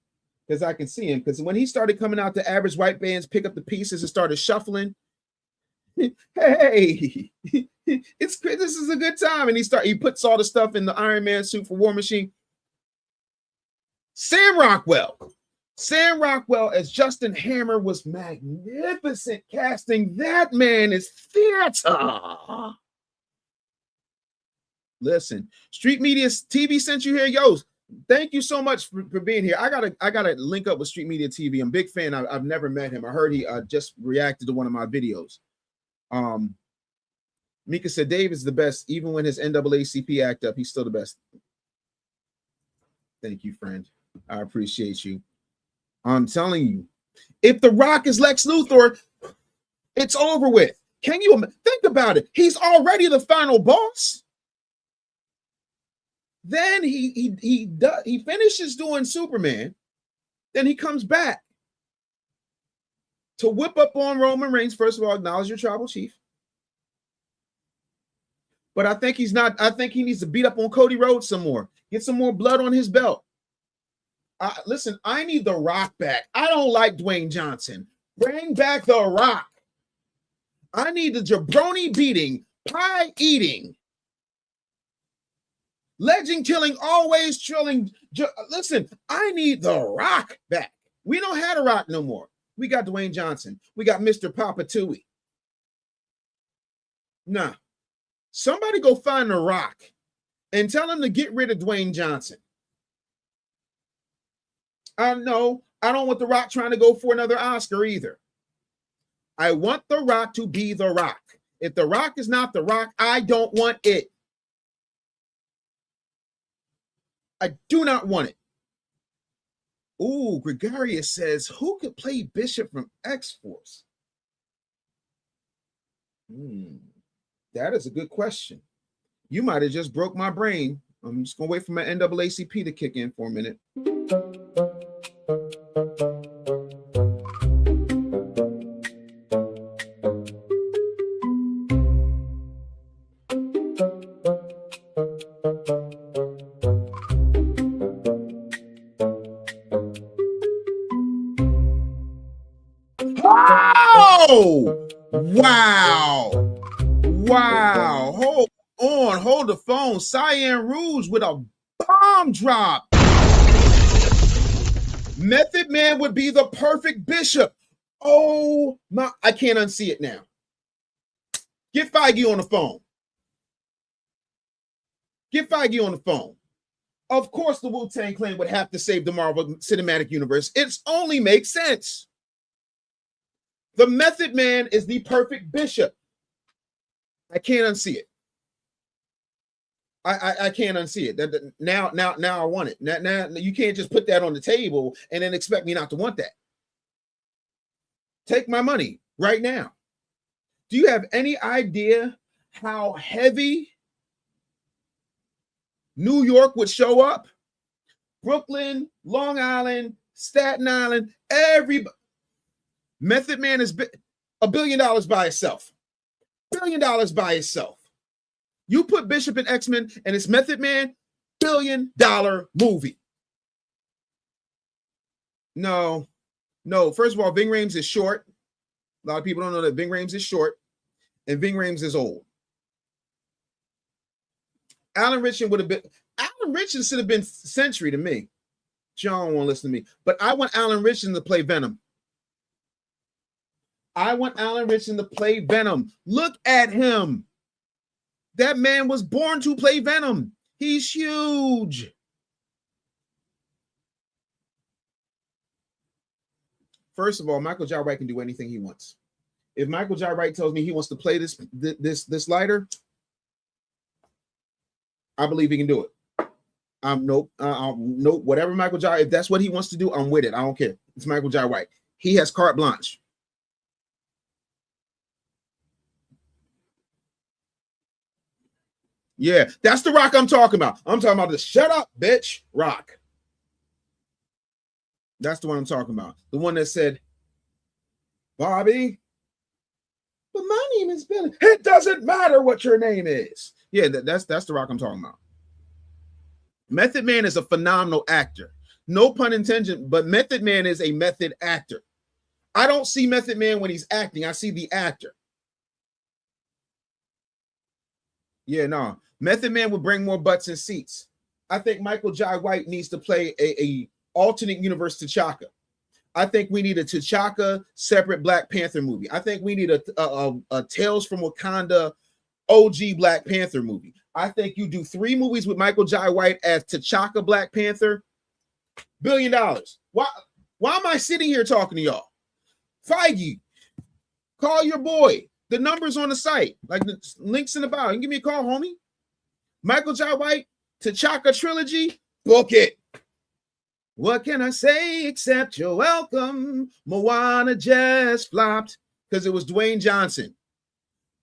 because I can see him. Because when he started coming out to average white bands, pick up the pieces and started shuffling. Hey, this is a good time. And he puts all the stuff in the Iron Man suit for War Machine. Sam Rockwell as Justin Hammer was magnificent casting. That man is theater. Listen, Street Media TV sent you here. Yo, thank you so much for being here. I gotta link up with Street Media TV. I'm a big fan. I've never met him. I heard he just reacted to one of my videos. Mika said Dave is the best. Even when his NAACP act up, he's still the best. Thank you, friend. I appreciate you. I'm telling you, if The Rock is Lex Luthor, it's over with. Can you think about it? He's already the final boss. Then he finishes doing Superman. Then he comes back to whip up on Roman Reigns. First of all, acknowledge your tribal chief. But I think he's not. I think he needs to beat up on Cody Rhodes some more. Get some more blood on his belt. Listen, I need The Rock back. I don't like Dwayne Johnson. Bring back The Rock. I need the jabroni beating, pie eating, legend killing, always trilling. Listen, I need The Rock back. We don't have The Rock no more. We got Dwayne Johnson. We got Mr. Papa Tooie. Nah. Somebody go find The Rock and tell him to get rid of Dwayne Johnson. I know I don't want The Rock trying to go for another Oscar either. I want The Rock to be The Rock. If The Rock is not The Rock, I don't want it. I do not want it. Ooh, Gregarious says, who could play Bishop from X-Force? That is a good question. You might have just broke my brain. I'm just going to wait for my NAACP to kick in for a minute. Oh, wow. Wow. Hold the phone. Cyan Rouge with a bomb drop. Method Man would be the perfect bishop. Oh my, I can't unsee it now. Get Feige on the phone. Get Feige on the phone. Of course, the Wu-Tang Clan would have to save the Marvel Cinematic Universe. It only makes sense. The Method Man is the perfect bishop. I can't unsee it. I can't unsee it. Now I want it. Now you can't just put that on the table and then expect me not to want that. Take my money right now. Do you have any idea how heavy New York would show up? Brooklyn, Long Island, Staten Island, everybody. Method Man is $1 billion by itself. $1 billion by itself. You put Bishop in X-Men and it's Method Man, $1 billion movie. No. First of all, Ving Rhames is short. A lot of people don't know that Ving Rhames is short and Ving Rhames is old. Alan Richardson should have been Century to me. John won't listen to me, but I want Alan Richardson to play Venom. I want Alan Richardson to play Venom. Look at him. That man was born to play Venom. He's huge. First of all, Michael Jai White can do anything he wants. If Michael Jai White tells me he wants to play this lighter, I believe he can do it. Nope. Whatever Michael Jai, if that's what he wants to do, I'm with it. I don't care. It's Michael Jai White. He has carte blanche. Yeah, that's the Rock I'm talking about. I'm talking about the shut up, bitch, Rock. That's the one I'm talking about. The one that said, Bobby, but my name is Billy. It doesn't matter what your name is. Yeah, that's the Rock I'm talking about. Method Man is a phenomenal actor. No pun intended, but Method Man is a method actor. I don't see Method Man when he's acting. I see the actor. Yeah, no. Method Man would bring more butts and seats. I think Michael Jai White needs to play a alternate universe T'Chaka. I think we need a T'Chaka separate Black Panther movie. I think we need a Tales from Wakanda OG Black Panther movie. I think you do 3 movies with Michael Jai White as T'Chaka Black Panther. $1 billion. Why am I sitting here talking to y'all? Feige, call your boy. The number's on the site, like the links in the bio. You can give me a call, homie. Michael Jai White, T'Chaka trilogy, book it. What can I say except you're welcome? Moana just flopped because it was Dwayne Johnson.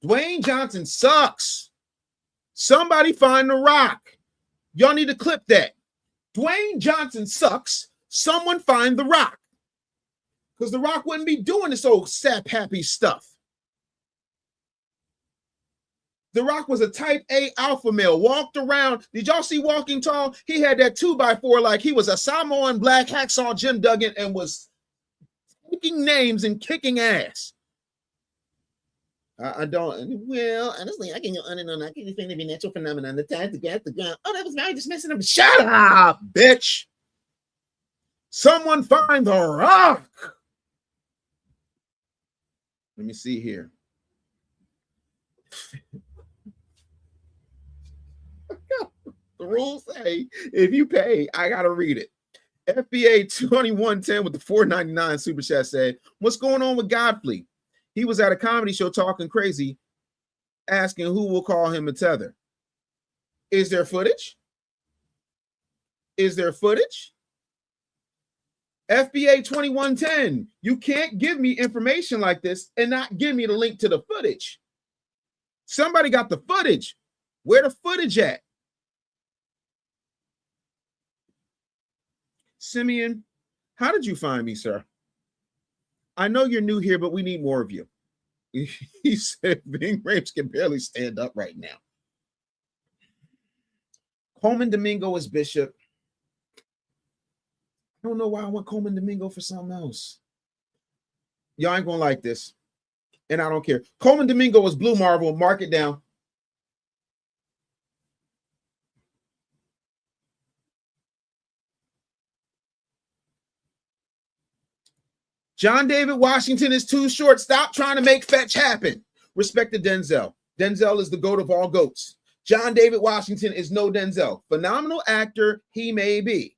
Dwayne Johnson sucks. Somebody find The Rock. Y'all need to clip that. Dwayne Johnson sucks. Someone find The Rock. Because The Rock wouldn't be doing this old sap happy stuff. The Rock was a type A alpha male, walked around. Did y'all see Walking Tall? He had that 2x4 like he was a Samoan black hacksaw Jim Duggan and was taking names and kicking ass. I don't. Well, honestly, I can go on and on. I can defend the natural phenomenon. The time to get the gun. Oh, that was very dismissing him. Shut up, bitch. Someone find The Rock. Let me see here. The rules say if you pay, I gotta read it. FBA 2110 with the $4.99 super chat said, "What's going on with Godfrey? He was at a comedy show talking crazy, asking who will call him a tether. Is there footage? Is there footage? FBA 2110, you can't give me information like this and not give me the link to the footage. Somebody got the footage. Where the footage at? Simeon, how did you find me, sir? I know you're new here, but we need more of you." He said Ving Rhames can barely stand up right now. Coleman Domingo is Bishop. I don't know why I want Coleman Domingo for something else. Y'all ain't gonna like this. and I don't care. Coleman Domingo is Blue Marvel. Mark it down. John David Washington is too short. Stop trying to make fetch happen. Respect to Denzel. Denzel is the GOAT of all GOATs. John David Washington is no Denzel. Phenomenal actor he may be.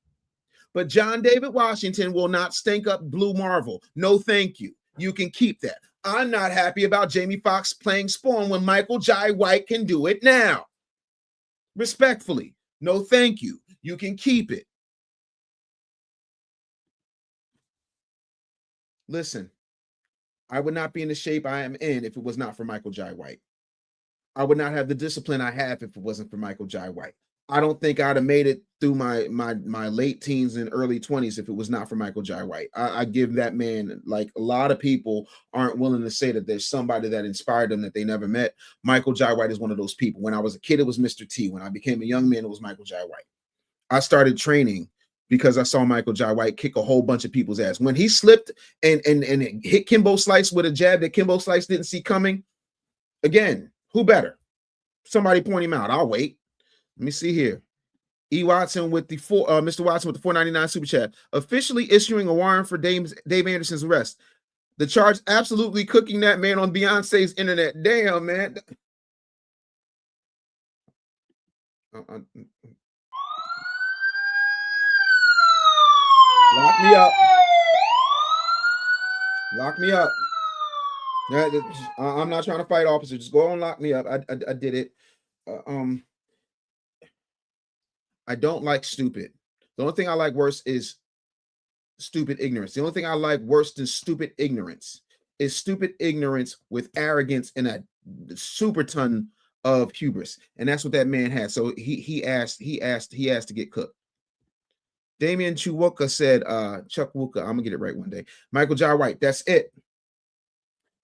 But John David Washington will not stink up Blue Marvel. No, thank you. You can keep that. I'm not happy about Jamie Foxx playing Spawn when Michael Jai White can do it now. Respectfully, no, thank you. You can keep it. Listen, I would not be in the shape I am in if it was not for Michael Jai White. I would not have the discipline I have if it wasn't for Michael Jai White. I don't think I'd have made it through my late teens and early 20s if it was not for Michael Jai White. I give that man, like a lot of people aren't willing to say that there's somebody that inspired them that they never met. Michael Jai White is one of those people. When I was a kid, it was Mr. T. When I became a young man, it was Michael Jai White. I started training because I saw Michael Jai White kick a whole bunch of people's ass. When he slipped and hit Kimbo Slice with a jab that Kimbo Slice didn't see coming, again, who better? Somebody point him out. I'll wait. Let me see here. E. Watson with the Mr. Watson with the $4.99 super chat. Officially issuing a warrant for Dave Anderson's arrest. The charge absolutely cooking that man on Beyonce's internet. Damn, man. Lock me up. Lock me up. I'm not trying to fight, officer. Just go and lock me up. I did it. I don't like stupid. The only thing I like worse is stupid ignorance. The only thing I like worse than stupid ignorance is stupid ignorance with arrogance and a super ton of hubris. And that's what that man has. So he asked to get cooked. Damian Chuwuka said, Chuck Wooka, I'm gonna get it right one day. Michael Jai White, that's it.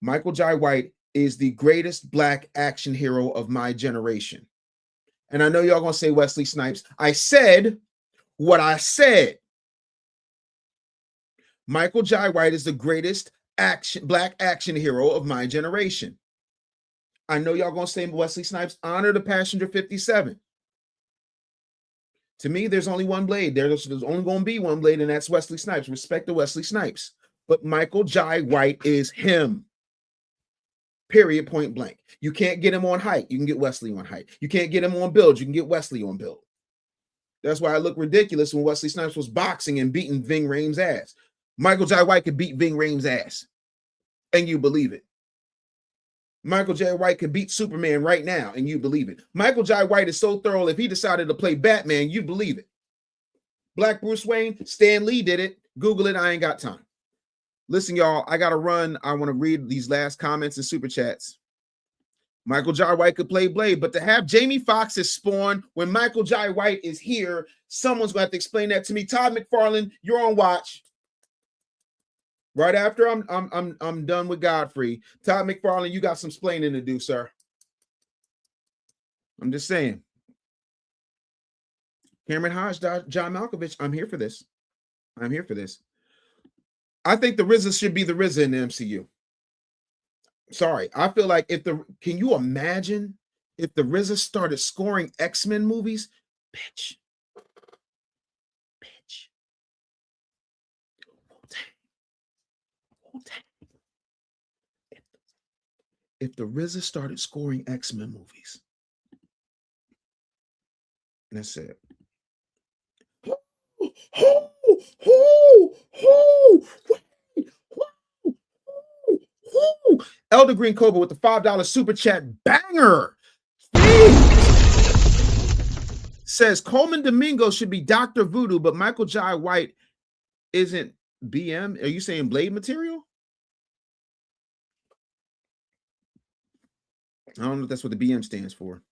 Michael Jai White is the greatest black action hero of my generation. And I know y'all gonna say Wesley Snipes. I said what I said. Michael Jai White is the greatest black action hero of my generation. I know y'all gonna say Wesley Snipes. Honor the Passenger 57. To me, there's only one blade. There's only going to be one blade, and that's Wesley Snipes. Respect to Wesley Snipes. But Michael Jai White is him. Period, point blank. You can't get him on height. You can get Wesley on height. You can't get him on build. You can get Wesley on build. That's why I look ridiculous when Wesley Snipes was boxing and beating Ving Rhames' ass. Michael Jai White could beat Ving Rhames' ass, and you believe it. Michael Jai White could beat Superman right now, and you believe it. Michael Jai White is so thorough, if he decided to play Batman, you believe it. Black Bruce Wayne, Stan Lee did it. Google it. I ain't got time. Listen, y'all, I got to run. I want to read these last comments and super chats. Michael Jai White could play Blade, but to have Jamie Foxx's Spawn when Michael Jai White is here, someone's going to have to explain that to me. Todd McFarlane, you're on watch. Right after I'm done with Godfrey. Todd McFarlane, you got some splaining to do, sir. I'm just saying. Cameron Hodge, John Malkovich, I'm here for this. I'm here for this. I think the RZA should be the RZA in the MCU. Sorry. I feel like can you imagine if the RZA started scoring X-Men movies? Bitch. If the RZA started scoring X-Men movies, that's it. Elder Green Cobra with the $5 super chat banger. Says Coleman Domingo should be Dr. Voodoo, but Michael Jai White isn't BM. Are you saying Blade material? I don't know if that's what the BM stands for.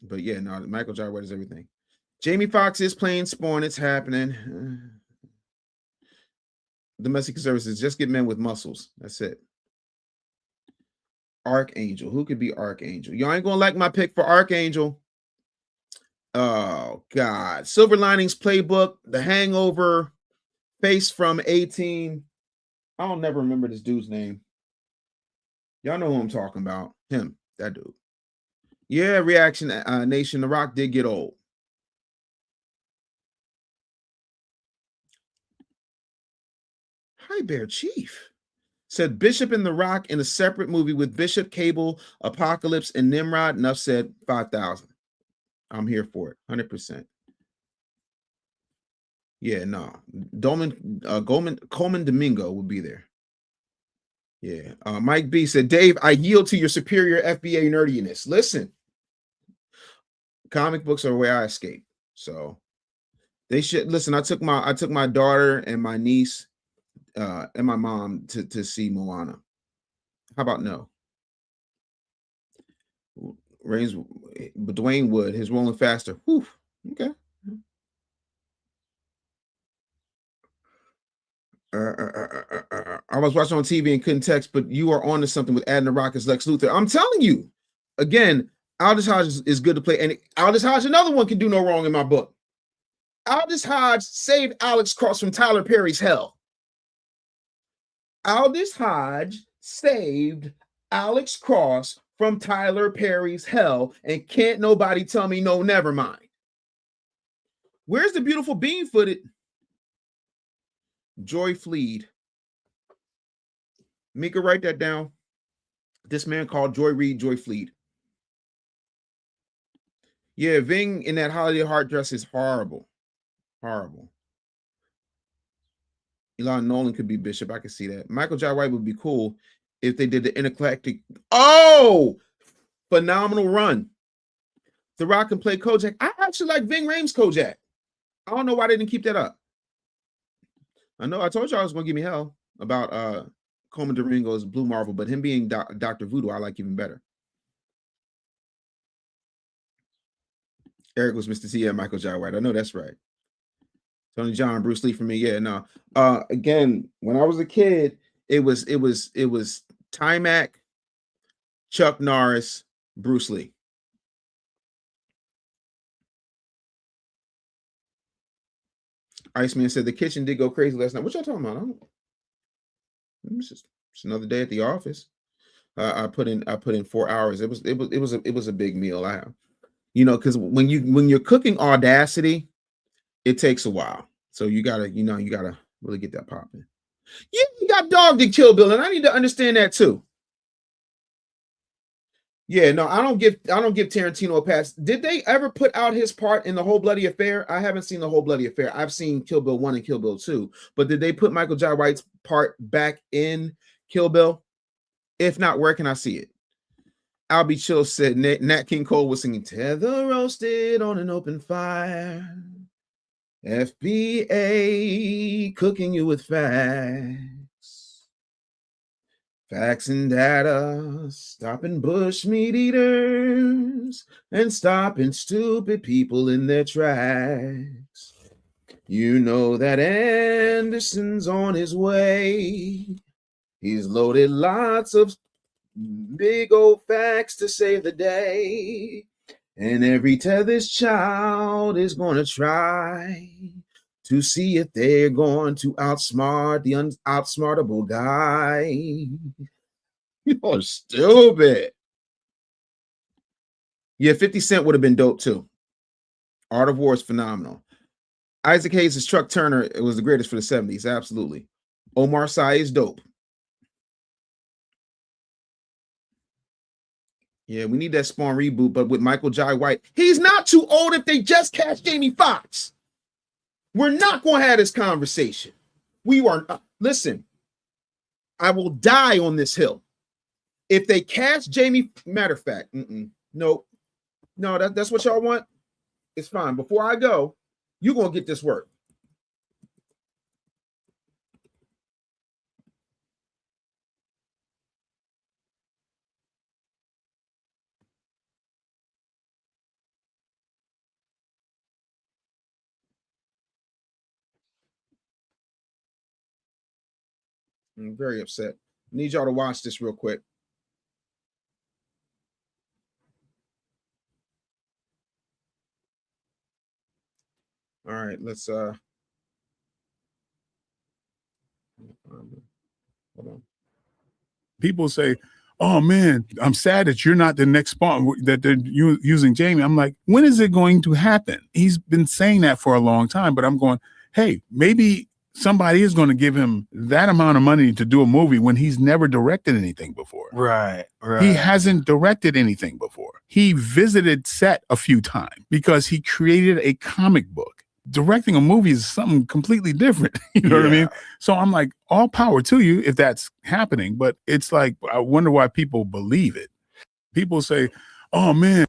But yeah, no, Michael Jai White is everything. Jamie Foxx is playing Spawn. It's happening. Domestic services, just get men with muscles. That's it. Archangel. Who could be Archangel? Y'all ain't gonna like my pick for Archangel. Oh, God. Silver Linings Playbook, The Hangover, Face from 18. I don't never remember this dude's name. Y'all know who I'm talking about. Him, that dude. Yeah, Reaction Nation. The Rock did get old. Hi, Bear Chief. Said Bishop and The Rock in a separate movie with Bishop, Cable, Apocalypse, and Nimrod. Enough said. 5,000. I'm here for it. 100%. Yeah, no. Coleman Domingo would be there. Yeah. Mike B said, Dave, I yield to your superior FBA nerdiness. Listen, comic books are where I escape. So they should listen. I took my daughter and my niece and my mom to see Moana. How about no? Reigns, but Dwayne Wood, his rolling faster. Whew. Okay. I was watching on TV and couldn't text, but you are on to something with adding The Rock as Lex Luthor. I'm telling you, again, Aldous Hodge is good to play, and Aldous Hodge, another one, can do no wrong in my book. Aldous Hodge saved Alex Cross from Tyler Perry's hell. Aldous Hodge saved Alex Cross from Tyler Perry's hell, and can't nobody tell me no, never mind. Where's the beautiful bean-footed Joy Fleed? Mika, write that down. This man called Joy Reid, Joy Fleed. Yeah, Ving in that holiday heart dress is horrible. Horrible. Elon Nolan could be Bishop. I could see that. Michael Jai White would be cool if they did the intergalactic. Oh, phenomenal run. The Rock can play Kojak. I actually like Ving Rhames Kojak. I don't know why they didn't keep that up. I know I told you I was going to give me hell about Coleman Domingo's Blue Marvel, but him being Dr. Voodoo, I like even better. Eric was Mr. T and Michael Jai White. I know that's right. Tony John, Bruce Lee for me. Yeah, no. Again, when I was a kid, it was Timac, Chuck Norris, Bruce Lee. Iceman said the kitchen did go crazy last night. What y'all talking about? It's just another day at the office. I put in 4 hours. It was a big meal. Because when you're cooking Audacity, it takes a while. So you gotta really get that popping. Yeah, you got dogged in Kill Bill, and I need to understand that too. Yeah, no, I don't give Tarantino a pass. Did they ever put out his part in The Whole Bloody Affair? I haven't seen The Whole Bloody Affair. I've seen Kill Bill 1 and Kill Bill 2. But did they put Michael Jai White's part back in Kill Bill? If not, where can I see it? Albie Chill said Nat King Cole was singing Tether Roasted on an Open Fire. FBA cooking you with facts. Facts and data, stopping bush meat eaters and stopping stupid people in their tracks. You know that Anderson's on his way. He's loaded lots of big old facts to save the day. And every tether's child is going to try to see if they're going to outsmart the outsmartable guy. You're stupid. Yeah, 50 Cent would have been dope too. Art of War is phenomenal. Isaac Hayes' Truck Turner, it was the greatest for the 70s. Absolutely. Omar Sy is dope. Yeah, we need that Spawn reboot, but with Michael Jai White. He's not too old if they just cast Jamie Foxx. We're not going to have this conversation. We are not. Listen, I will die on this hill. If they cast Jamie, matter of fact, no, that's what y'all want. It's fine. Before I go, you're going to get this work. I'm very upset. Need y'all to watch this real quick. All right, let's hold on. People say, oh man, I'm sad that you're not the next spawn, that they're using Jamie. I'm like, when is it going to happen? He's been saying that for a long time, but I'm going, hey, maybe somebody is going to give him that amount of money to do a movie when he's never directed anything before. Right. He hasn't directed anything before. He visited set a few times because he created a comic book. Directing a movie is something completely different. You know what I mean? So I'm like, all power to you if that's happening. But it's like, I wonder why people believe it. People say, oh man.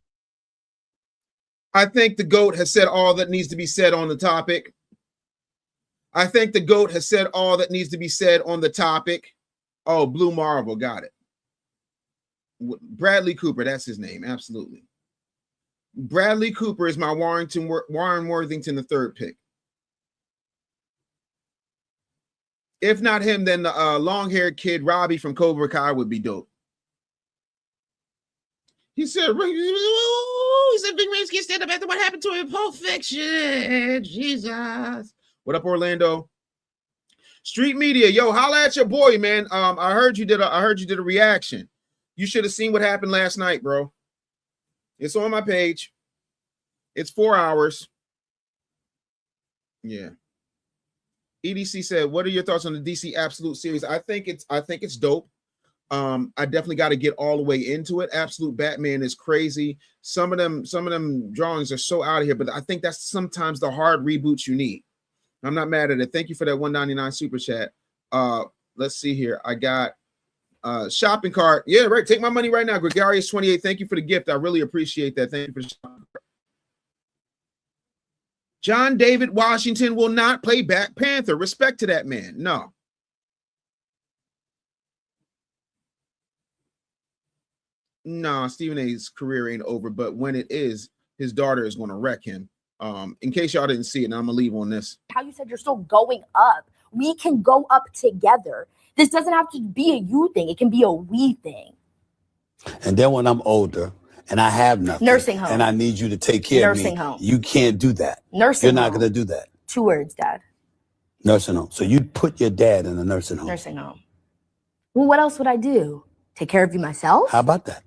I think the GOAT has said all that needs to be said on the topic. I think the GOAT has said all that needs to be said on the topic. Oh, Blue Marvel, got it. Bradley Cooper, that's his name, absolutely. Bradley Cooper is my Warren Worthington, the third pick. If not him, then the long-haired kid Robbie from Cobra Kai would be dope. He said, Big Rams can't stand up after what happened to him in Pulp Fiction. Jesus. What up, Orlando? Street Media, yo, holla at your boy, man. I heard you did a reaction. You should have seen what happened last night, bro. It's on my page. It's 4 hours. Yeah. EDC said, "What are your thoughts on the DC Absolute series?" I think it's dope. I definitely got to get all the way into it. Absolute Batman is crazy. Some of them drawings are so out of here, but I think that's sometimes the hard reboots you need. I'm not mad at it. Thank you for that $1.99 super chat. Let's see here. I got shopping cart. Yeah, right. Take my money right now. Gregarious 28. Thank you for the gift. I really appreciate that. Thank you for the shopping cart. John David Washington will not play Black Panther. Respect to that man. No. No, Stephen A's career ain't over, but when it is, his daughter is going to wreck him. In case y'all didn't see it, and I'm going to leave on this. How you said you're still going up. We can go up together. This doesn't have to be a you thing. It can be a we thing. And then when I'm older and I have nothing. Nursing home. And I need you to take care of me. Nursing home. You can't do that. Nursing You're not home. going to do that. 2 words, Dad. Nursing home. So you'd put your dad in a nursing home. Nursing home. Well, what else would I do? Take care of you myself? How about that?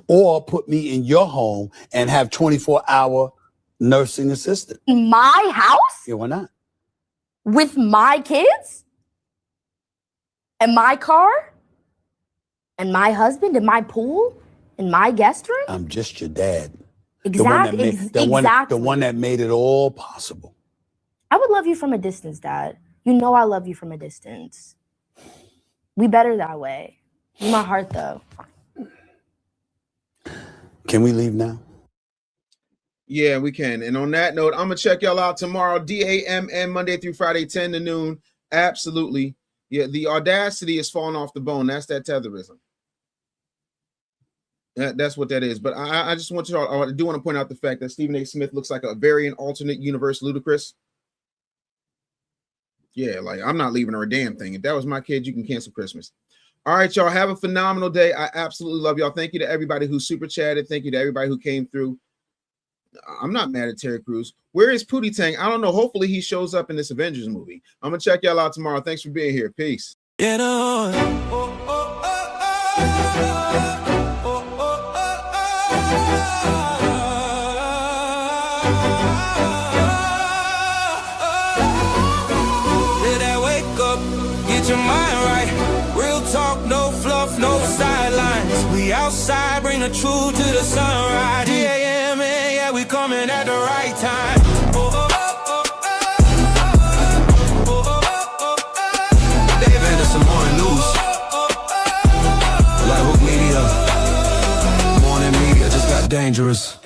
Or put me in your home and have 24-hour nursing assistant. In my house? Yeah, why not? With my kids? And my car? And my husband? And my pool? And my guest room? I'm just your dad. Exactly. The one that made it all possible. I would love you from a distance, Dad. You know I love you from a distance. We better that way. In my heart, though. Can we leave now? Yeah, we can. And on that note, I'm going to check y'all out tomorrow, DAMN, Monday through Friday, 10 to noon. Absolutely. Yeah, the audacity is falling off the bone. That's that tetherism. That's what that is. But I just want to, I do want to point out the fact that Stephen A. Smith looks like a variant alternate universe Ludacris. Yeah, like I'm not leaving her a damn thing. If that was my kid, you can cancel Christmas. All right, y'all. Have a phenomenal day. I absolutely love y'all. Thank you to everybody who super chatted. Thank you to everybody who came through. I'm not mad at Terry Crews. Where is Pootie Tang? I don't know. Hopefully he shows up in this Avengers movie. I'm going to check y'all out tomorrow. Thanks for being here. Peace. Get on. Did I wake up? Get your mind right. Real talk, no fluff, no sidelines. We outside, bring the truth to the sunrise. DAMN, yeah, we coming at the right time. Dave Anderson, morning news. Like Hook Media. Morning media just got dangerous.